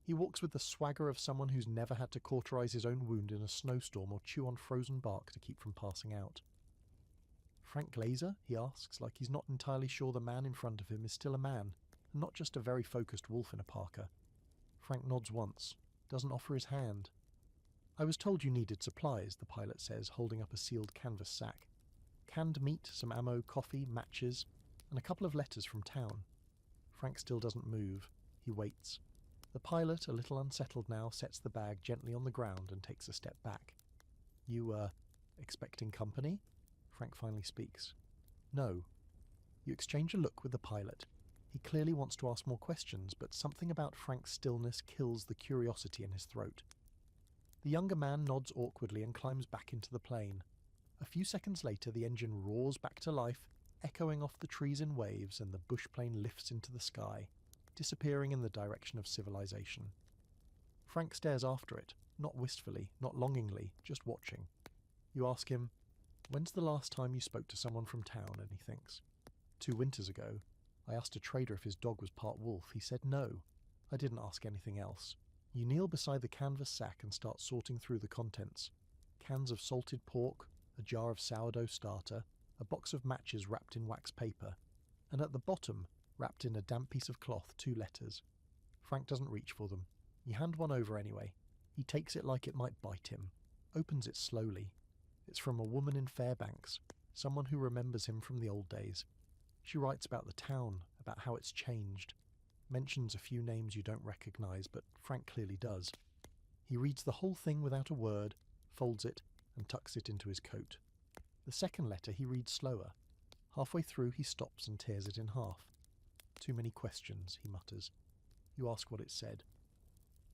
He walks with the swagger of someone who's never had to cauterize his own wound in a snowstorm or chew on frozen bark to keep from passing out. Frank Glaser? He asks, like he's not entirely sure the man in front of him is still a man, and not just a very focused wolf in a parka. Frank nods once, doesn't offer his hand. I was told you needed supplies, the pilot says, holding up a sealed canvas sack. Canned meat, some ammo, coffee, matches, and a couple of letters from town. Frank still doesn't move. He waits. The pilot, a little unsettled now, sets the bag gently on the ground and takes a step back. You, expecting company? Frank finally speaks. No. You exchange a look with the pilot. He clearly wants to ask more questions, but something about Frank's stillness kills the curiosity in his throat. The younger man nods awkwardly and climbs back into the plane. A few seconds later, the engine roars back to life, echoing off the trees in waves, and the bush plane lifts into the sky, disappearing in the direction of civilization. Frank stares after it, not wistfully, not longingly, just watching. You ask him, when's the last time you spoke to someone from town? And he thinks. 2 winters ago. I asked a trader if his dog was part wolf. He said no. I didn't ask anything else. You kneel beside the canvas sack and start sorting through the contents. Cans of salted pork, a jar of sourdough starter, a box of matches wrapped in wax paper, and at the bottom, wrapped in a damp piece of cloth, 2 letters. Frank doesn't reach for them. You hand one over anyway. He takes it like it might bite him, opens it slowly. It's from a woman in Fairbanks, someone who remembers him from the old days. She writes about the town, about how it's changed, mentions a few names you don't recognize, but Frank clearly does. He reads the whole thing without a word, folds it, and tucks it into his coat. The second letter he reads slower. Halfway through he stops and tears it in half. Too many questions, he mutters. You ask what it said.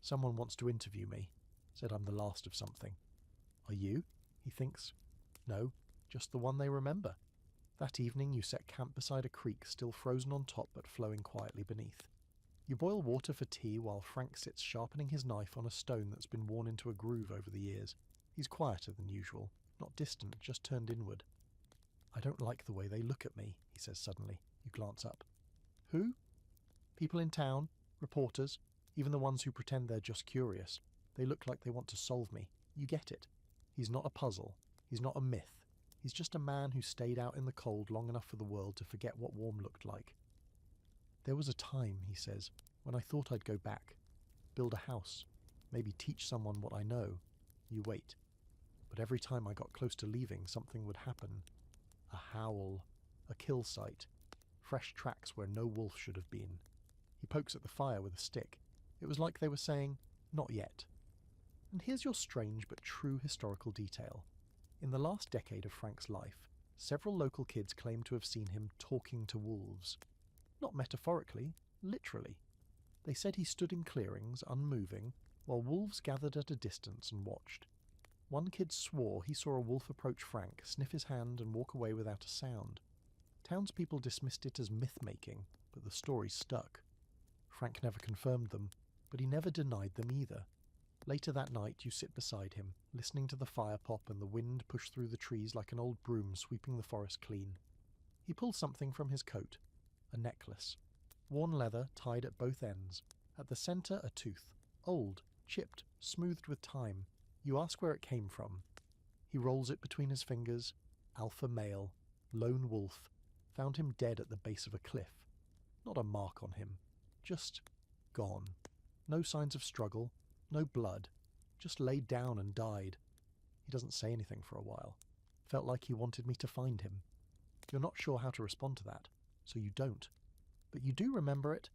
Someone wants to interview me. Said I'm the last of something. Are you? He thinks. No, just the one they remember. That evening you set camp beside a creek still frozen on top but flowing quietly beneath. You boil water for tea while Frank sits sharpening his knife on a stone that's been worn into a groove over the years. He's quieter than usual, not distant, just turned inward. I don't like the way they look at me, he says suddenly. You glance up. Who? People in town, reporters, even the ones who pretend they're just curious. They look like they want to solve me. You get it. He's not a puzzle. He's not a myth. He's just a man who stayed out in the cold long enough for the world to forget what warm looked like. There was a time, he says, when I thought I'd go back. Build a house. Maybe teach someone what I know. You wait. But every time I got close to leaving, something would happen. A howl. A kill site. Fresh tracks where no wolf should have been. He pokes at the fire with a stick. It was like they were saying, not yet. And here's your strange but true historical detail. In the last decade of Frank's life, several local kids claim to have seen him talking to wolves. Not metaphorically, literally. They said he stood in clearings, unmoving, while wolves gathered at a distance and watched. One kid swore he saw a wolf approach Frank, sniff his hand and walk away without a sound. Townspeople dismissed it as myth-making, but the stories stuck. Frank never confirmed them, but he never denied them either. Later that night you sit beside him, listening to the fire pop and the wind push through the trees like an old broom sweeping the forest clean. He pulls something from his coat. A necklace. Worn leather, tied at both ends. At the centre a tooth. Old, chipped, smoothed with time. You ask where it came from. He rolls it between his fingers. Alpha male. Lone wolf. Found him dead at the base of a cliff. Not a mark on him. Just gone. No signs of struggle. No blood. Just laid down and died. He doesn't say anything for a while. Felt like he wanted me to find him. You're not sure how to respond to that, so you don't. But you do remember it,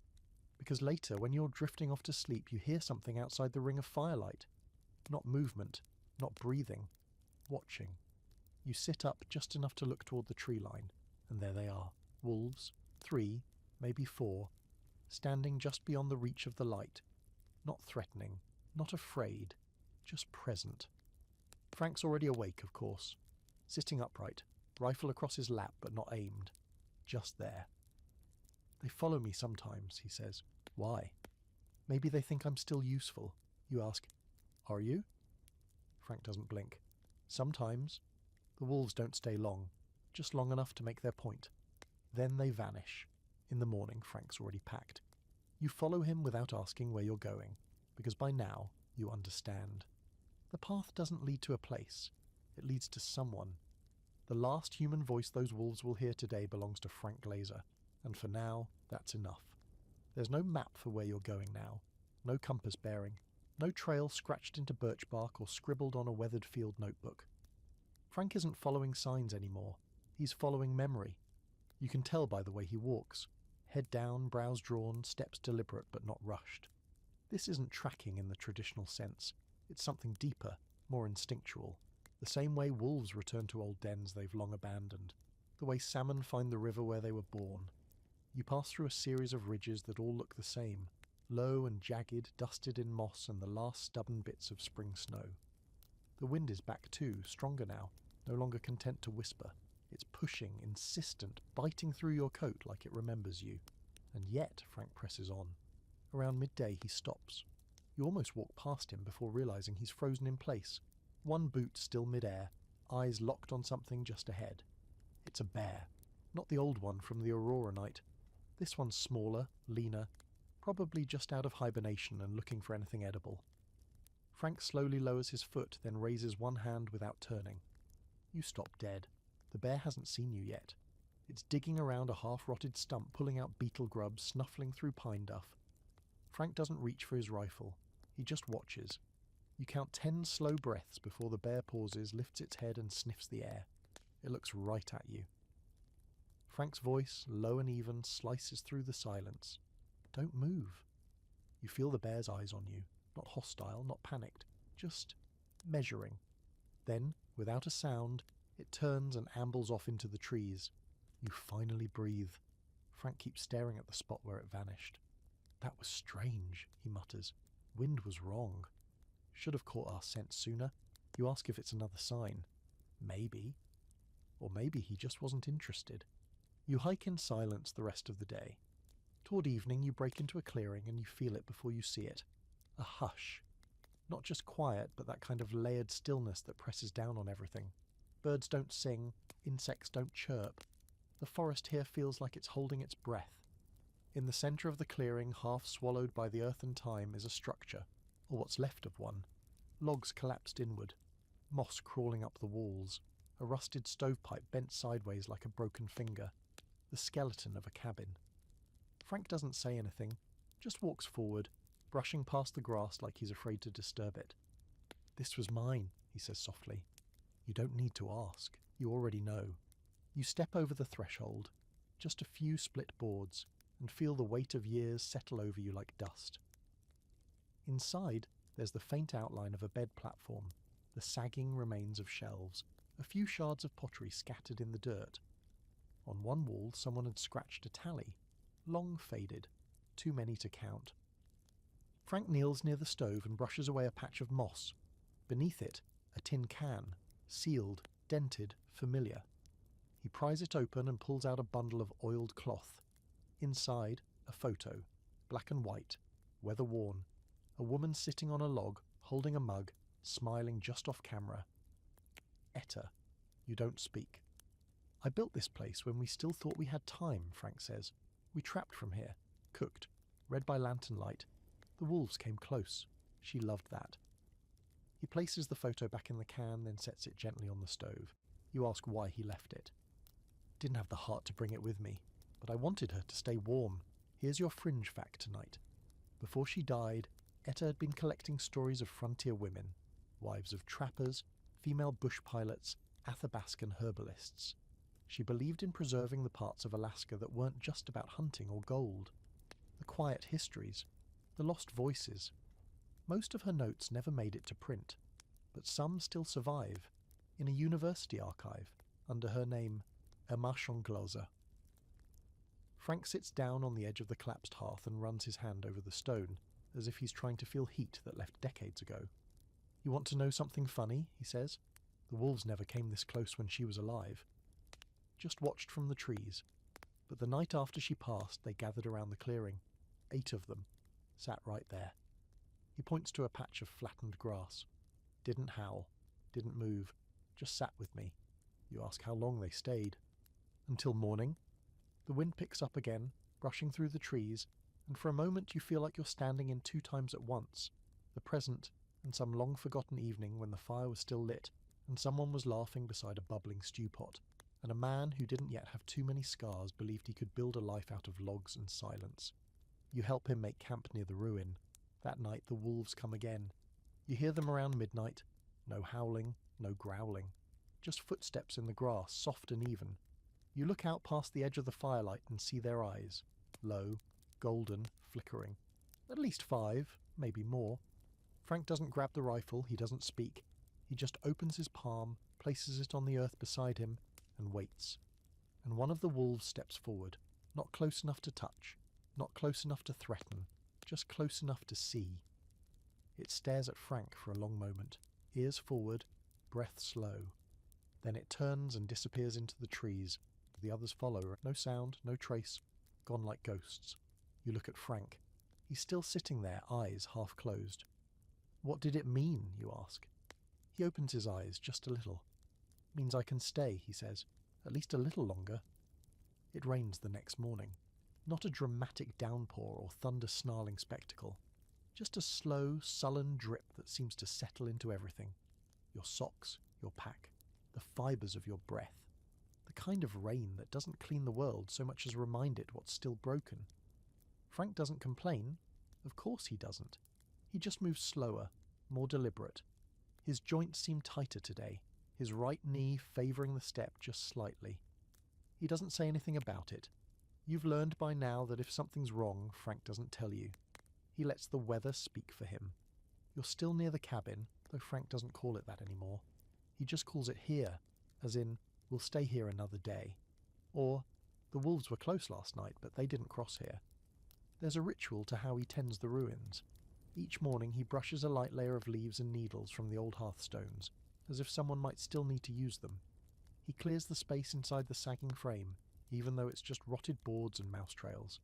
because later, when you're drifting off to sleep, you hear something outside the ring of firelight. Not movement, not breathing. Watching. You sit up just enough to look toward the tree line, and there they are. Wolves, 3, maybe 4, standing just beyond the reach of the light. Not threatening. Not afraid, just present. Frank's already awake, of course. Sitting upright, rifle across his lap but not aimed. Just there. They follow me sometimes, he says. Why? Maybe they think I'm still useful. You ask, are you? Frank doesn't blink. Sometimes. The wolves don't stay long, just long enough to make their point. Then they vanish. In the morning, Frank's already packed. You follow him without asking where you're going, because by now you understand. The path doesn't lead to a place. It leads to someone. The last human voice those wolves will hear today belongs to Frank Glaser, and for now, that's enough. There's no map for where you're going now, no compass bearing, no trail scratched into birch bark or scribbled on a weathered field notebook. Frank isn't following signs anymore. He's following memory. You can tell by the way he walks. Head down, brows drawn, steps deliberate but not rushed. This isn't tracking in the traditional sense. It's something deeper, more instinctual. The same way wolves return to old dens they've long abandoned. The way salmon find the river where they were born. You pass through a series of ridges that all look the same. Low and jagged, dusted in moss and the last stubborn bits of spring snow. The wind is back too, stronger now, no longer content to whisper. It's pushing, insistent, biting through your coat like it remembers you. And yet, Frank presses on. Around midday he stops. You almost walk past him before realizing he's frozen in place. One boot still mid-air, eyes locked on something just ahead. It's a bear. Not the old one from the Aurora night. This one's smaller, leaner, probably just out of hibernation and looking for anything edible. Frank slowly lowers his foot, then raises one hand without turning. You stop dead. The bear hasn't seen you yet. It's digging around a half-rotted stump, pulling out beetle grubs, snuffling through pine duff. Frank doesn't reach for his rifle. He just watches. You count 10 slow breaths before the bear pauses, lifts its head and sniffs the air. It looks right at you. Frank's voice, low and even, slices through the silence. Don't move. You feel the bear's eyes on you. Not hostile, not panicked. Just measuring. Then, without a sound, it turns and ambles off into the trees. You finally breathe. Frank keeps staring at the spot where it vanished. That was strange, he mutters. Wind was wrong. Should have caught our scent sooner. You ask if it's another sign. Maybe. Or maybe he just wasn't interested. You hike in silence the rest of the day. Toward evening you break into a clearing and you feel it before you see it. A hush. Not just quiet, but that kind of layered stillness that presses down on everything. Birds don't sing, insects don't chirp. The forest here feels like it's holding its breath. In the centre of the clearing, half swallowed by the earth and time, is a structure, or what's left of one. Logs collapsed inward, moss crawling up the walls, a rusted stovepipe bent sideways like a broken finger, the skeleton of a cabin. Frank doesn't say anything, just walks forward, brushing past the grass like he's afraid to disturb it. "This was mine," he says softly. "You don't need to ask. You already know." You step over the threshold, just a few split boards, and feel the weight of years settle over you like dust. Inside, there's the faint outline of a bed platform, the sagging remains of shelves, a few shards of pottery scattered in the dirt. On one wall, someone had scratched a tally, long faded, too many to count. Frank kneels near the stove and brushes away a patch of moss. Beneath it, a tin can, sealed, dented, familiar. He pries it open and pulls out a bundle of oiled cloth. Inside, a photo, black and white, weather-worn, a woman sitting on a log, holding a mug, smiling just off camera. Etta, you don't speak. "I built this place when we still thought we had time," Frank says. "We trapped from here, cooked, read by lantern light. The wolves came close. She loved that." He places the photo back in the can, then sets it gently on the stove. You ask why he left it. "Didn't have the heart to bring it with me, but I wanted her to stay warm. Here's your fringe fact tonight. Before she died, Etta had been collecting stories of frontier women, wives of trappers, female bush pilots, Athabascan herbalists. She believed in preserving the parts of Alaska that weren't just about hunting or gold. The quiet histories, the lost voices. Most of her notes never made it to print, but some still survive, in a university archive, under her name, Frank Glaser. Frank sits down on the edge of the collapsed hearth and runs his hand over the stone, as if he's trying to feel heat that left decades ago. "You want to know something funny?" he says. "The wolves never came this close when she was alive. Just watched from the trees. But the night after she passed, they gathered around the clearing. 8 of them. Sat right there." He points to a patch of flattened grass. "Didn't howl. Didn't move. Just sat with me." You ask how long they stayed. "Until morning." The wind picks up again, brushing through the trees, and for a moment you feel like you're standing in 2 times at once, the present and some long-forgotten evening when the fire was still lit and someone was laughing beside a bubbling stew pot, and a man who didn't yet have too many scars believed he could build a life out of logs and silence. You help him make camp near the ruin. That night the wolves come again. You hear them around midnight. No howling, no growling. Just footsteps in the grass, soft and even. You look out past the edge of the firelight and see their eyes. Low, golden, flickering. At least 5, maybe more. Frank doesn't grab the rifle, he doesn't speak. He just opens his palm, places it on the earth beside him, and waits. And one of the wolves steps forward, not close enough to touch, not close enough to threaten, just close enough to see. It stares at Frank for a long moment, ears forward, breath slow. Then it turns and disappears into the trees. The others follow. No sound, no trace, gone like ghosts. You look at Frank. He's still sitting there, eyes half closed. "What did it mean?" you ask. He opens his eyes just a little. "Means I can stay," he says. "At least a little longer." It rains the next morning. Not a dramatic downpour or thunder-snarling spectacle. Just a slow, sullen drip that seems to settle into everything. Your socks, your pack, the fibres of your breath. The kind of rain that doesn't clean the world so much as remind it what's still broken. Frank doesn't complain. Of course he doesn't. He just moves slower, more deliberate. His joints seem tighter today, his right knee favouring the step just slightly. He doesn't say anything about it. You've learned by now that if something's wrong, Frank doesn't tell you. He lets the weather speak for him. You're still near the cabin, though Frank doesn't call it that anymore. He just calls it here, as in, we'll stay here another day. Or, the wolves were close last night, but they didn't cross here. There's a ritual to how he tends the ruins. Each morning he brushes a light layer of leaves and needles from the old hearthstones, as if someone might still need to use them. He clears the space inside the sagging frame, even though it's just rotted boards and mouse trails.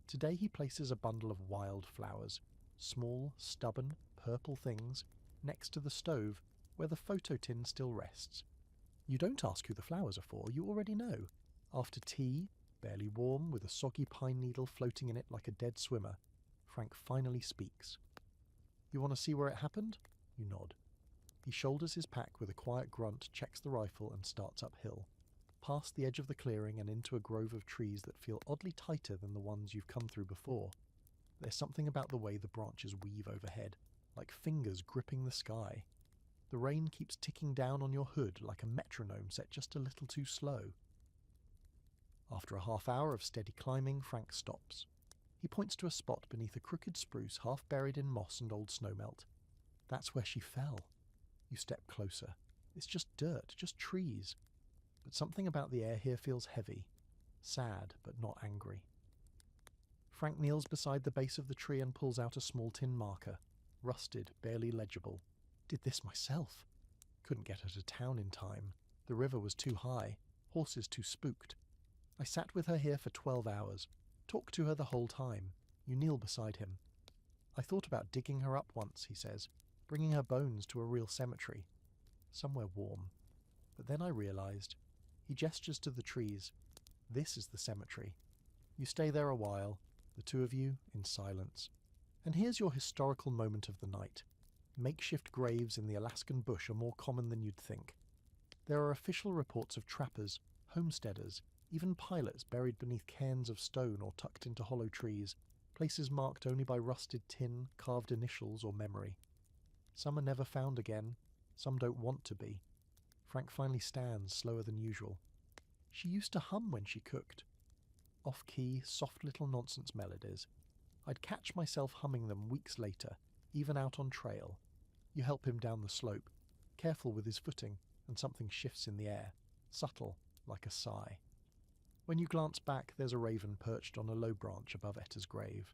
Today he places a bundle of wild flowers, small, stubborn, purple things, next to the stove where the photo tin still rests. You don't ask who the flowers are for, you already know. After tea, barely warm, with a soggy pine needle floating in it like a dead swimmer, Frank finally speaks. You want to see where it happened? You nod. He shoulders his pack with a quiet grunt, checks the rifle, and starts uphill, past the edge of the clearing and into a grove of trees that feel oddly tighter than the ones you've come through before. There's something about the way the branches weave overhead, like fingers gripping the sky. The rain keeps ticking down on your hood like a metronome set just a little too slow. After a half hour of steady climbing, Frank stops. He points to a spot beneath a crooked spruce half buried in moss and old snowmelt. That's where she fell. You step closer. It's just dirt, just trees. But something about the air here feels heavy, sad but not angry. Frank kneels beside the base of the tree and pulls out a small tin marker, rusted, barely legible. Did this myself. Couldn't get her to town in time. The river was too high, horses too spooked. I sat with her here for 12 hours, talked to her the whole time. You kneel beside him. I thought about digging her up once, he says, bringing her bones to a real cemetery, somewhere warm. But then I realized. He gestures to the trees. This is the cemetery. You stay there a while, the two of you in silence. And here's your historical moment of the night. Makeshift graves in the Alaskan bush are more common than you'd think. There are official reports of trappers, homesteaders, even pilots buried beneath cairns of stone or tucked into hollow trees, places marked only by rusted tin, carved initials or memory. Some are never found again, some don't want to be. Frank finally stands, slower than usual. She used to hum when she cooked. Off-key, soft little nonsense melodies. I'd catch myself humming them weeks later, even out on trail. You help him down the slope, careful with his footing, and something shifts in the air, subtle, like a sigh. When you glance back, there's a raven perched on a low branch above Etta's grave,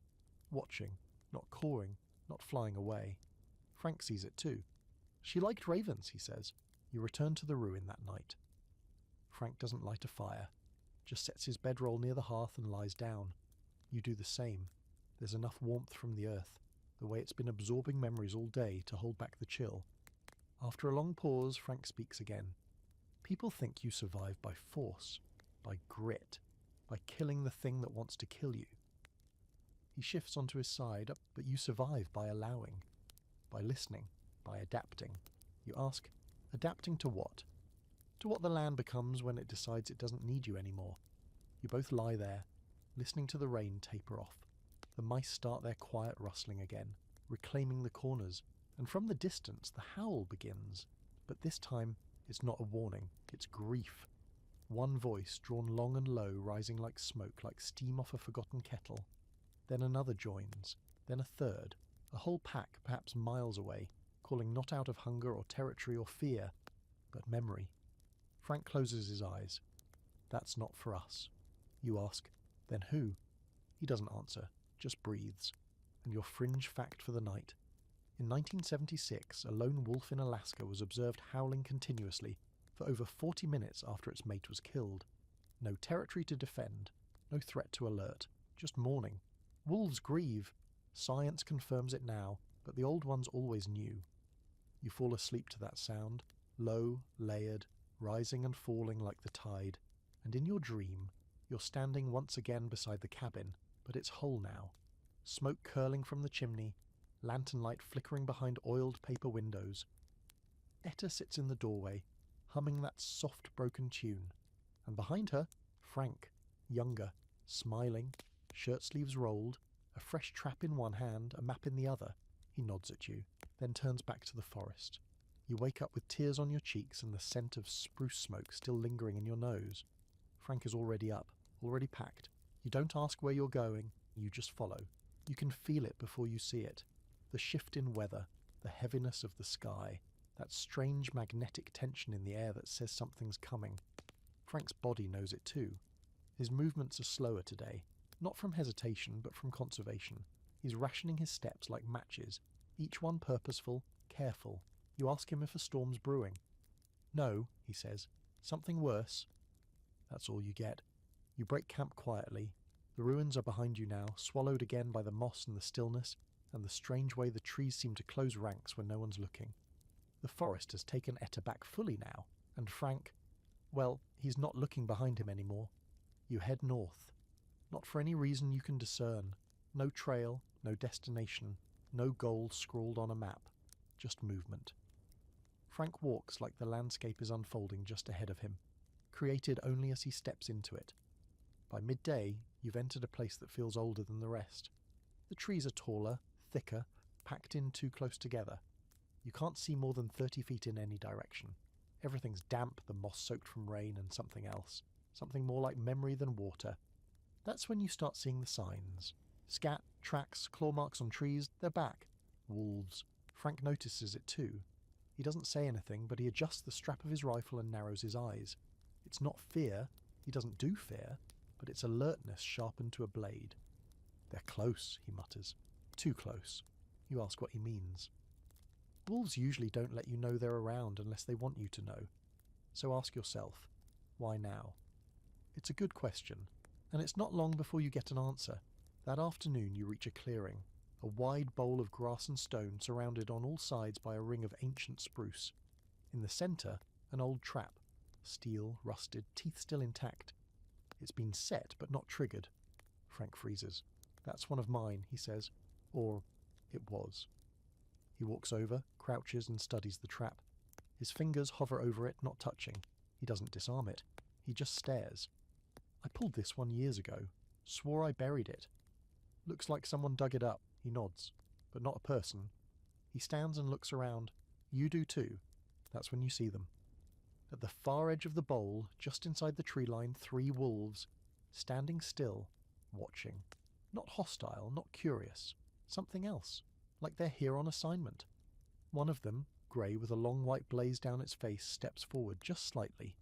watching, not cawing, not flying away. Frank sees it too. She liked ravens, he says. You return to the ruin that night. Frank doesn't light a fire, just sets his bedroll near the hearth and lies down. You do the same. There's enough warmth from the earth, the way it's been absorbing memories all day, to hold back the chill. After a long pause, Frank speaks again. People think you survive by force, by grit, by killing the thing that wants to kill you. He shifts onto his side, but you survive by allowing, by listening, by adapting. You ask, adapting to what? To what the land becomes when it decides it doesn't need you anymore. You both lie there, listening to the rain taper off. The mice start their quiet rustling again, reclaiming the corners, and from the distance the howl begins. But this time, it's not a warning, it's grief. One voice, drawn long and low, rising like smoke, like steam off a forgotten kettle. Then another joins, then a third, a whole pack perhaps miles away, calling not out of hunger or territory or fear, but memory. Frank closes his eyes. That's not for us. You ask, then who? He doesn't answer, just breathes. And your fringe fact for the night. In 1976, a lone wolf in Alaska was observed howling continuously for over 40 minutes after its mate was killed. No territory to defend, no threat to alert, just mourning. Wolves grieve. Science confirms it now, but the old ones always knew. You fall asleep to that sound, low, layered, rising and falling like the tide, and in your dream, you're standing once again beside the cabin, but it's whole now. Smoke curling from the chimney, lantern light flickering behind oiled paper windows. Etta sits in the doorway, humming that soft broken tune, and behind her, Frank, younger, smiling, shirt sleeves rolled, a fresh trap in one hand, a map in the other. He nods at you, then turns back to the forest. You wake up with tears on your cheeks and the scent of spruce smoke still lingering in your nose. Frank is already up, already packed. You don't ask where you're going, you just follow. You can feel it before you see it. The shift in weather, the heaviness of the sky, that strange magnetic tension in the air that says something's coming. Frank's body knows it too. His movements are slower today, not from hesitation but from conservation. He's rationing his steps like matches, each one purposeful, careful. You ask him if a storm's brewing. No, he says. Something worse. That's all you get. You break camp quietly. The ruins are behind you now, swallowed again by the moss and the stillness, and the strange way the trees seem to close ranks when no one's looking. The forest has taken Etta back fully now, and Frank, Well, he's not looking behind him anymore. You head north. Not for any reason you can discern. No trail, no destination, no goal scrawled on a map. Just movement. Frank walks like the landscape is unfolding just ahead of him, created only as he steps into it. By midday, you've entered a place that feels older than the rest. The trees are taller, thicker, packed in too close together. You can't see more than 30 feet in any direction. Everything's damp, the moss soaked from rain, and something else. Something more like memory than water. That's when you start seeing the signs. Scat, tracks, claw marks on trees, they're back. Wolves. Frank notices it too. He doesn't say anything, but he adjusts the strap of his rifle and narrows his eyes. It's not fear, he doesn't do fear, but it's alertness sharpened to a blade. They're close, he mutters. Too close. You ask what he means. Wolves usually don't let you know they're around unless they want you to know. So ask yourself, why now? It's a good question, and it's not long before you get an answer. That afternoon you reach a clearing, a wide bowl of grass and stone surrounded on all sides by a ring of ancient spruce. In the centre, an old trap, steel, rusted, teeth still intact. It's been set but not triggered. Frank freezes. That's one of mine, he says. Or it was. He walks over, crouches and studies the trap. His fingers hover over it, not touching. He doesn't disarm it. He just stares. I pulled this one years ago. Swore I buried it. Looks like someone dug it up. He nods. But not a person. He stands and looks around. You do too. That's when you see them. At the far edge of the bowl, just inside the tree line, 3 wolves, standing still, watching. Not hostile, not curious. Something else. Like they're here on assignment. One of them, grey with a long white blaze down its face, steps forward just slightly.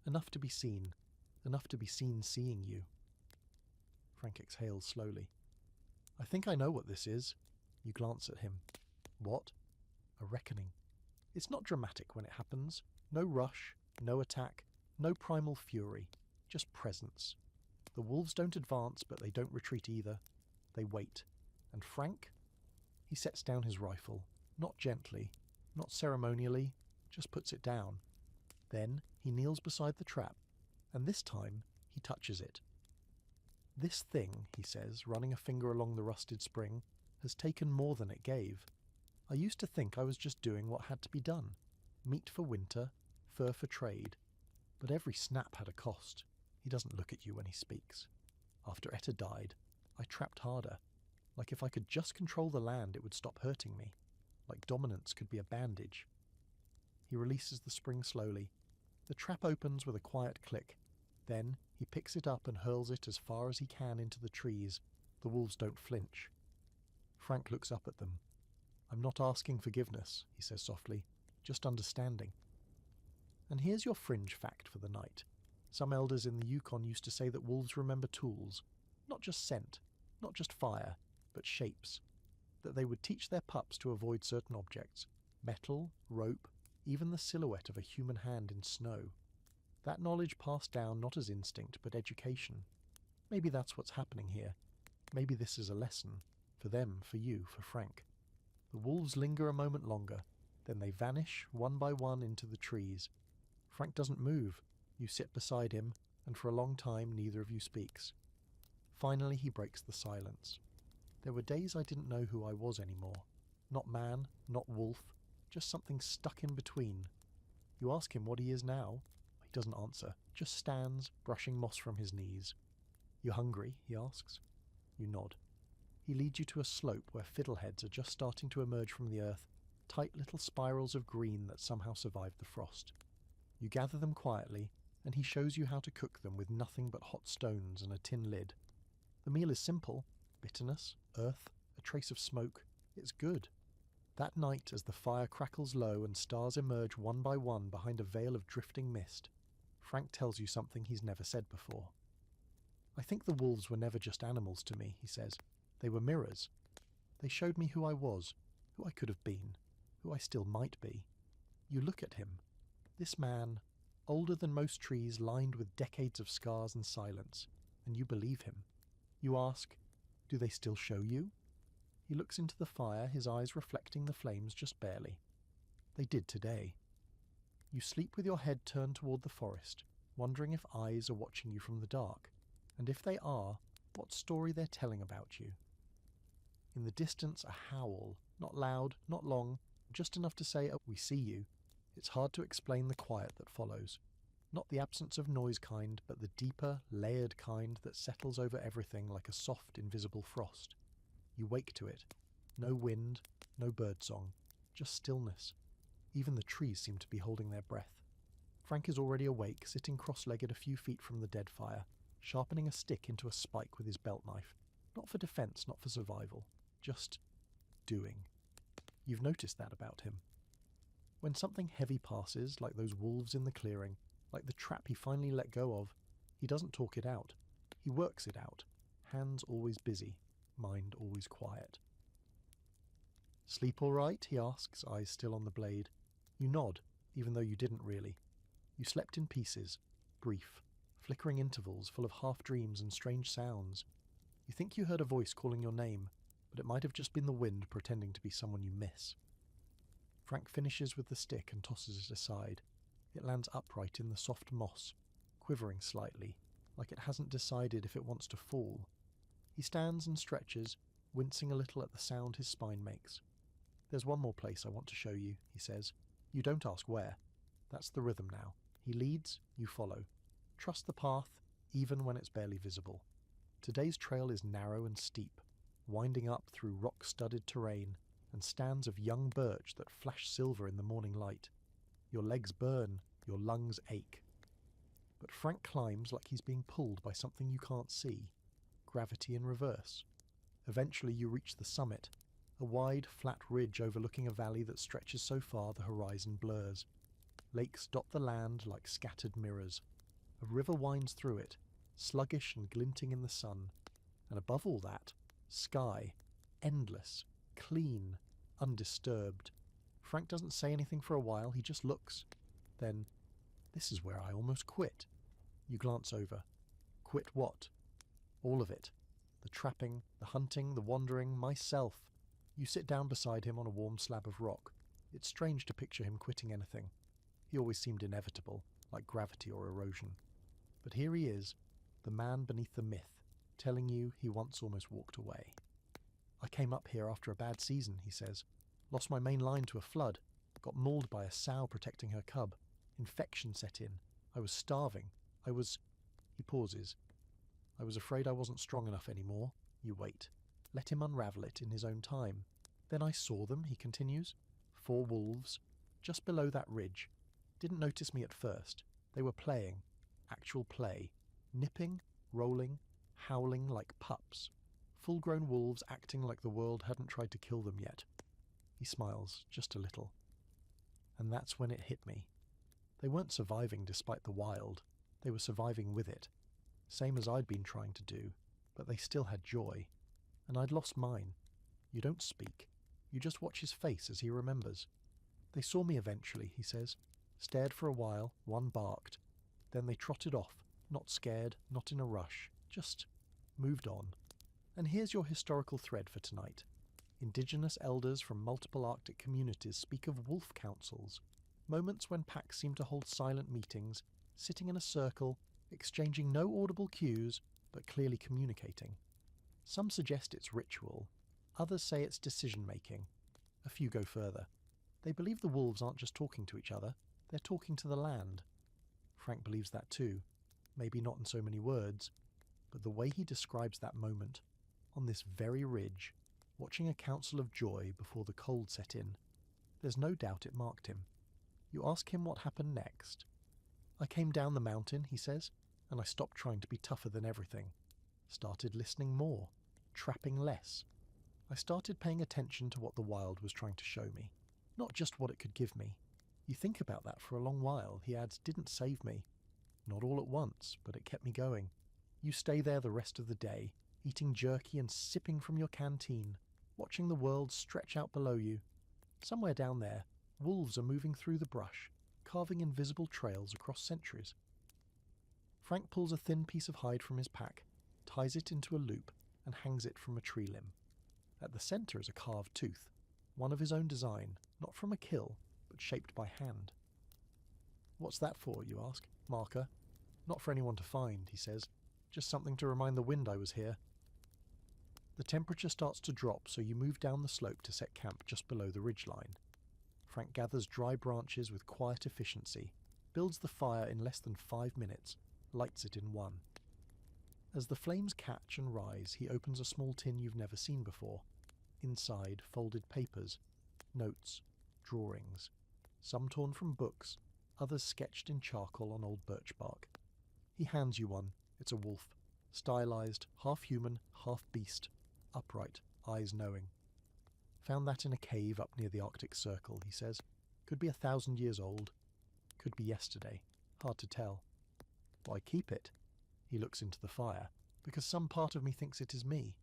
Enough to be seen. Enough to be seen seeing you. Frank exhales slowly. I think I know what this is. You glance at him. What? A reckoning. It's not dramatic when it happens. No rush, no attack, no primal fury. Just presence. The wolves don't advance, but they don't retreat either. They wait. And Frank? He sets down his rifle. Not gently, not ceremonially, just puts it down. Then he kneels beside the trap, and this time he touches it. This thing, he says, running a finger along the rusted spring, has taken more than it gave. I used to think I was just doing what had to be done. Meat for winter, fur for trade. But every snap had a cost. He doesn't look at you when he speaks. After Etta died, I trapped harder. Like if I could just control the land, it would stop hurting me. Like dominance could be a bandage. He releases the spring slowly. The trap opens with a quiet click. Then he picks it up and hurls it as far as he can into the trees. The wolves don't flinch. Frank looks up at them. I'm not asking forgiveness, he says softly, just understanding. And here's your fringe fact for the night. Some elders in the Yukon used to say that wolves remember tools, not just scent, not just fire, but shapes. That they would teach their pups to avoid certain objects, metal, rope, even the silhouette of a human hand in snow. That knowledge passed down not as instinct, but education. Maybe that's what's happening here. Maybe this is a lesson. For them, for you, for Frank. The wolves linger a moment longer. Then they vanish, one by one, into the trees. Frank doesn't move. You sit beside him, and for a long time neither of you speaks. Finally he breaks the silence. There were days I didn't know who I was anymore. Not man, not wolf, just something stuck in between. You ask him what he is now. He doesn't answer, just stands, brushing moss from his knees. You hungry? He asks. You nod. He leads you to a slope where fiddleheads are just starting to emerge from the earth, tight little spirals of green that somehow survived the frost. You gather them quietly, and he shows you how to cook them with nothing but hot stones and a tin lid. The meal is simple. Bitterness, earth, a trace of smoke. It's good. That night, as the fire crackles low and stars emerge one by one behind a veil of drifting mist, Frank tells you something he's never said before. I think the wolves were never just animals to me, he says. They were mirrors. They showed me who I was, who I could have been, who I still might be. You look at him. This man, older than most trees, lined with decades of scars and silence, and you believe him. You ask, do they still show you? He looks into the fire, his eyes reflecting the flames just barely. They did today. You sleep with your head turned toward the forest, wondering if eyes are watching you from the dark, and if they are, what story they're telling about you. In the distance, a howl, not loud, not long, just enough to say, "Oh, we see you." It's hard to explain the quiet that follows. Not the absence of noise kind, but the deeper, layered kind that settles over everything like a soft, invisible frost. You wake to it. No wind, no birdsong, just stillness. Even the trees seem to be holding their breath. Frank is already awake, sitting cross-legged a few feet from the dead fire, sharpening a stick into a spike with his belt knife. Not for defense, not for survival. Just doing. You've noticed that about him. When something heavy passes, like those wolves in the clearing, like the trap he finally let go of, he doesn't talk it out. He works it out. Hands always busy, mind always quiet. "Sleep all right?" he asks, eyes still on the blade. You nod, even though you didn't really. You slept in pieces, brief, flickering intervals full of half-dreams and strange sounds. You think you heard a voice calling your name, but it might have just been the wind pretending to be someone you miss. Frank finishes with the stick and tosses it aside. It lands upright in the soft moss, quivering slightly, like it hasn't decided if it wants to fall. He stands and stretches, wincing a little at the sound his spine makes. "There's one more place I want to show you," he says. You don't ask where. That's the rhythm now. He leads, you follow. Trust the path, even when it's barely visible. Today's trail is narrow and steep, winding up through rock-studded terrain and stands of young birch that flash silver in the morning light. Your legs burn, your lungs ache. But Frank climbs like he's being pulled by something you can't see. Gravity in reverse. Eventually you reach the summit, a wide, flat ridge overlooking a valley that stretches so far the horizon blurs. Lakes dot the land like scattered mirrors. A river winds through it, sluggish and glinting in the sun. And above all that, sky, endless, clean, undisturbed. Frank doesn't say anything for a while, he just looks. Then, "This is where I almost quit." You glance over. Quit what? All of it. The trapping, the hunting, the wandering, myself. You sit down beside him on a warm slab of rock. It's strange to picture him quitting anything. He always seemed inevitable, like gravity or erosion. But here he is, the man beneath the myth, telling you he once almost walked away. "I came up here after a bad season," he says. "Lost my main line to a flood. Got mauled by a sow protecting her cub. Infection set in. I was starving. He pauses. "I was afraid I wasn't strong enough anymore." You wait. Let him unravel it in his own time. "Then I saw them," he continues. 4 wolves, just below that ridge. Didn't notice me at first. They were playing. Actual play. Nipping, rolling, howling like pups. Full-grown wolves acting like the world hadn't tried to kill them yet." He smiles, just a little. "And that's when it hit me. They weren't surviving despite the wild. They were surviving with it. Same as I'd been trying to do, but they still had joy. And I'd lost mine. You don't speak. You just watch his face as he remembers. They saw me eventually," he says. "Stared for a while, one barked. Then they trotted off, not scared, not in a rush, just moved on. And here's your historical thread for tonight. Indigenous elders from multiple Arctic communities speak of wolf councils, moments when packs seem to hold silent meetings, sitting in a circle, exchanging no audible cues, but clearly communicating. Some suggest it's ritual, others say it's decision-making. A few go further. They believe the wolves aren't just talking to each other, they're talking to the land. Frank believes that too, maybe not in so many words, but the way he describes that moment, on this very ridge, watching a council of joy before the cold set in, there's no doubt it marked him. You ask him what happened next. "I came down the mountain," he says, "and I stopped trying to be tougher than everything. Started listening more, trapping less. I started paying attention to what the wild was trying to show me, not just what it could give me. You think about that for a long while," he adds. "Didn't save me. Not all at once, but it kept me going. You stay there the rest of the day, eating jerky and sipping from your canteen, watching the world stretch out below you. Somewhere down there, wolves are moving through the brush, carving invisible trails across centuries." Frank pulls a thin piece of hide from his pack, ties it into a loop, and hangs it from a tree limb. At the centre is a carved tooth, one of his own design, not from a kill, but shaped by hand. "What's that for?" you ask. "Marker?" Not for anyone to find, he says. Just something to remind the wind I was here. The temperature starts to drop, so you move down the slope to set camp just below the ridgeline. Frank gathers dry branches with quiet efficiency, builds the fire in less than 5 minutes, lights it in 1. As the flames catch and rise, he opens a small tin you've never seen before. Inside, folded papers, notes, drawings, some torn from books, others sketched in charcoal on old birch bark. He hands you one. It's a wolf, stylized, half human, half beast, upright, eyes knowing. Found that in a cave up near the Arctic Circle, he says. Could be 1,000 years old. Could be yesterday. Hard to tell. Why keep it? He looks into the fire. Because some part of me thinks it is me.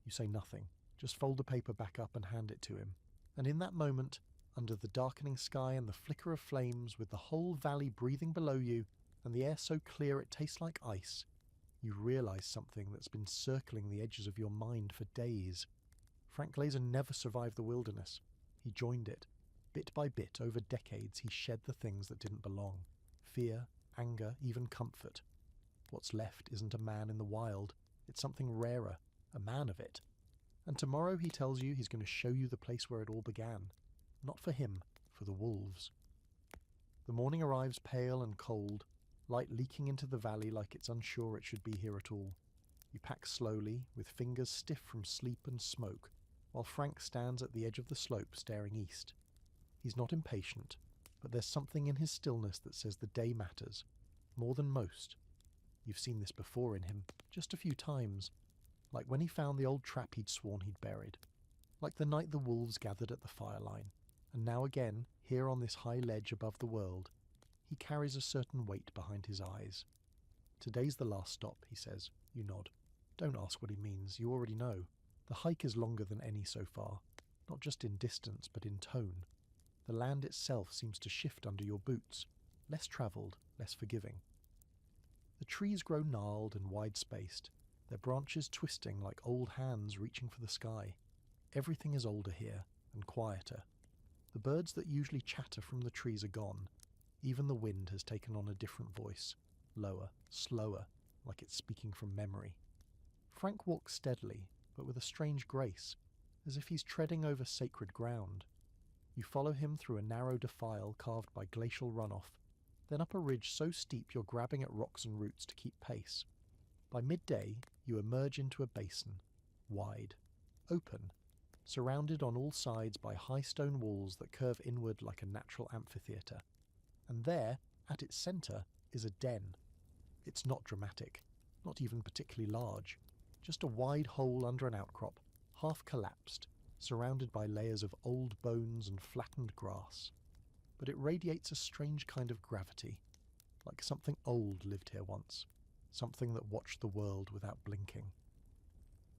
You say nothing. Just fold the paper back up and hand it to him. And in that moment, under the darkening sky and the flicker of flames, with the whole valley breathing below you, and the air so clear it tastes like ice, you realise something that's been circling the edges of your mind for days. Frank Glaser never survived the wilderness. He joined it. Bit by bit, over decades, he shed the things that didn't belong. Fear, anger, even comfort. What's left isn't a man in the wild. It's something rarer, a man of it. And tomorrow he tells you he's going to show you the place where it all began. Not for him, for the wolves. The morning arrives pale and cold, light leaking into the valley like it's unsure it should be here at all. You pack slowly, with fingers stiff from sleep and smoke, while Frank stands at the edge of the slope staring east. He's not impatient, but there's something in his stillness that says the day matters, more than most. You've seen this before in him, just a few times, like when he found the old trap he'd sworn he'd buried, like the night the wolves gathered at the fireline, and now again, here on this high ledge above the world, he carries a certain weight behind his eyes. Today's the last stop, he says. You nod. Don't ask what he means, you already know. The hike is longer than any so far, not just in distance but in tone. The land itself seems to shift under your boots, less travelled, less forgiving. The trees grow gnarled and wide-spaced, their branches twisting like old hands reaching for the sky. Everything is older here, and quieter. The birds that usually chatter from the trees are gone. Even the wind has taken on a different voice, lower, slower, like it's speaking from memory. Frank walks steadily, but with a strange grace, as if he's treading over sacred ground. You follow him through a narrow defile carved by glacial runoff, then up a ridge so steep you're grabbing at rocks and roots to keep pace. By midday, you emerge into a basin, wide, open, surrounded on all sides by high stone walls that curve inward like a natural amphitheatre. And there, at its centre, is a den. It's not dramatic, not even particularly large, just a wide hole under an outcrop, half collapsed, surrounded by layers of old bones and flattened grass. But it radiates a strange kind of gravity, like something old lived here once, something that watched the world without blinking.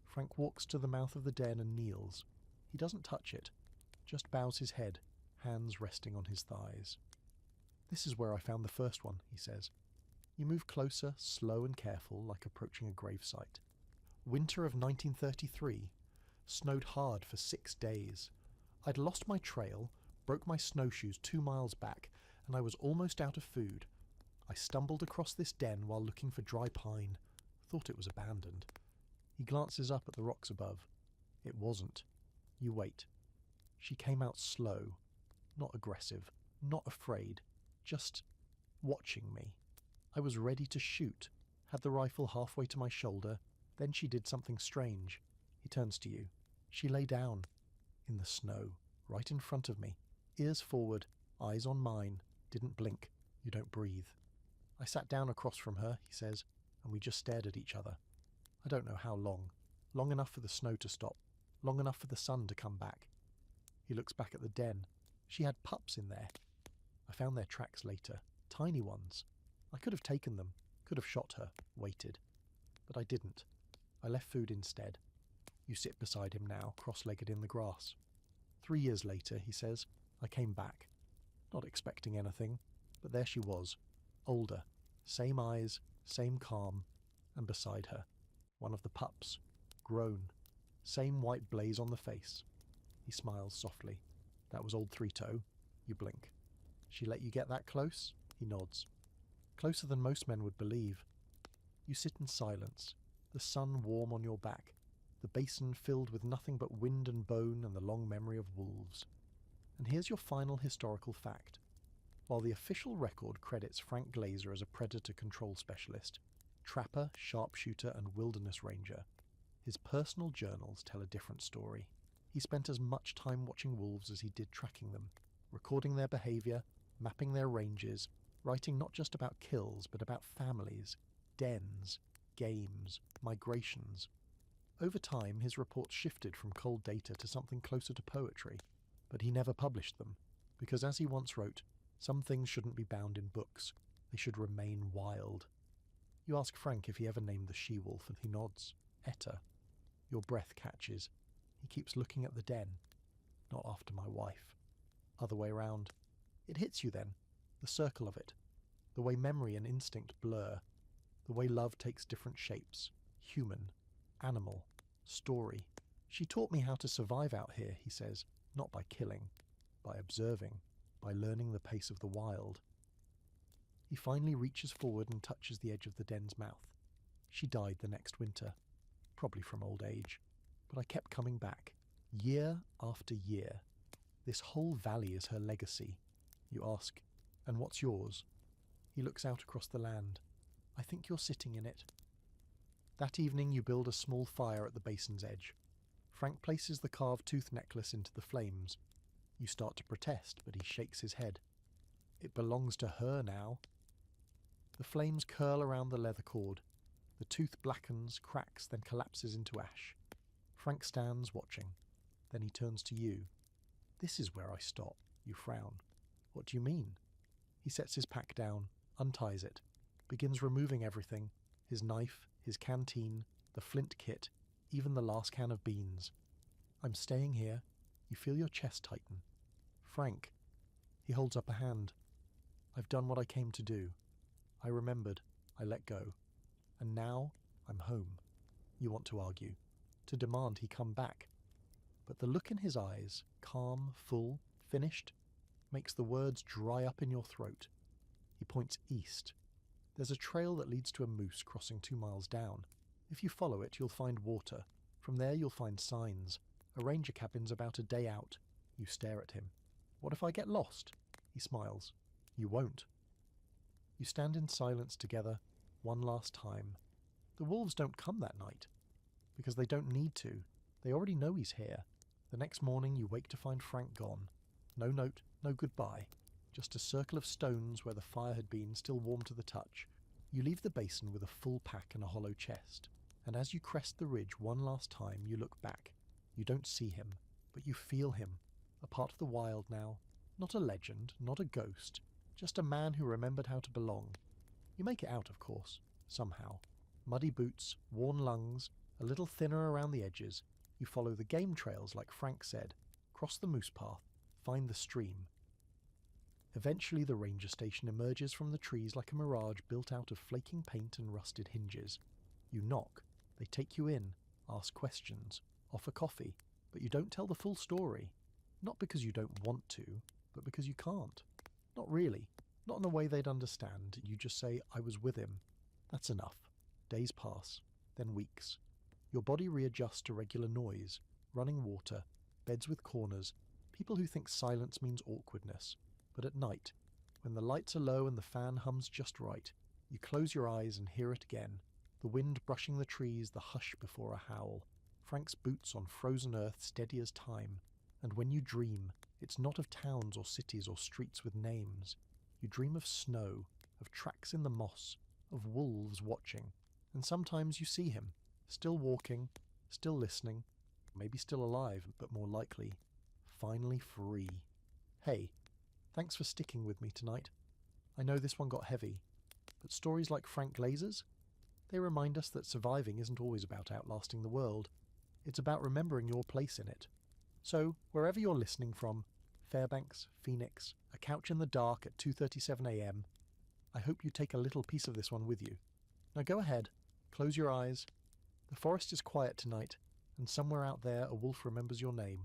Frank walks to the mouth of the den and kneels. He doesn't touch it, just bows his head, hands resting on his thighs. This is where I found the first one, he says. You move closer, slow and careful, like approaching a gravesite. Winter of 1933. Snowed hard for 6 days. I'd lost my trail, broke my snowshoes 2 miles back, and I was almost out of food. I stumbled across this den while looking for dry pine. Thought it was abandoned. He glances up at the rocks above. It wasn't. You wait. She came out slow, not aggressive, not afraid, just watching me. I was ready to shoot, had the rifle halfway to my shoulder, then she did something strange. He turns to you. She lay down, in the snow, right in front of me, ears forward, eyes on mine, didn't blink. You don't breathe. I sat down across from her, he says, and we just stared at each other. I don't know how long. Long enough for the snow to stop, long enough for the sun to come back. He looks back at the den. She had pups in there. I found their tracks later, tiny ones. I could have taken them, could have shot her, waited. But I didn't. I left food instead. You sit beside him now, cross-legged in the grass. 3 years later, he says, I came back. Not expecting anything, but there she was, older, same eyes, same calm, and beside her, one of the pups, grown, same white blaze on the face. He smiles softly. That was old Three-Toe. You blink. She let you get that close? He nods. closer than most men would believe. You sit in silence, the sun warm on your back, the basin filled with nothing but wind and bone and the long memory of wolves. And here's your final historical fact. While the official record credits Frank Glaser as a predator control specialist, trapper, sharpshooter, and wilderness ranger, his personal journals tell a different story. He spent as much time watching wolves as he did tracking them, recording their behavior, mapping their ranges, writing not just about kills but about families, dens, games, migrations. Over time, his reports shifted from cold data to something closer to poetry, but he never published them, because as he once wrote, some things shouldn't be bound in books, they should remain wild. You ask Frank if he ever named the she-wolf, and he nods. Etta. Your breath catches. He keeps looking at the den. Not after my wife. Other way round. It hits you then, the circle of it, the way memory and instinct blur, the way love takes different shapes, human, animal, story. She taught me how to survive out here, he says, not by killing, by observing, by learning the pace of the wild. He finally reaches forward and touches the edge of the den's mouth. She died the next winter, probably from old age, but I kept coming back, year after year. This whole valley is her legacy. You ask, and what's yours? He looks out across the land. I think you're sitting in it. That evening you build a small fire at the basin's edge. Frank places the carved tooth necklace into the flames. You start to protest, but he shakes his head. It belongs to her now. The flames curl around the leather cord. The tooth blackens, cracks, then collapses into ash. Frank stands watching. Then he turns to you. This is where I stop. You frown. What do you mean? He sets his pack down, unties it, begins removing everything, his knife, his canteen, the flint kit, even the last can of beans. I'm staying here. You feel your chest tighten. Frank. He holds up a hand. I've done what I came to do. I remembered. I let go. And now I'm home. You want to argue, to demand he come back. But the look in his eyes, calm, full, finished, makes the words dry up in your throat. He points east. There's a trail that leads to a moose crossing 2 miles down. If you follow it, you'll find water. From there you'll find signs. A ranger cabin's about a day out. You stare at him. What if I get lost? He smiles. You won't. You stand in silence together, one last time. The wolves don't come that night, because they don't need to. They already know he's here. The next morning you wake to find Frank gone. No note, no goodbye. Just a circle of stones where the fire had been, still warm to the touch. You leave the basin with a full pack and a hollow chest, and as you crest the ridge one last time, you look back. You don't see him, but you feel him, a part of the wild now. Not a legend, not a ghost, just a man who remembered how to belong. You make it out, of course, somehow. Muddy boots, worn lungs, a little thinner around the edges. You follow the game trails like Frank said, cross the moose path, find the stream. Eventually the ranger station emerges from the trees like a mirage built out of flaking paint and rusted hinges. You knock, they take you in, ask questions, offer coffee, but you don't tell the full story. Not because you don't want to, but because you can't. Not really. Not in a way they'd understand. You just say, I was with him. That's enough. Days pass, then weeks. Your body readjusts to regular noise, running water, beds with corners, people who think silence means awkwardness. But at night, when the lights are low and the fan hums just right, you close your eyes and hear it again. The wind brushing the trees, the hush before a howl. Frank's boots on frozen earth steady as time. And when you dream, it's not of towns or cities or streets with names. You dream of snow, of tracks in the moss, of wolves watching. And sometimes you see him, still walking, still listening, maybe still alive, but more likely, finally free. Hey, thanks for sticking with me tonight. I know this one got heavy, but stories like Frank Glaser's, they remind us that surviving isn't always about outlasting the world. It's about remembering your place in it. So, wherever you're listening from, Fairbanks, Phoenix, a couch in the dark at 2:37 a.m., I hope you take a little piece of this one with you. Now go ahead, close your eyes. The forest is quiet tonight, and somewhere out there a wolf remembers your name.